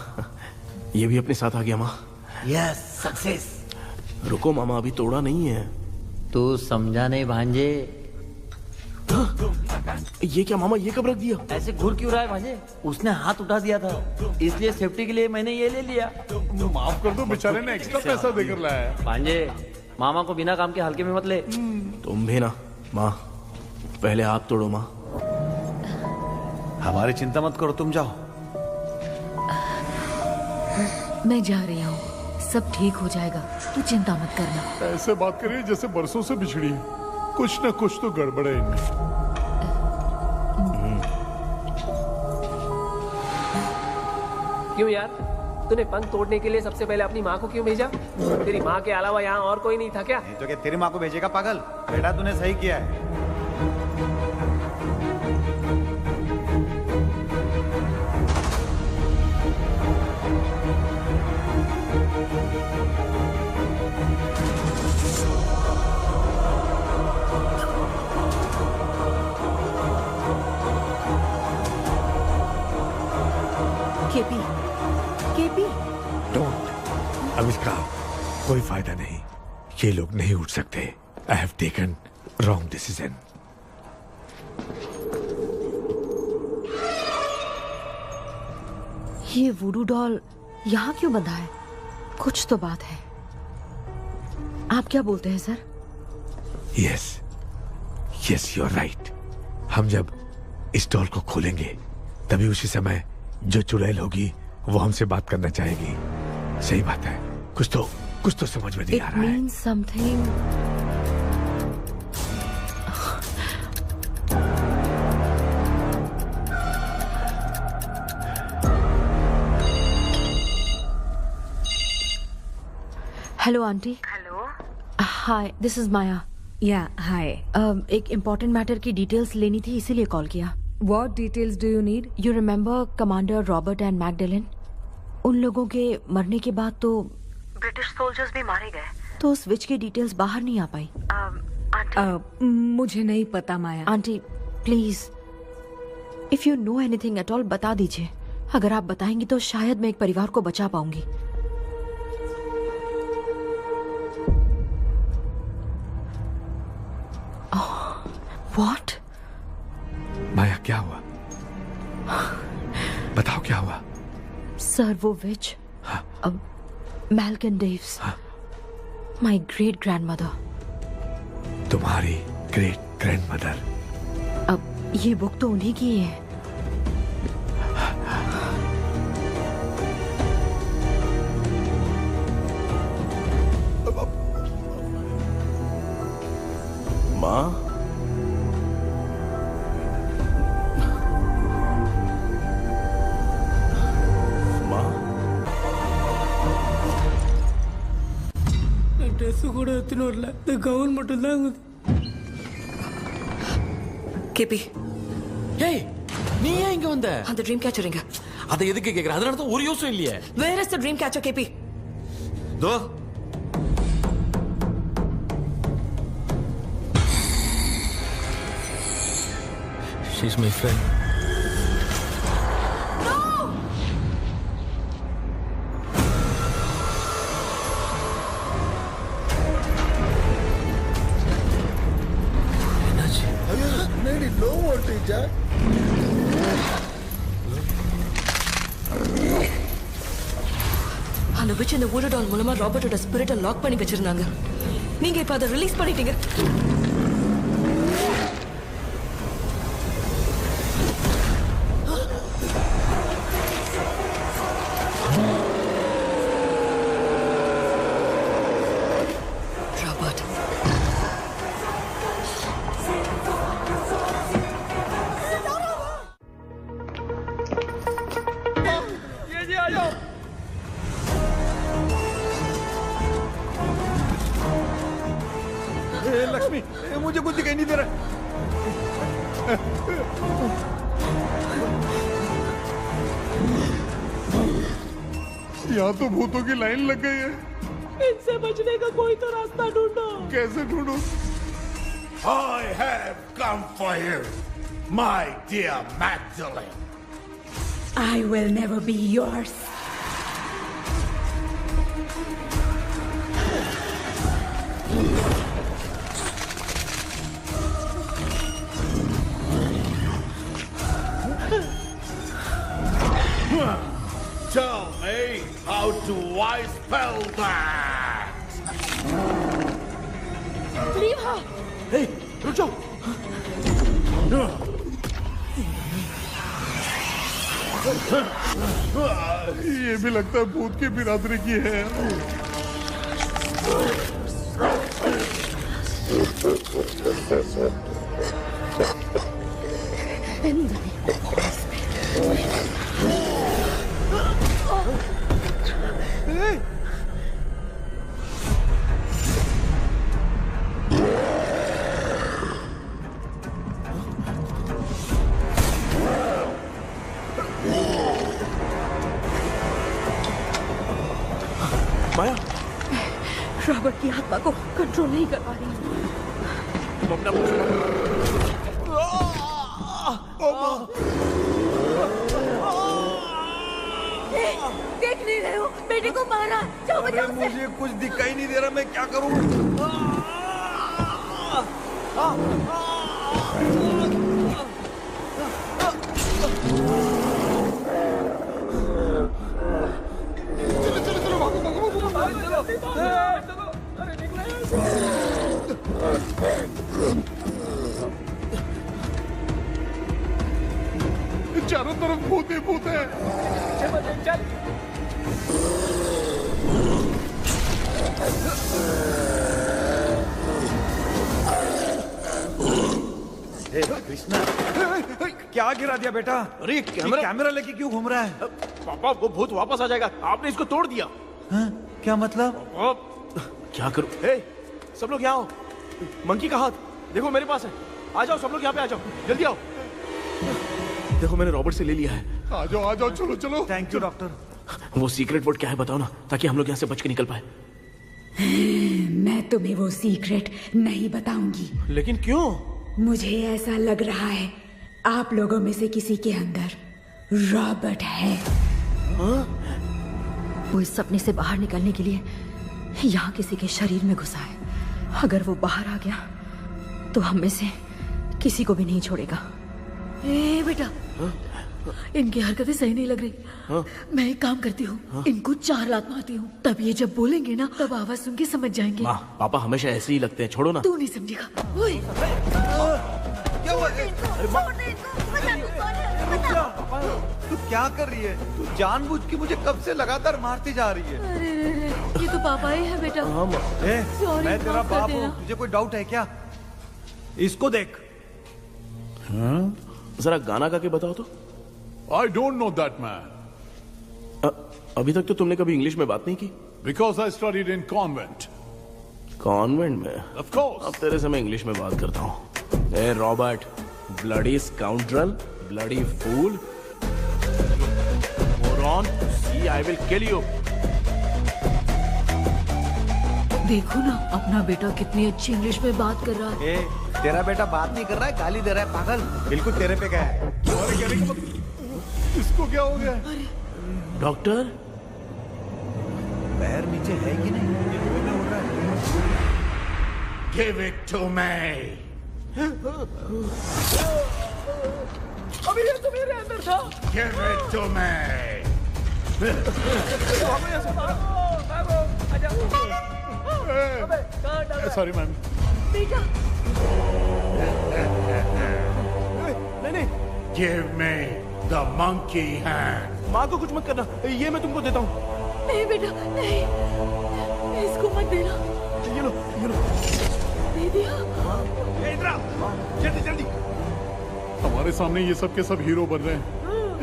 ये भी अपने साथ आ गया। माँ, यस, सक्सेस। रुको मामा, अभी तोड़ा नहीं है। तू समझा नहीं भांजे। ये क्या मामा, ये कब रख दिया? ऐसे घूर क्यों रहा है भांजे? उसने हाथ उठा दिया था, इसलिए सेफ्टी के लिए मैंने ये ले लिया। माफ कर दो, बेचारे ने एक्स्ट्रा पैसा देकर लाया है। भांजे, मामा को बिना काम के हल्के में मत ले। तुम भी ना। माँ, पहले आप तोड़ो। माँ, हमारी चिंता मत करो, तुम जाओ। मैं जा रही हूँ, सब ठीक हो जाएगा, तू चिंता मत करना। ऐसे बात करिए जैसे बरसों से बिछड़ी है। कुछ न कुछ तो गड़बड़ है इनमें। क्यों यार, तूने पंख तोड़ने के लिए सबसे पहले अपनी माँ को क्यों भेजा? तेरी माँ के अलावा यहाँ और कोई नहीं था क्या? नहीं तो क्या तेरी माँ को भेजेगा पागल? बेटा तूने सही किया है। KP, KP, don't. अब इसका कोई फायदा नहीं। ये लोग नहीं उठ सकते। I have taken wrong decision. ये वुडू डॉल यहाँ क्यों बंधा है? कुछ तो बात है। आप क्या बोलते हैं sir? Yes, yes, you are right. हम जब इस डॉल को खोलेंगे तभी उसी समय जो चुड़ैल होगी वो हमसे बात करना चाहेगी। सही बात है। कुछ तो समझ में नहीं आ रहा है। It means something. Hello aunty. Hello, hi, this is Maya. Yeah hi. एक इम्पोर्टेंट मैटर की डिटेल्स लेनी थी, इसीलिए कॉल किया। What details do you need? You remember commander Robert and Magdalene? उन लोगों के मरने के बाद तो ब्रिटिश सोल्जर्स भी मारे गए। तो उस विच की डिटेल्स बाहर नहीं आ पाई। मुझे नहीं पता Maya. Aunty please, if you know anything at all बता दीजिए। अगर आप बताएंगी तो शायद मैं एक परिवार को बचा पाऊंगी। व्हाट? माया क्या हुआ? बताओ क्या हुआ? सर वो विच, मैल्कन डेव्स, माय ग्रेट ग्रैंडमदर। तुम्हारी ग्रेट ग्रैंडमदर? अब ये बुक तो उन्हीं की है। माँ, ட்ரெஸ் கூட எடுத்துன்னு வரல, இந்த கவுன் மட்டும் தான் இருக்குது. கேபி, ஏய் நீ ஏன் இங்க வந்த? அந்த ட்ரீம் கேச்சர் எங்க? அதை எதுக்கு கேக்குற? அதனால தான் ஒரு யூஸும் இல்லையே. Where is the dream catcher KP? தோ she's my friend. அந்த விட்ச் இந்த ஊரு டால் மூலமா ராபர்ட்டோட ஸ்பிரிட்டை லாக் பண்ணி வச்சிருந்தாங்க. நீங்க இப்ப அதை ரிலீஸ் பண்ணிட்டீங்க. ராபர்ட், लक्ष्मी, मुझे कुछ दिखाई नहीं दे रहा। यहाँ तो भूतों की लाइन लग गई है। इनसे बचने का कोई तो रास्ता ढूंढो। कैसे ढूंढूं? I have come for you, my dear Magdalene. I will never be yours. Tell me, how do I spell that? Leave her. Hey, रुक जाओ। ये भी लगता है भूत की बिरादरी की है। माया, रॉबर्ट की आत्मा को कंट्रोल नहीं कर पा रही। देख नहीं रहे हो? बेटे को मारा। जाओ बचाओ उसे। मुझे कुछ दिखाई नहीं दे रहा, मैं क्या करूं? चारों तरफ भूत ही भूत है। कृष्णा, क्या गिरा दिया बेटा? अरे कैमरा लेके क्यों घूम रहा है? पापा, वो भूत वापस आ जाएगा। आपने इसको तोड़ दिया। क्या मतलब? क्या करूं? हे, सब लोग यहाँ आओ। मंकी का हाथ देखो मेरे पास है। आ जाओ सब लोग, यहाँ पे आ जाओ, जल्दी आओ। देखो मैंने रॉबर्ट से ले लिया है। आ जाओ, चलो चलो। Thank you doctor. वो सीक्रेट वर्ड क्या है बताओ ना, ताकि हम लोग यहाँ से बच के निकल पाए। मैं तुम्हें वो सीक्रेट नहीं बताऊंगी। लेकिन क्यों? मुझे ऐसा लग रहा है आप लोगों में से किसी के अंदर रॉबर्ट है। वो इस सपने से बाहर निकलने के लिए यहाँ किसी के शरीर में घुसा है। अगर वो बाहर आ गया तो हम में से किसी को भी नहीं छोड़ेगा। ए बेटा, इनकी हरकतें सही नहीं लग रही। मैं एक काम करती हूँ, इनको 4 लात मारती हूँ, तब ये जब बोलेंगे ना तब आवाज सुन के समझ जाएंगे। माँ, पापा हमेशा ऐसे ही लगते हैं, छोड़ो ना। तू नहीं समझेगा। क्या हुआ? तू क्या कर रही है? तू जानबूझ के मुझे कब से लगातार मारती जा रही है। अरे ये तो पापा ही है बेटा। Sorry, मैं तेरा माफ कर बाप हूँ, देना। तुझे कोई डाउट है क्या? इसको देख। जरा गाना गा के बताओ तो। I don't know that man. अभी तक तो तुमने कभी इंग्लिश में बात नहीं की। Because I studied in convent. Convent में? Of course. अब तेरे से मैं इंग्लिश में बात करता हूँ। ए Robert, bloody scoundrel, bloody fool, moron, see I will kill you. देखो ना अपना बेटा कितनी अच्छी इंग्लिश में बात कर रहा है। तेरा बेटा बात नहीं कर रहा है, गाली दे रहा है पागल। बिल्कुल तेरे पे क्या है? इसको क्या हो गया? डॉक्टर, पैर नीचे है कि नहीं? ये क्यों नहीं उड़ रहा है? Give it to me. अभी ये तो मेरे अंदर था। Give it to me. Sorry, ma'am. बेटा, नहीं। Give me the monkey hand. माँ को कुछ मत करना, ये मैं तुमको देता हूँ। नहीं बेटा, नहीं, इसको मत देना। ये लो। दे दिया। जल्दी। हमारे सामने ये सब के सब हीरो बन रहे हैं।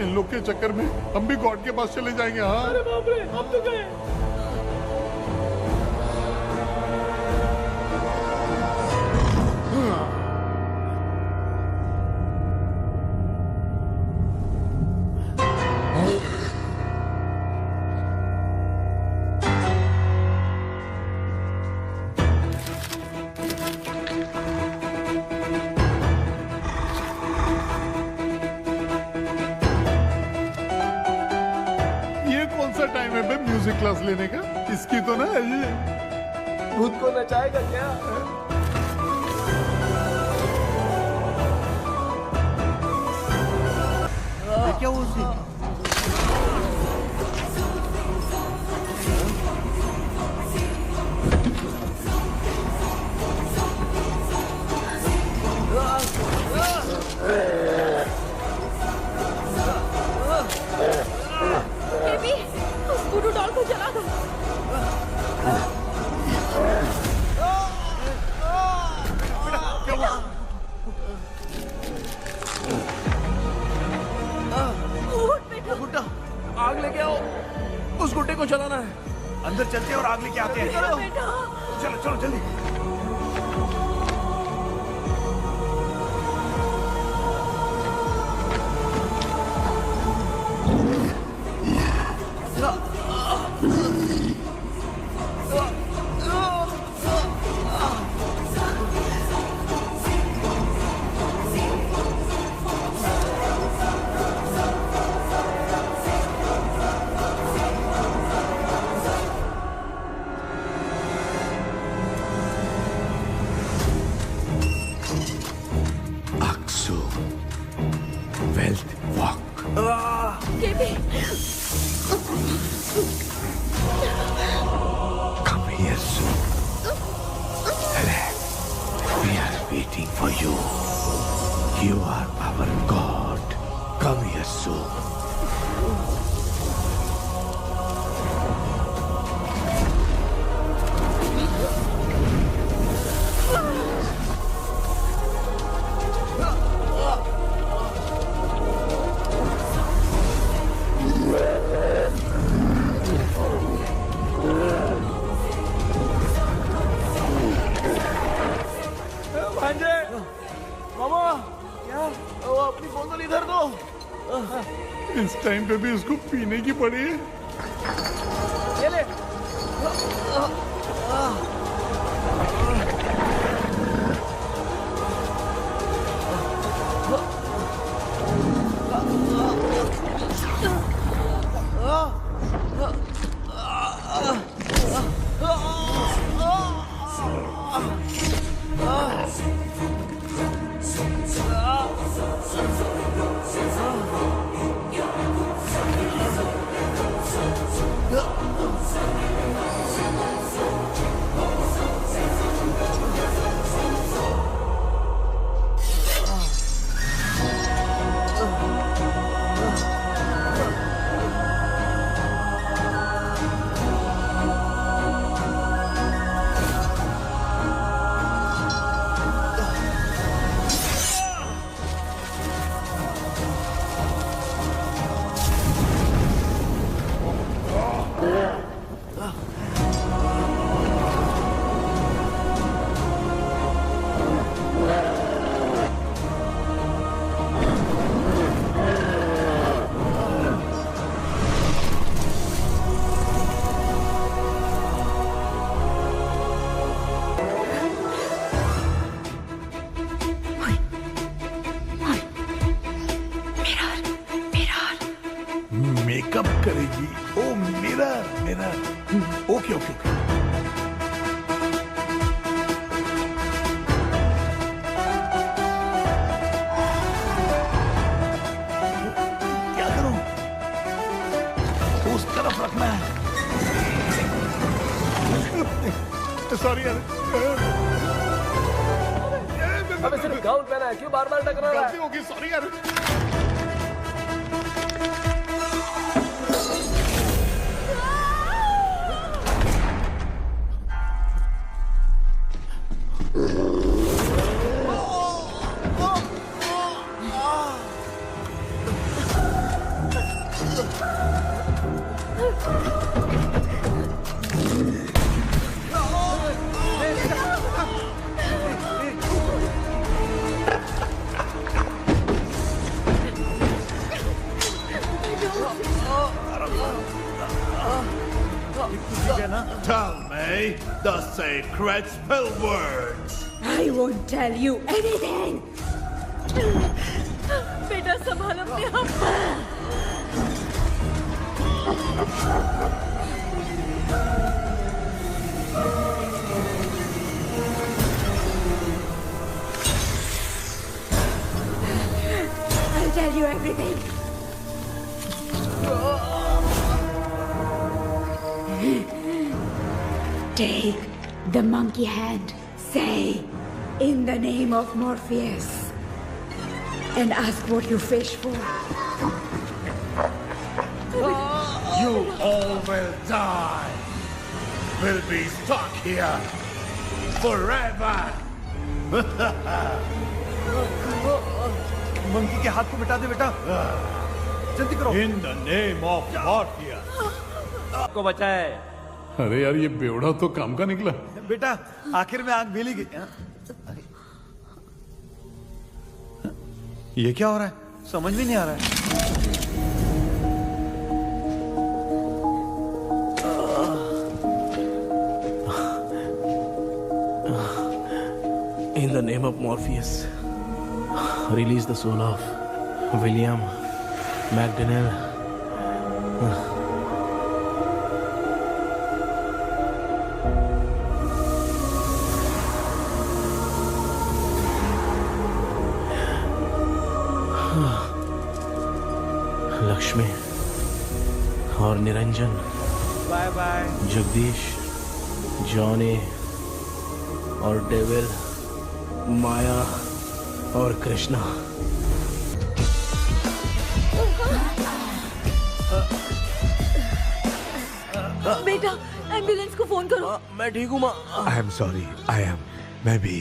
इन लोग के चक्कर में हम भी गॉड के पास चले जाएंगे। हाँ। अरे बाप रे, हम तो गए। टाइम है बे म्यूजिक क्लास लेने का? इसकी तो ना खुद को नचाएगा क्या? क्या वो उसे? बेबी, उस गुडू डॉल को जला दो। गुड्डा, आग लेके आओ, उस गुड्डे को जलाना है। अंदर चलते हैं और आग लेके आते हैं। चलो चलो जल्दी। Wealth walk. Come here soon. Relax. We are waiting for you. You are our God. Come here soon. मामा, क्या? वो अपनी बोतल इधर दो। इस टाइम पे भी उसको पीने की पड़ी है। ये ले। कब करेगी? Oh mirror mirror. Okay okay okay. क्या करूं? उस तरफ रखना है। सॉरी यार। अबे सिर्फ गाउन पहना है, क्यों बार बार टकरा रहा है? गलती होगी, सॉरी यार। Tell me the sacred spell words. I won't tell you anything. बेटा संभाल अपने आप। I'll tell you everything. Take the monkey hand. Say, in the name of Morpheus, and ask what you fish for. You all will die. Will be stuck here forever. Monkey के हाथ को मिटा दे बेटा, जल्दी करो। In the name of Morpheus. आपको बचाए। अरे यार ये बेवड़ा तो काम का निकला। बेटा आखिर में आग मिली गई। ये क्या हो रहा है? समझ में नहीं आ रहा है। In the name of Morpheus, release the soul of William McDonnell. Lakshmi और Niranjan, bye bye. Jagdish, Johnny और डेविल, माया और कृष्णा। बेटा एम्बुलेंस को फोन करो। मैं ठीक हूँ माँ। आई एम सॉरी, मैं भी